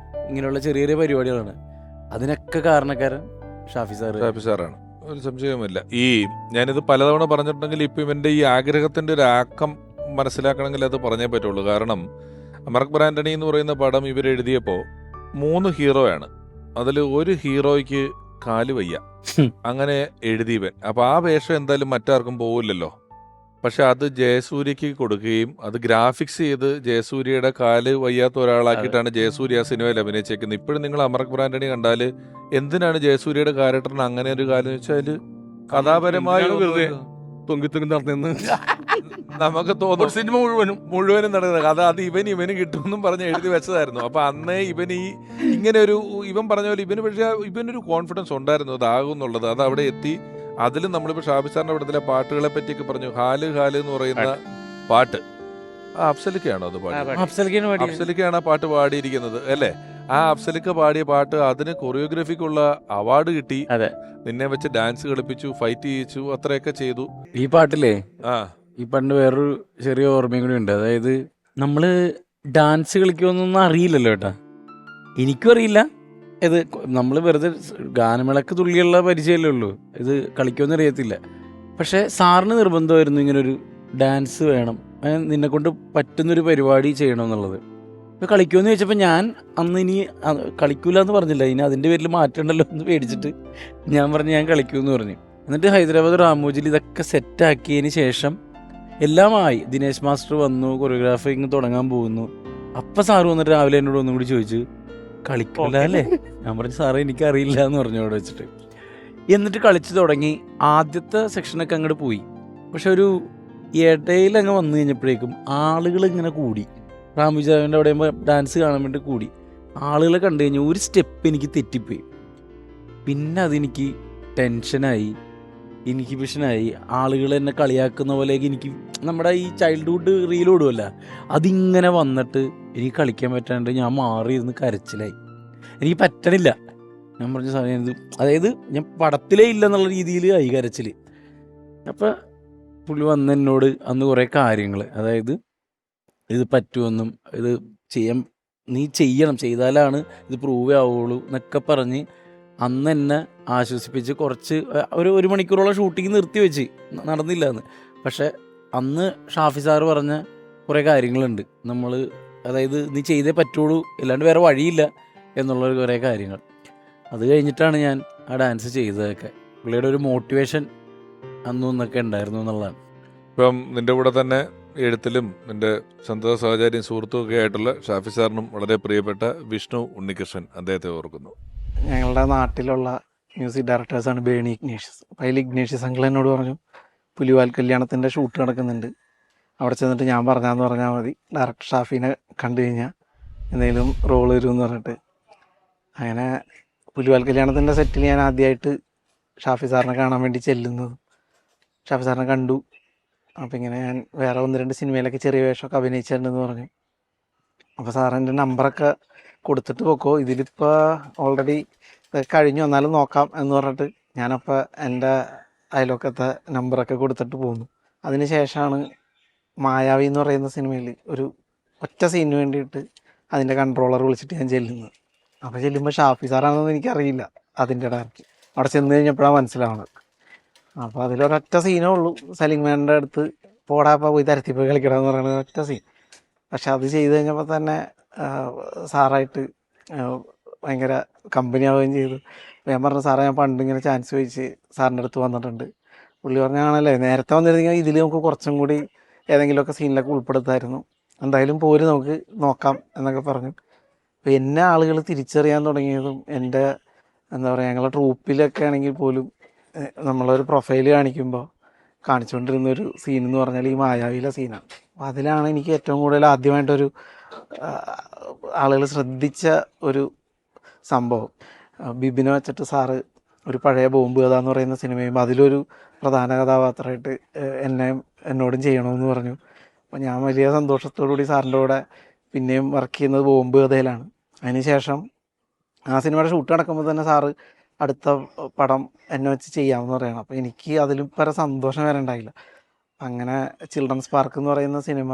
ഇങ്ങനെയുള്ള ചെറിയ ചെറിയ പരിപാടികളാണ്. അതിനൊക്കെ കാരണക്കാരൻ ഷാഫി സാറാണ്, ഒരു സംശയവുമില്ല. ഈ ഞാനിത് പലതവണ പറഞ്ഞിട്ടുണ്ടെങ്കിൽ ഇപ്പം ഇവൻ്റെ ഈ ആഗ്രഹത്തിൻ്റെ ഒരു ആക്കം മനസ്സിലാക്കണമെങ്കിൽ അത് പറഞ്ഞേ പറ്റുള്ളൂ. കാരണം അമർക് ബ്രാൻഡണി എന്ന് പറയുന്ന പടം ഇവരെഴുതിയപ്പോൾ 3 ഹീറോയാണ്. അതിൽ ഒരു ഹീറോയ്ക്ക് കാല് വയ്യ, അങ്ങനെ എഴുതിയവൻ. അപ്പോൾ ആ വേഷം എന്തായാലും മറ്റാർക്കും പോവില്ലല്ലോ. പക്ഷെ അത് ജയസൂര്യക്ക് കൊടുക്കുകയും അത് ഗ്രാഫിക്സ് ചെയ്ത് ജയസൂര്യയുടെ കാല് വയ്യാത്ത ഒരാളാക്കിയിട്ടാണ് ജയസൂര്യ ആ സിനിമയിൽ അഭിനയിച്ചേക്കുന്നത്. ഇപ്പോഴും നിങ്ങൾ അമർക് ബ്രാൻഡണി കണ്ടാൽ എന്തിനാണ് ജയസൂര്യയുടെ ക്യാരക്ടറിന് അങ്ങനെ ഒരു കാലം വെച്ചാൽ കഥാപരമായ തൊങ്കി നടന്നു നമുക്ക് തോന്നും സിനിമ മുഴുവനും നടക്കുന്നത് കഥ അത് ഇവന് കിട്ടുമെന്നും പറഞ്ഞ് എഴുതി വെച്ചതായിരുന്നു. അപ്പൊ അന്നേ ഇങ്ങനെ ഒരു ഇവൻ പറഞ്ഞ പോലെ പക്ഷേ ഇവനൊരു കോൺഫിഡൻസ് ഉണ്ടായിരുന്നു അതാകും എന്നുള്ളത്. അത് അവിടെ എത്തി. അതിലും നമ്മളിപ്പോൾ ഷാഫി സാറിന്റെ പടത്തിലെ പാട്ടുകളെ പറ്റിയൊക്കെ പറഞ്ഞു. ഹാല് ഹാല് എന്ന് പറയുന്ന പാട്ട് അഫ്സലിക്കാണോ അത് പാട്ട്? അഫ്സലിക്കാണ് ആ പാട്ട് പാടിയിരിക്കുന്നത് അല്ലേ? ആ അഫ്സലിക്ക പാടിയ പാട്ട് അതിന് കൊറിയോഗ്രാഫിക്കുള്ള അവാർഡ് കിട്ടി. നിന്നെ വെച്ച് ഡാൻസ് കളിപ്പിച്ചു, ഫൈറ്റ് ചെയ്യിച്ചു, അത്രയൊക്കെ ചെയ്തു. ഈ പാട്ടില്ലേ, ഈ പാട്ടിന് വേറൊരു ചെറിയ ഓർമ്മയും കൂടി ഉണ്ട്. അതായത് നമ്മള് ഡാൻസ് കളിക്കുമെന്നൊന്നും അറിയില്ലല്ലോ ഏട്ടാ, എനിക്കും അറിയില്ല. ഇത് നമ്മൾ വെറുതെ ഗാനമേളക്ക് തുള്ളിയുള്ള പരിചയമല്ലേ ഉള്ളൂ, ഇത് കളിക്കുമെന്ന് അറിയത്തില്ല. പക്ഷേ സാറിന് നിർബന്ധമായിരുന്നു ഇങ്ങനൊരു ഡാൻസ് വേണം, നിന്നെ കൊണ്ട് പറ്റുന്നൊരു പരിപാടി ചെയ്യണമെന്നുള്ളത്. ഇപ്പോൾ കളിക്കുമെന്ന് ചോദിച്ചപ്പോൾ ഞാൻ അന്ന് ഇനി കളിക്കൂല എന്ന് പറഞ്ഞില്ല, ഇനി അതിൻ്റെ പേരിൽ മാറ്റമുണ്ടല്ലോ എന്ന് പേടിച്ചിട്ട് ഞാൻ പറഞ്ഞു ഞാൻ കളിക്കുമെന്ന് പറഞ്ഞു. എന്നിട്ട് ഹൈദരാബാദ് റാമോജിൽ ഇതൊക്കെ സെറ്റാക്കിയതിന് ശേഷം എല്ലാമായി. ദിനേശ് മാസ്റ്റർ വന്നു, കൊറിയോഗ്രാഫിങ് തുടങ്ങാൻ പോകുന്നു. അപ്പം സാറ് വന്നിട്ട് രാവിലെ എന്നോട് ഒന്നും കൂടി ചോദിച്ചു കളിക്കില്ല അല്ലേ? ഞാൻ പറഞ്ഞു സാറേ എനിക്കറിയില്ല എന്ന് പറഞ്ഞു അവിടെ വെച്ചിട്ട്. എന്നിട്ട് കളിച്ച് തുടങ്ങി. ആദ്യത്തെ സെക്ഷനൊക്കെ അങ്ങോട്ട് പോയി. പക്ഷെ ഒരു ഇടയിൽ അങ്ങ് വന്നു കഴിഞ്ഞപ്പോഴേക്കും ആളുകൾ ഇങ്ങനെ കൂടി. റാമുജാവിൻ്റെ അവിടെ ഡാൻസ് കാണാൻ വേണ്ടി കൂടി. ആളുകളെ കണ്ടു കഴിഞ്ഞാൽ ഒരു സ്റ്റെപ്പ് എനിക്ക് തെറ്റിപ്പോയി. പിന്നെ അതെനിക്ക് ടെൻഷനായി, ഇൻഹിബിഷനായി. ആളുകൾ എന്നെ കളിയാക്കുന്ന പോലെയൊക്കെ എനിക്ക് നമ്മുടെ ഈ ചൈൽഡ്ഹുഡ് റീൽ ഓടുമല്ല, അതിങ്ങനെ വന്നിട്ട് എനിക്ക് കളിക്കാൻ പറ്റാണ്ട് ഞാൻ മാറിയിരുന്ന് കരച്ചിലായി. എനിക്ക് പറ്റണില്ല. ഞാൻ പറഞ്ഞ സമയം അതായത് ഞാൻ പടത്തിലേ ഇല്ല എന്നുള്ള രീതിയിൽ ആയി കരച്ചിൽ. അപ്പം പുള്ളി വന്ന് എന്നോട് അന്ന് കുറേ കാര്യങ്ങൾ, അതായത് ഇത് പറ്റുമെന്നും ഇത് നീ ചെയ്യണം, ചെയ്താലാണ് ഇത് പ്രൂവ് ആവുള്ളൂ എന്നൊക്കെ പറഞ്ഞ് അന്ന് എന്നെ ആശ്വസിപ്പിച്ച് കുറച്ച് ഒരു മണിക്കൂറോളം ഷൂട്ടിങ് നിർത്തി വെച്ച് നടന്നില്ല എന്ന്. പക്ഷെ അന്ന് ഷാഫി സാറ് പറഞ്ഞ കുറേ കാര്യങ്ങളുണ്ട്. നമ്മൾ അതായത് നീ ചെയ്തേ പറ്റുള്ളൂ, അല്ലാണ്ട് വേറെ വഴിയില്ല എന്നുള്ള കുറേ കാര്യങ്ങൾ. അത് കഴിഞ്ഞിട്ടാണ് ഞാൻ ആ ഡാൻസ് ചെയ്തതൊക്കെ. പുള്ളിയുടെ ഒരു മോട്ടിവേഷൻ അന്നും ഇന്നൊക്കെ ഉണ്ടായിരുന്നു എന്നുള്ളതാണ്. ഇപ്പം നിൻ്റെ കൂടെ തന്നെ എഴുത്തിലും നിൻ്റെ സന്തത സഹചാരിയും സുഹൃത്തും ഒക്കെ ആയിട്ടുള്ള ഷാഫി സാറിനും വളരെ പ്രിയപ്പെട്ട വിഷ്ണു ഉണ്ണികൃഷ്ണൻ, അദ്ദേഹത്തെ ഓർക്കുന്നു. ഞങ്ങളുടെ നാട്ടിലുള്ള മ്യൂസിക് ഡയറക്ടേഴ്സാണ് ബേണി ഇഗ്നേഷ്യസ്. അപ്പോൾ അതിൽ ഇഗ്നേഷ്യസ് അങ്കിൾ എന്നോട് പറഞ്ഞു പുലിവാൽ കല്യാണത്തിൻ്റെ ഷൂട്ട് നടക്കുന്നുണ്ട്, അവിടെ ചെന്നിട്ട് ഞാൻ പറഞ്ഞാന്ന് പറഞ്ഞാൽ മതി, ഡയറക്ടർ ഷാഫിനെ കണ്ടു കഴിഞ്ഞാൽ എന്തെങ്കിലും റോൾ വരുമെന്ന് പറഞ്ഞിട്ട്. അങ്ങനെ പുലിവാൽ കല്യാണത്തിൻ്റെ സെറ്റിൽ ഞാൻ ആദ്യമായിട്ട് ഷാഫി സാറിനെ കാണാൻ വേണ്ടി ചെല്ലുന്നത്. ഷാഫി സാറിനെ കണ്ടു. അപ്പം ഇങ്ങനെ ഞാൻ വേറെ 1-2 സിനിമയിലൊക്കെ ചെറിയ വേഷമൊക്കെ അഭിനയിച്ചിട്ടുണ്ടെന്ന് പറഞ്ഞു. അപ്പോൾ സാറിൻ്റെ നമ്പറൊക്കെ കൊടുത്തിട്ട് പോക്കോ, ഇതിലിപ്പോൾ ഓൾറെഡി കഴിഞ്ഞു, വന്നാലും നോക്കാം എന്ന് പറഞ്ഞിട്ട് ഞാനപ്പോൾ എൻ്റെ അയൽവക്കത്തെ നമ്പറൊക്കെ കൊടുത്തിട്ട് പോന്നു. അതിന് ശേഷമാണ് മായാവി എന്ന് പറയുന്ന സിനിമയിൽ ഒരു ഒറ്റ സീനിന് വേണ്ടിയിട്ട് അതിൻ്റെ കൺട്രോളർ വിളിച്ചിട്ട് ഞാൻ ചെല്ലുന്നത്. അപ്പോൾ ചെല്ലുമ്പോൾ ഷാഫി സാറാണെന്ന് എനിക്കറിയില്ല അതിൻ്റെ ഡയറക്ടർ. അവിടെ ചെന്ന് കഴിഞ്ഞപ്പോഴാണ് മനസ്സിലാവുന്നത്. അപ്പോൾ അതിലൊരൊറ്റ സീനേ ഉള്ളൂ, സലിംമാൻ്റെ അടുത്ത് പോടാപ്പോൾ പോയി തരത്തിപ്പോയി കളിക്കണമെന്ന് പറയുന്നത് ഒറ്റ സീൻ. പക്ഷെ അത് ചെയ്ത് കഴിഞ്ഞപ്പോൾ തന്നെ സാറായിട്ട് ഭയങ്കര കമ്പനി ആവുകയും ചെയ്തു. അപ്പോൾ ഞാൻ പറഞ്ഞു സാറേ ഞാൻ പണ്ട് ഇങ്ങനെ ചാൻസ് ചോദിച്ച് സാറിൻ്റെ അടുത്ത് വന്നിട്ടുണ്ട്. പുള്ളി പറഞ്ഞാണല്ലേ നേരത്തെ വന്നിരുന്നെങ്കിൽ ഇതിൽ നമുക്ക് കുറച്ചും കൂടി ഏതെങ്കിലുമൊക്കെ സീനിലൊക്കെ ഉൾപ്പെടുത്തായിരുന്നു, എന്തായാലും പോര് നമുക്ക് നോക്കാം എന്നൊക്കെ പറഞ്ഞു. അപ്പോൾ എന്നെ ആളുകൾ തിരിച്ചറിയാൻ തുടങ്ങിയതും എൻ്റെ എന്താ പറയുക ഞങ്ങളുടെ ട്രൂപ്പിലൊക്കെ ആണെങ്കിൽ പോലും നമ്മളൊരു പ്രൊഫൈൽ കാണിക്കുമ്പോൾ കാണിച്ചുകൊണ്ടിരുന്നൊരു സീൻ എന്ന് പറഞ്ഞാൽ ഈ മായാവിയിലെ സീനാണ്. അപ്പോൾ അതിലാണ് എനിക്ക് ഏറ്റവും കൂടുതൽ ആദ്യമായിട്ടൊരു ആളുകൾ ശ്രദ്ധിച്ച ഒരു സംഭവം. ബിബിനെ വെച്ചിട്ട് സാറ് ഒരു പഴയ ബോംബ് കഥ എന്ന് പറയുന്ന സിനിമയും അതിലൊരു പ്രധാന കഥാപാത്രമായിട്ട് എന്നോടും ചെയ്യണമെന്ന് പറഞ്ഞു. അപ്പോൾ ഞാൻ വലിയ സന്തോഷത്തോടു കൂടി സാറിൻ്റെ കൂടെ പിന്നെയും വർക്ക് ചെയ്യുന്നത് ബോംബ് കഥയിലാണ്. അതിനുശേഷം ആ സിനിമയുടെ ഷൂട്ട് നടക്കുമ്പോൾ തന്നെ സാറ് അടുത്ത പടം എന്നെ വെച്ച് ചെയ്യാമെന്ന് പറയണം. അപ്പോൾ എനിക്ക് അതിലും പല സന്തോഷം വരെ ഉണ്ടായില്ല. അങ്ങനെ ചിൽഡ്രൻസ് പാർക്ക് എന്ന് പറയുന്ന സിനിമ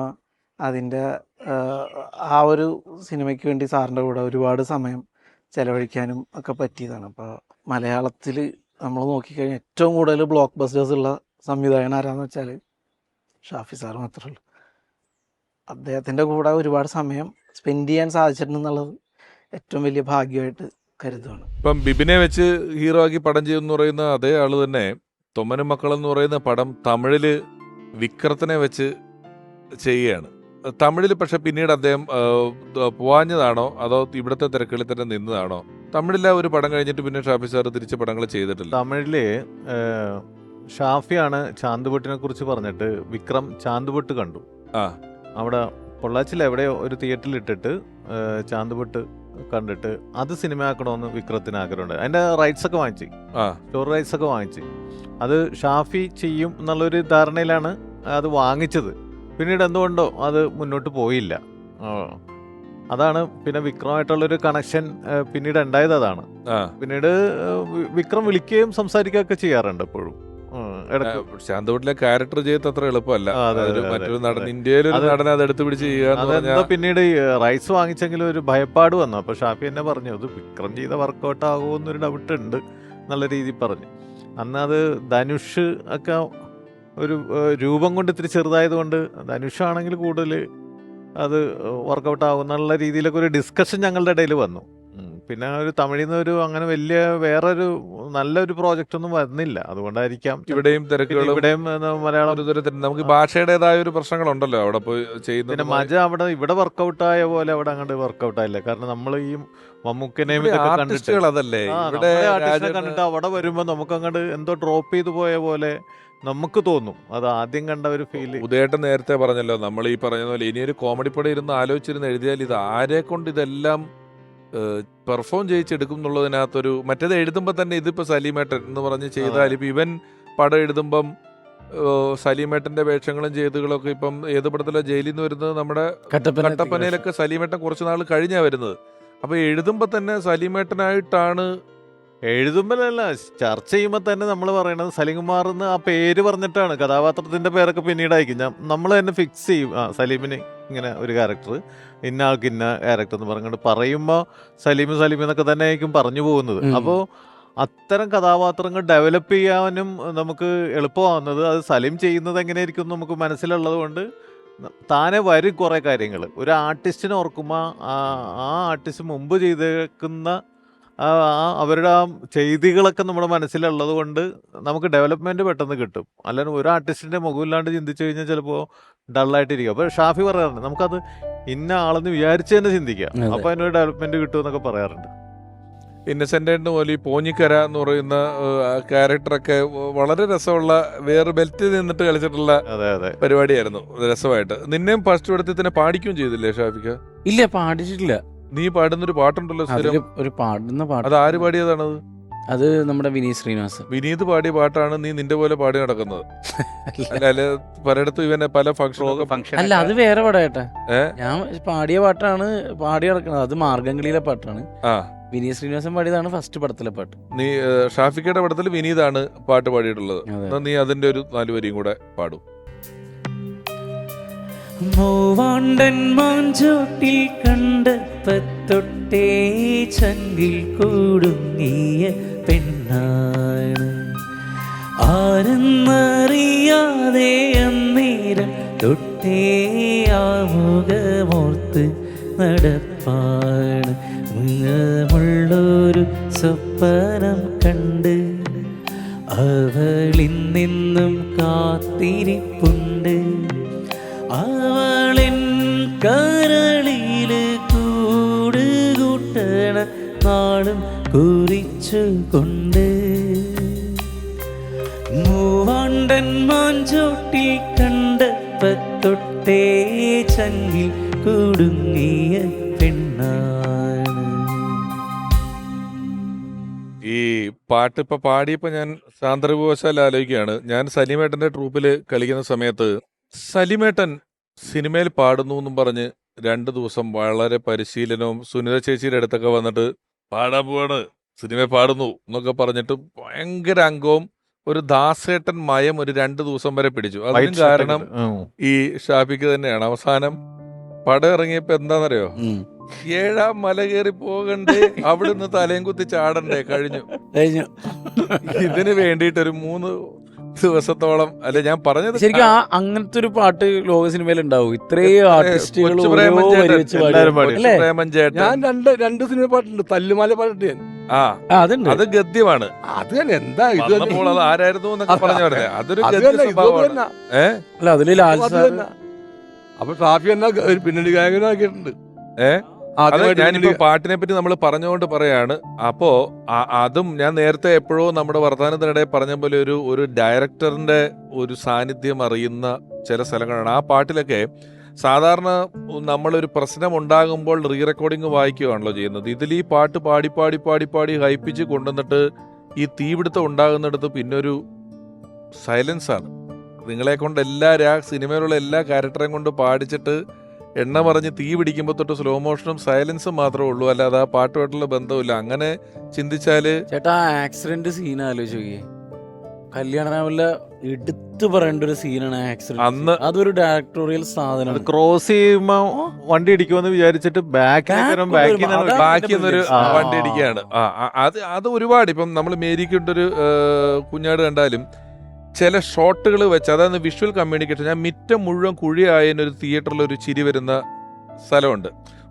അതിൻ്റെ ആ ഒരു സിനിമയ്ക്ക് വേണ്ടി സാറിൻ്റെ കൂടെ ഒരുപാട് സമയം ചെലവഴിക്കാനും ഒക്കെ പറ്റിയതാണ്. അപ്പോൾ മലയാളത്തിൽ നമ്മൾ നോക്കിക്കഴിഞ്ഞാൽ ഏറ്റവും കൂടുതൽ ബ്ലോക്ക് ബസ്റ്റേഴ്സ് ഉള്ള സംവിധായകൻ ആരാന്ന് വെച്ചാൽ ഷാഫി സാർ മാത്രമേ ഉള്ളൂ. അദ്ദേഹത്തിൻ്റെ കൂടെ ഒരുപാട് സമയം സ്പെൻഡ് ചെയ്യാൻ സാധിച്ചിട്ടുണ്ടെന്നുള്ളത് ഏറ്റവും വലിയ ഭാഗ്യമായിട്ട് കരുതുകയാണ്. ഇപ്പം ബിബിനെ വെച്ച് ഹീറോ ആക്കി പടം ചെയ്യുമെന്ന് പറയുന്ന അതേ ആള് തന്നെ തൊമ്മനും മക്കളെന്ന് പറയുന്ന പടം തമിഴില് വിക്രത്തിനെ വെച്ച് ചെയ്യുകയാണ്. തമിഴിൽ പക്ഷെ പിന്നീട് അദ്ദേഹം പോവാഞ്ഞതാണോ അതോ ഇവിടുത്തെ തിരക്കുകളിൽ തന്നെ നിന്നതാണോ? തമിഴിലെ ഒരു പടം കഴിഞ്ഞിട്ട് പിന്നെ ഷാഫി സാർ തിരിച്ച് പടങ്ങൾ ചെയ്തിട്ടില്ല. തമിഴില് ഷാഫിയാണ് ചാന്തുപൊട്ടിനെ കുറിച്ച് പറഞ്ഞിട്ട് വിക്രം ചാന്തുപൊട്ട് കണ്ടു. അവിടെ പൊള്ളാച്ചിൽ എവിടെയോ ഒരു തിയേറ്ററിൽ ഇട്ടിട്ട് ചാന്തുപൊട്ട് കണ്ടിട്ട് അത് സിനിമയാക്കണമെന്ന് വിക്രത്തിന് ആഗ്രഹമുണ്ട്. അതിന്റെ റൈറ്റ്സ് ഒക്കെ വാങ്ങിച്ചു, സ്റ്റോറി റൈറ്റ്സ് ഒക്കെ വാങ്ങിച്ചു. അത് ഷാഫി ചെയ്യും എന്നുള്ളൊരു ധാരണയിലാണ് അത് വാങ്ങിച്ചത്. പിന്നീട് എന്തുകൊണ്ടോ അത് മുന്നോട്ട് പോയില്ല. അതാണ് പിന്നെ വിക്രമായിട്ടുള്ളൊരു കണക്ഷൻ പിന്നീട് ഉണ്ടായത്. അതാണ് പിന്നീട് വിക്രം വിളിക്കുകയും സംസാരിക്കുകയൊക്കെ ചെയ്യാറുണ്ട് എപ്പോഴും. ശാന്തവട്ടിലെ ക്യാരക്ടർ ചെയ്ത് അത്ര എളുപ്പമല്ല. മറ്റൊരു നടൻ, ഇന്ത്യയിലെ ഒരു നടനെ അത് എടുത്തു പിടിച്ച് ചെയ്യുക. പിന്നീട് റൈറ്റ്സ് വാങ്ങിച്ചെങ്കിലും ഒരു ഭയപ്പാട് വന്നു. അപ്പൊ ഷാഫി എന്നെ പറഞ്ഞു അത് വിക്രം ചെയ്ത വർക്കൗട്ട് ആകുമെന്നൊരു ഡൗട്ട് ഉണ്ട് എന്നുള്ള രീതിയിൽ പറഞ്ഞു. അന്ന് അത് ധനുഷ് ഒക്കെ ഒരു രൂപം കൊണ്ട് ഇത്തിരി ചെറുതായതുകൊണ്ട് ധനുഷാണെങ്കിൽ കൂടുതൽ അത് വർക്കൗട്ട് ആകുന്നുള്ള രീതിയിലൊക്കെ ഒരു ഡിസ്കഷൻ ഞങ്ങളുടെ ഇടയിൽ വന്നു. പിന്നെ ഒരു തമിഴിൽ നിന്ന് ഒരു അങ്ങനെ വലിയ വേറൊരു നല്ലൊരു പ്രോജക്റ്റ് ഒന്നും വരുന്നില്ല. അതുകൊണ്ടായിരിക്കാം ഇവിടെയും തിരക്കുകളും ഇവിടെയും മലയാളം നമുക്ക് ഭാഷയുടേതായ ഒരു പ്രശ്നങ്ങളുണ്ടല്ലോ അവിടെ പോയി ചെയ്യുന്നത്. പിന്നെ മജ അവിടെ ഇവിടെ വർക്കൗട്ടായ പോലെ അവിടെ അങ്ങോട്ട് വർക്കൗട്ട് ആയില്ല. കാരണം നമ്മൾ ഈ മമ്മൂക്കനെയും ഇതൊക്കെ കണ്ടിട്ട് അതല്ലേ ആർട്ടിസ്റ്റിനെ കണ്ടിട്ട് അവിടെ വരുമ്പോൾ നമുക്ക് അങ്ങോട്ട് എന്തോ ഡ്രോപ്പ് ചെയ്തു പോയ പോലെ നമുക്ക് തോന്നും. അത് ആദ്യം കണ്ട ഒരു ഫീല്. ഉദയേട്ടൻ നേരത്തെ പറഞ്ഞല്ലോ, നമ്മൾ ഈ പറഞ്ഞ പോലെ ഇനിയൊരു കോമഡി പടം ഇരുന്ന് ആലോചിച്ചിരുന്ന് എഴുതിയാൽ ഇത് ആരെ കൊണ്ട് ഇതെല്ലാം പെർഫോം ചെയ്യിച്ചെടുക്കും എന്നുള്ളതിനകത്തൊരു മറ്റേത് എഴുതുമ്പോൾ തന്നെ ഇതിപ്പോൾ സലീമേട്ടൻ എന്ന് പറഞ്ഞ് ചെയ്താൽ ഇപ്പം ഇവൻ പടം എഴുതുമ്പം സലീമേട്ടന്റെ വേഷങ്ങളും ചെയ്തുകളൊക്കെ ഇപ്പം ഏത് പടത്തിലെ ജയിലിൽ നിന്ന് വരുന്നത് നമ്മുടെ കട്ടപ്പനയിലൊക്കെ സലീമേട്ടൻ കുറച്ച് നാൾ കഴിഞ്ഞാ വരുന്നത്. അപ്പൊ എഴുതുമ്പോൾ തന്നെ സലീമേട്ടനായിട്ടാണ് എഴുതുമ്പോഴല്ല, ചർച്ച ചെയ്യുമ്പോൾ തന്നെ നമ്മൾ പറയണത് സലീംകുമാർ എന്ന് ആ പേര് പറഞ്ഞിട്ടാണ്. കഥാപാത്രത്തിന്റെ പേരൊക്കെ പിന്നീട് അയക്കും. നമ്മൾ തന്നെ ഫിക്സ് ചെയ്യും സലീമിന് ഇങ്ങനെ ഒരു ക്യാരക്ടർ, ഇന്ന ആൾക്ക് ഇന്ന ക്യാരക്ടർ എന്ന് പറഞ്ഞിട്ട് പറയുമ്പോൾ സലീം എന്നൊക്കെ തന്നെ ആയിരിക്കും പറഞ്ഞു പോകുന്നത്. അപ്പോൾ അത്തരം കഥാപാത്രങ്ങൾ ഡെവലപ്പ് ചെയ്യാനും നമുക്ക് എളുപ്പമാവുന്നത് അത് സലീം ചെയ്യുന്നത് എങ്ങനെയായിരിക്കും നമുക്ക് മനസ്സിലുള്ളത് കൊണ്ട് താനെ വരും കുറേ കാര്യങ്ങൾ. ഒരു ആർട്ടിസ്റ്റിനെ ഓർക്കുമ്പോൾ ആ ആർട്ടിസ്റ്റ് മുമ്പ് ചെയ്തേക്കുന്ന അവരുടെ ആ ചെയ്തികളൊക്കെ നമ്മുടെ മനസ്സിലുള്ളത് കൊണ്ട് നമുക്ക് ഡെവലപ്മെന്റ് പെട്ടെന്ന് കിട്ടും. അല്ലാതെ ഒരു ആർട്ടിസ്റ്റിന്റെ മുഖമില്ലാണ്ട് ചിന്തിച്ചു കഴിഞ്ഞാൽ ചിലപ്പോൾ ഡള്ളായിട്ടിരിക്കും. അപ്പോൾ ഷാഫി പറയാറുണ്ട് നമുക്കത് ഇന്ന ആളെന്ന് വിചാരിച്ച് തന്നെ ചിന്തിക്കാം, അപ്പോൾ അതിനൊരു ഡെവലപ്മെന്റ് കിട്ടും എന്നൊക്കെ പറയാറുണ്ട്. ഇന്നസെന്റ് പോലെ ഈ പോഞ്ഞിക്കര എന്ന് പറയുന്ന ക്യാരക്ടറൊക്കെ വളരെ രസമുള്ള വേറെ ബെൽറ്റിൽ നിന്നിട്ട് കളിച്ചിട്ടുള്ള പരിപാടിയായിരുന്നു. രസമായിട്ട് നിന്നെയും ഫസ്റ്റ് പടത്തിൽ തന്നെ പാടിക്കുകയും ചെയ്തില്ലേ ഷാഫിക്ക? ഇല്ല, പാടിച്ചിട്ടില്ല. നീ പാടുന്നൊരു പാട്ടുണ്ടല്ലോ, ഒരു പാടുന്ന പാട്ട്. അത് ആര് പാടിയതാണത്? അത് നമ്മുടെ വിനീത് ശ്രീനിവാസൻ. വിനീത് പാടിയ പാട്ടാണ് നീ നിന്റെ പോലെ പാടി നടക്കുന്നത്. അല്ല പലയിടത്തും ഇവനെ പല ഫംഗ്ഷൻ. അല്ല, അത് വേറെ പാടാട്ടെ. ഞാൻ പാടിയ പാട്ടാണ് പാടി നടക്കുന്നത്. അത് മാർഗംകളിയിലെ പാട്ടാണ്. വിനീത് ശ്രീനിവാസൻ പാടിയതാണ് ഫസ്റ്റ് പടത്തിലെ പാട്ട്. നീ ഷാഫിക്കയുടെ പടത്തിൽ വിനീതാണ് പാട്ട് പാടിയിട്ടുള്ളത്. നീ അതിന്റെ ഒരു 4 വരിയും കൂടെ പാടും. മൂവാണ്ടൻ മാഞ്ചോട്ടിൽ കണ്ടപ്പത്തൊട്ടേ ചങ്കിൽ കൂടുങ്ങിയ പെണ്ണാണ് ആരെന്നറിയാതെ അന്നേരം തൊട്ടേ ആമുഖമോർത്ത് നടപ്പാണ്. മുള്ളൊരു സ്വപ്നം കണ്ട് അവളിന്നെന്നും കാത്തിരിപ്പുണ്ട്. അവളെൻ കരളില് കൂടുകൂട്ടണ നാളും കുറിച്ചു കൊണ്ട് മൂവാണ്ടൻ മാഞ്ചോട്ടിൽ കണ്ടപ്പത്തൊട്ടേ ചങ്കിൽ കുടുങ്ങിയ പെണ്ണാണ്. ഈ പാട്ട് ഇപ്പൊ പാടിയപ്പോ ഞാൻ സാന്ദർഭവശാൽ ആലോചിക്കുകയാണ്. ഞാൻ സലീമേട്ടന്റെ ട്രൂപ്പിൽ കളിക്കുന്ന സമയത്ത് സലീമേട്ടൻ സിനിമയിൽ പാടുന്നു എന്നും പറഞ്ഞ് 2 ദിവസം വളരെ പരിശീലനവും സുനിത ചേച്ചിയുടെ അടുത്തൊക്കെ വന്നിട്ട് പാടാൻ പോവാണ്, സിനിമയിൽ പാടുന്നു എന്നൊക്കെ പറഞ്ഞിട്ട് ഭയങ്കര അംഗവും ഒരു ദാസേട്ടൻ മയം ഒരു 2 ദിവസം വരെ പിടിച്ചു. അതിനും കാരണം ഈ ഷാഫിക്ക് തന്നെയാണ്. അവസാനം പടം ഇറങ്ങിയപ്പോ എന്താണെന്നറിയോ, 7ാം മല കയറി പോകണ്ടേ, അവിടുന്ന് തലയും കുത്തി ചാടണ്ടേ, കഴിഞ്ഞു. ഇതിന് വേണ്ടിയിട്ട് ഒരു 3 ദിവസത്തോളം അല്ലെ ഞാൻ പറഞ്ഞത്. ശരിക്കും അങ്ങനത്തെ ഒരു പാട്ട് ലോക സിനിമയിൽ ഉണ്ടാവും. ഇത്രയും ആർട്ടിസ്റ്റുകൾ പ്രേമൻ ചേട്ടൻ. ഞാൻ രണ്ട് സിനിമ പാട്ടുണ്ട്. തല്ലുമാല പാട്ടുണ്ട് ഞാൻ. അത് ഗദ്യമാണ്. അത് തന്നെ എന്താ ഇത് അപ്പോൾ അത് ആരായിരുന്നു എന്നൊക്കെ പറഞ്ഞു പറഞ്ഞത്. അതൊരു അപ്പൊ ഷാഫി എന്നാ ഒരു പിന്നണി ഗായകനാക്കിയിട്ടുണ്ട്. ഞാനിപ്പോ പാട്ടിനെ പറ്റി നമ്മൾ പറഞ്ഞുകൊണ്ട് പറയാണ്. അപ്പോ അതും ഞാൻ നേരത്തെ എപ്പോഴോ നമ്മുടെ വർത്തമാനത്തിനിടെ പറഞ്ഞ പോലെ ഒരു ഡയറക്ടറിന്റെ ഒരു സാന്നിധ്യം അറിയുന്ന ചില സ്ഥലങ്ങളാണ്. ആ പാട്ടിലൊക്കെ സാധാരണ നമ്മളൊരു പ്രശ്നം ഉണ്ടാകുമ്പോൾ റീ റെക്കോർഡിങ് വായിക്കുകയാണല്ലോ ചെയ്യുന്നത്. ഇതിൽ ഈ പാട്ട് പാടി പാടി പാടി പാടി ഹൈപ്പിച്ച് കൊണ്ടുവന്നിട്ട് ഈ തീപിടുത്തം ഉണ്ടാകുന്നിടത്ത് പിന്നൊരു സൈലൻസ് ആണ്. നിങ്ങളെ കൊണ്ട് സിനിമയിലുള്ള എല്ലാ ക്യാരക്ടറെയും കൊണ്ട് പാടിച്ചിട്ട് എണ്ണ പറഞ്ഞ് തീ പിടിക്കുമ്പോൾ തൊട്ട് സ്ലോ മോഷനും സൈലൻസും മാത്രമേ ഉള്ളൂ, അല്ലാതെ ആ പാട്ടുമായിട്ടുള്ള ബന്ധമില്ല. അങ്ങനെ ചിന്തിച്ചാല് ചേട്ടാ ആക്സിഡന്റ് സീൻ ആലോചിച്ച് കല്യാണരാമനില എടുത്തു പറയേണ്ട ഒരു സീനാണ് ആക്സിഡന്റ്. അന്ന് അതൊരു ഡയറക്ടോറിയൽ സാധനം. ക്രോസ് ചെയ്യുമ്പോ വണ്ടി ഇടിക്കുമെന്ന് വിചാരിച്ചിട്ട് ബാക്കിന്നൊരു വണ്ടി ഇടിക്കുകയാണ്. അത് ഒരുപാട് ഇപ്പം നമ്മൾ മേരിക്കൊണ്ടൊരു കുഞ്ഞാട് കണ്ടാലും ചില ഷോട്ടുകൾ വെച്ച്, അതായത് വിഷ്വൽ കമ്മ്യൂണിക്കേഷൻ. ഞാൻ മിറ്റം മുഴുവൻ കുഴിയായതിനൊരു തിയേറ്ററിൽ ഒരു ചിരി വരുന്ന സ്ഥലമുണ്ട്.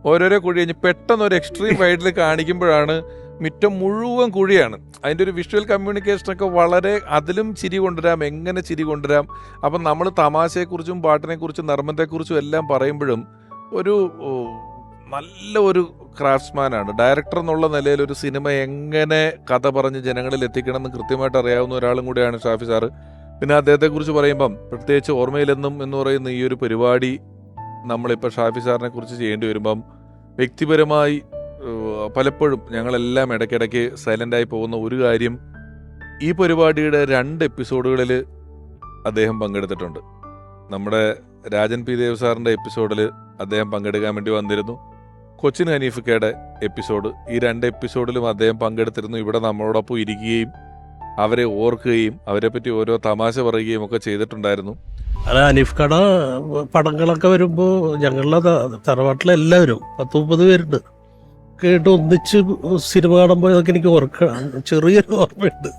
ഓരോരോ കുഴി കഴിഞ്ഞ് പെട്ടെന്ന് ഒരു എക്സ്ട്രീം വൈഡിൽ കാണിക്കുമ്പോഴാണ് മിറ്റം മുഴുവൻ കുഴിയാണ്. അതിൻ്റെ ഒരു വിഷ്വൽ കമ്മ്യൂണിക്കേഷനൊക്കെ വളരെ, അതിലും ചിരി കൊണ്ടുവരാം, എങ്ങനെ ചിരി കൊണ്ടുവരാം. അപ്പം നമ്മൾ തമാശയെക്കുറിച്ചും പാട്ടിനെക്കുറിച്ചും നർമ്മത്തെക്കുറിച്ചും എല്ലാം പറയുമ്പോഴും ഒരു നല്ല ഒരു ക്രാഫ്റ്റ്സ്മാനാണ്. ഡയറക്ടർ എന്നുള്ള നിലയിൽ ഒരു സിനിമ എങ്ങനെ കഥ പറഞ്ഞ് ജനങ്ങളിൽ എത്തിക്കണം എന്ന് കൃത്യമായിട്ട് അറിയാവുന്ന ഒരാളും കൂടിയാണ് ഷാഫി സാറ്. പിന്നെ അദ്ദേഹത്തെക്കുറിച്ച് പറയുമ്പം പ്രത്യേകിച്ച് ഓർമ്മയിലെന്നും എന്ന് പറയുന്ന ഈ ഒരു പരിപാടി നമ്മളിപ്പോൾ ഷാഫി സാറിനെ കുറിച്ച് ചെയ്യേണ്ടി വരുമ്പം വ്യക്തിപരമായി പലപ്പോഴും ഞങ്ങളെല്ലാം ഇടയ്ക്കിടയ്ക്ക് സൈലൻ്റായി പോകുന്ന ഒരു കാര്യം, ഈ പരിപാടിയുടെ 2 എപ്പിസോഡുകളിൽ അദ്ദേഹം പങ്കെടുത്തിട്ടുണ്ട്. നമ്മുടെ രാജൻ പി ദേവ് സാറിൻ്റെ എപ്പിസോഡിൽ അദ്ദേഹം പങ്കെടുക്കാൻ വേണ്ടി വന്നിരുന്നു. കൊച്ചിൻ ഹനീഫക്കയുടെ എപ്പിസോഡ്, ഈ 2 എപ്പിസോഡിലും അദ്ദേഹം പങ്കെടുത്തിരുന്നു. ഇവിടെ നമ്മളോടൊപ്പം ഇരിക്കുകയും അവരെ ഓർക്കുകയും അവരെ പറ്റി ഓരോ തമാശ പറയുകയും ഒക്കെ ചെയ്തിട്ടുണ്ടായിരുന്നു. അത് ഹനീഫക്കയുടെ പടങ്ങളൊക്കെ വരുമ്പോൾ ഞങ്ങളുടെ തറവാട്ടിലെല്ലാവരും 10-30 പേരുണ്ട് കേട്ട് ഒന്നിച്ച് സിനിമ കാണുമ്പോൾ അതൊക്കെ എനിക്ക് ചെറിയൊരു ഓർമ്മയുണ്ട്.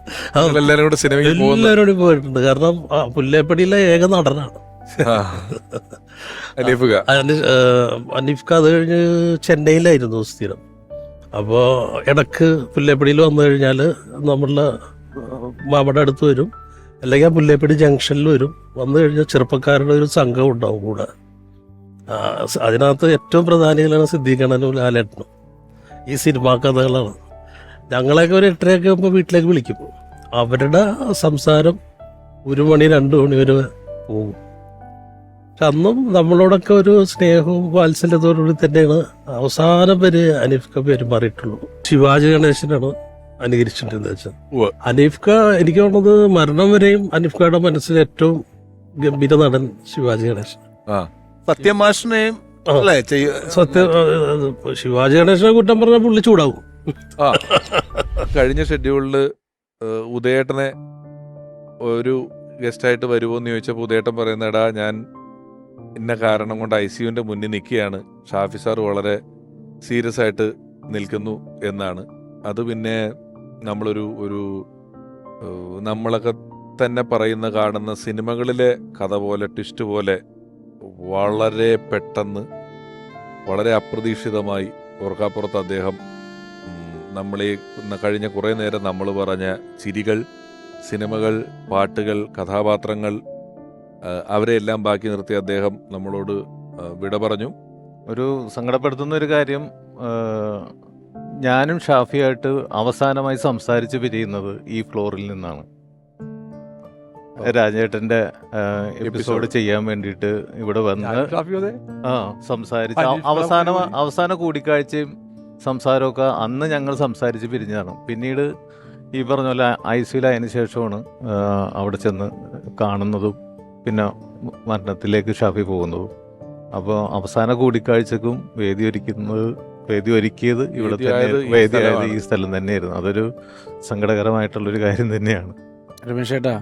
എല്ലാവരോടും പോയിട്ടുണ്ട്. കാരണം പുല്ലേപ്പടിയിലെ ഏക നടനാണ് അനീഫ്ക. അത് കഴിഞ്ഞ് ചെന്നൈയിലായിരുന്നു സ്ഥിരം. അപ്പോൾ ഇടക്ക് പുല്ലേപ്പടിയിൽ വന്നു കഴിഞ്ഞാൽ നമ്മളുടെ മാമയുടെ അടുത്ത് വരും, അല്ലെങ്കിൽ ആ പുല്ലേപ്പടി ജംഗ്ഷനിൽ വരും. വന്നു കഴിഞ്ഞാൽ ചെറുപ്പക്കാരുടെ ഒരു സംഘം ഉണ്ടാവും കൂടെ. അതിനകത്ത് ഏറ്റവും പ്രധാനികളാണ് സിദ്ദീഖണ്ണനും ലാലേട്ടനും. ഈ സിനിമാ കഥകളാണ്. ഞങ്ങളെയൊക്കെ ഒരു 8:30 ആകുമ്പോൾ വീട്ടിലേക്ക് വിളിക്കും. അവരുടെ സംസാരം 1 മണി 2 മണി വരെ പോകും. പക്ഷെ അന്നും നമ്മളോടൊക്കെ ഒരു സ്നേഹവും വാത്സല്യത്തോടുകൂടി തന്നെയാണ് അവസാനം വരെ അനീഫ്ക പെരുമാറിയിട്ടുള്ളൂ. ശിവാജി ഗണേശനാണ് അനുകരിച്ചിട്ടുണ്ടെന്ന് വെച്ചാൽ അനീഫ്ക, എനിക്ക് തോന്നുന്നത് മരണം വരെയും അനീഫ്കയുടെ മനസ്സിൽ ഏറ്റവും ഗംഭീര നടൻ ശിവാജി ഗണേശൻ. സത്യമാഷിനെയും ശിവാജി ഗണേശനെ കുറ്റം പറഞ്ഞാൽ പുള്ളി ചൂടാവും. കഴിഞ്ഞ ഷെഡ്യൂളില് ഉദയേട്ടനെ ഒരു ഗസ്റ്റായിട്ട് വരുമോ എന്ന് ചോദിച്ചപ്പോൾ ഉദയേട്ടൻ പറയുന്നടാ, ഞാൻ ഇന്ന കാരണം കൊണ്ട് ICUവിൻ്റെ മുന്നിൽ നിൽക്കുകയാണ്, ഷാഫി സാർ വളരെ സീരിയസ് ആയിട്ട് നിൽക്കുന്നു എന്നാണ്. അത് പിന്നെ നമ്മളൊരു നമ്മളൊക്കെ തന്നെ പറയുന്ന കാണുന്ന സിനിമകളിലെ കഥ പോലെ, ട്വിസ്റ്റ് പോലെ വളരെ പെട്ടെന്ന് വളരെ അപ്രതീക്ഷിതമായി ഓർക്കാപ്പുറത്ത് അദ്ദേഹം നമ്മളീ കഴിഞ്ഞ കുറേ നേരം നമ്മൾ പറഞ്ഞ ചിരികൾ, സിനിമകൾ, പാട്ടുകൾ, കഥാപാത്രങ്ങൾ, അവരെല്ലാം ബാക്കി നിർത്തി അദ്ദേഹം നമ്മളോട് വിട പറഞ്ഞു. ഒരു സങ്കടപ്പെടുത്തുന്ന ഒരു കാര്യം, ഞാനും ഷാഫിയായിട്ട് അവസാനമായി സംസാരിച്ച് പിരിയുന്നത് ഈ ഫ്ലോറിൽ നിന്നാണ്. രാജേട്ടന്റെ എപ്പിസോഡ് ചെയ്യാൻ വേണ്ടിയിട്ട് ഇവിടെ വന്ന് സംസാരിച്ച് അവസാന കൂടിക്കാഴ്ചയും സംസാരമൊക്കെ അന്ന് ഞങ്ങൾ സംസാരിച്ച് പിരിഞ്ഞതാണ്. പിന്നീട് ഈ പറഞ്ഞ പോലെ ICUലായതിനു ശേഷമാണ് അവിടെ ചെന്ന് കാണുന്നതും പിന്നെ മരണത്തിലേക്ക് ഷാഫി പോകുന്നതും. അപ്പോൾ അവസാന കൂടിക്കാഴ്ചക്കും വേദി ഒരുക്കിയത് ഇവിടെ തന്നെ, വേദിയായത് ഈ സ്ഥലം തന്നെയായിരുന്നു. അതൊരു സങ്കടകരമായിട്ടുള്ളൊരു കാര്യം തന്നെയാണ്. രമേശ് ചേട്ടാ,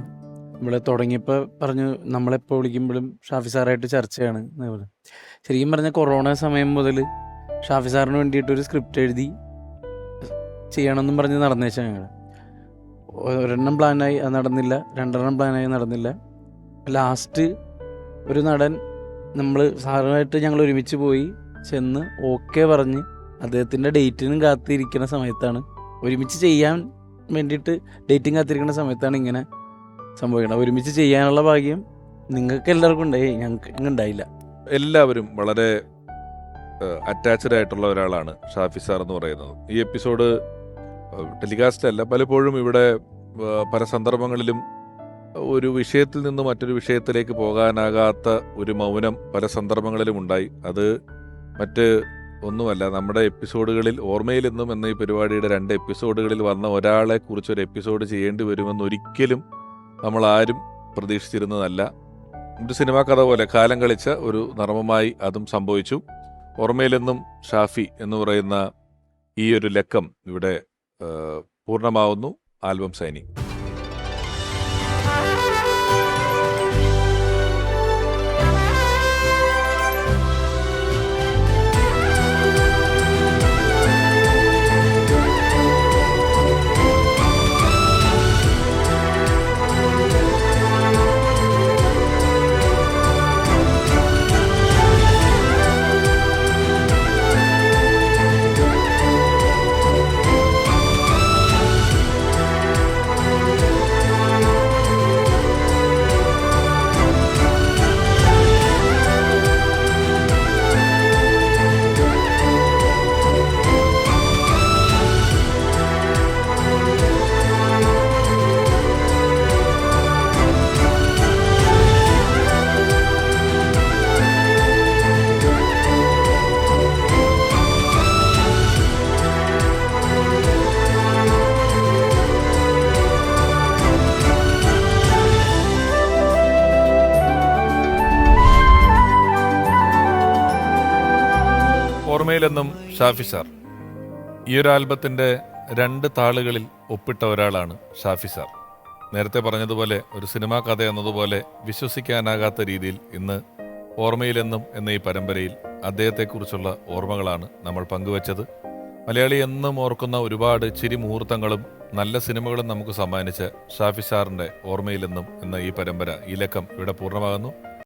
ഇവിടെ തുടങ്ങിയപ്പോൾ പറഞ്ഞു നമ്മളെപ്പോൾ വിളിക്കുമ്പോഴും ഷാഫി സാറായിട്ട് ചർച്ചയാണ് എന്ന് പറഞ്ഞു. ശരിക്കും പറഞ്ഞാൽ കൊറോണ സമയം മുതൽ ഷാഫി സാറിന് വേണ്ടിയിട്ടൊരു സ്ക്രിപ്റ്റ് എഴുതി ചെയ്യണമെന്നും പറഞ്ഞ് നടന്നേച്ചാൽ ഞങ്ങൾ ഒരെണ്ണം പ്ലാനായി, അത് നടന്നില്ല. 2 പ്ലാനായി, നടന്നില്ല. ലാസ്റ്റ് ഒരു നടൻ നമ്മൾ സാറുമായിട്ട് ഞങ്ങൾ ഒരുമിച്ച് പോയി ചെന്ന് ഓക്കെ പറഞ്ഞ് അദ്ദേഹത്തിൻ്റെ ഡേറ്റിനും കാത്തിരിക്കുന്ന സമയത്താണ്, ഒരുമിച്ച് ചെയ്യാൻ വേണ്ടിയിട്ട് ഡേറ്റിംഗ് കാത്തിരിക്കുന്ന സമയത്താണ് ഇങ്ങനെ സംഭവിക്കണം. ഒരുമിച്ച് ചെയ്യാനുള്ള ഭാഗ്യം നിങ്ങൾക്ക് എല്ലാവർക്കും ഉണ്ടായി, ഞങ്ങൾക്ക് ഉണ്ടായില്ല. എല്ലാവരും വളരെ അറ്റാച്ച്ഡ് ആയിട്ടുള്ള ഒരാളാണ് ഷാഫി സാർ എന്ന് പറയുന്നത്. ഈ എപ്പിസോഡ് ടെലികാസ്റ്റ് അല്ല, പലപ്പോഴും ഇവിടെ പല സന്ദർഭങ്ങളിലും ഒരു വിഷയത്തിൽ നിന്ന് മറ്റൊരു വിഷയത്തിലേക്ക് പോകാനാകാത്ത ഒരു മൗനം പല സന്ദർഭങ്ങളിലും ഉണ്ടായി. അത് മറ്റ് ഒന്നുമല്ല, നമ്മുടെ എപ്പിസോഡുകളിൽ ഓർമ്മയിലെന്നും എന്ന ഈ പരിപാടിയുടെ 2 എപ്പിസോഡുകളിൽ വന്ന ഒരാളെ കുറിച്ചൊരു എപ്പിസോഡ് ചെയ്യേണ്ടി വരുമെന്നൊരിക്കലും നമ്മൾ ആരും പ്രതീക്ഷിച്ചിരുന്നതല്ല. ഒരു സിനിമാ കഥ പോലെ കാലം കളിച്ച ഒരു നർമ്മമായി അതും സംഭവിച്ചു. ഓർമ്മയിലെന്നും ഷാഫി എന്ന് പറയുന്ന ഈ ഒരു ലക്കം ഇവിടെ പൂർണ്ണമാവുന്നു. Album signing. ഓർമ്മയിലെന്നും ഷാഫി സാർ. ഈ ഒരു ആൽബത്തിൻ്റെ 2 താളുകളിൽ ഒപ്പിട്ട ഒരാളാണ് ഷാഫി സാർ. നേരത്തെ പറഞ്ഞതുപോലെ ഒരു സിനിമാ കഥ എന്നതുപോലെ വിശ്വസിക്കാനാകാത്ത രീതിയിൽ ഇന്ന് ഓർമ്മയിലെന്നും എന്ന ഈ പരമ്പരയിൽ അദ്ദേഹത്തെക്കുറിച്ചുള്ള ഓർമ്മകളാണ് നമ്മൾ പങ്കുവച്ചത്. മലയാളി എന്നും ഓർക്കുന്ന ഒരുപാട് ചിരി മുഹൂർത്തങ്ങളും നല്ല സിനിമകളും നമുക്ക് സമ്മാനിച്ച ഷാഫി സാറിൻ്റെ ഓർമ്മയിലെന്നും എന്ന ഈ പരമ്പര, ഈ ലക്കം ഇവിടെ പൂർണ്ണമാകുന്നു.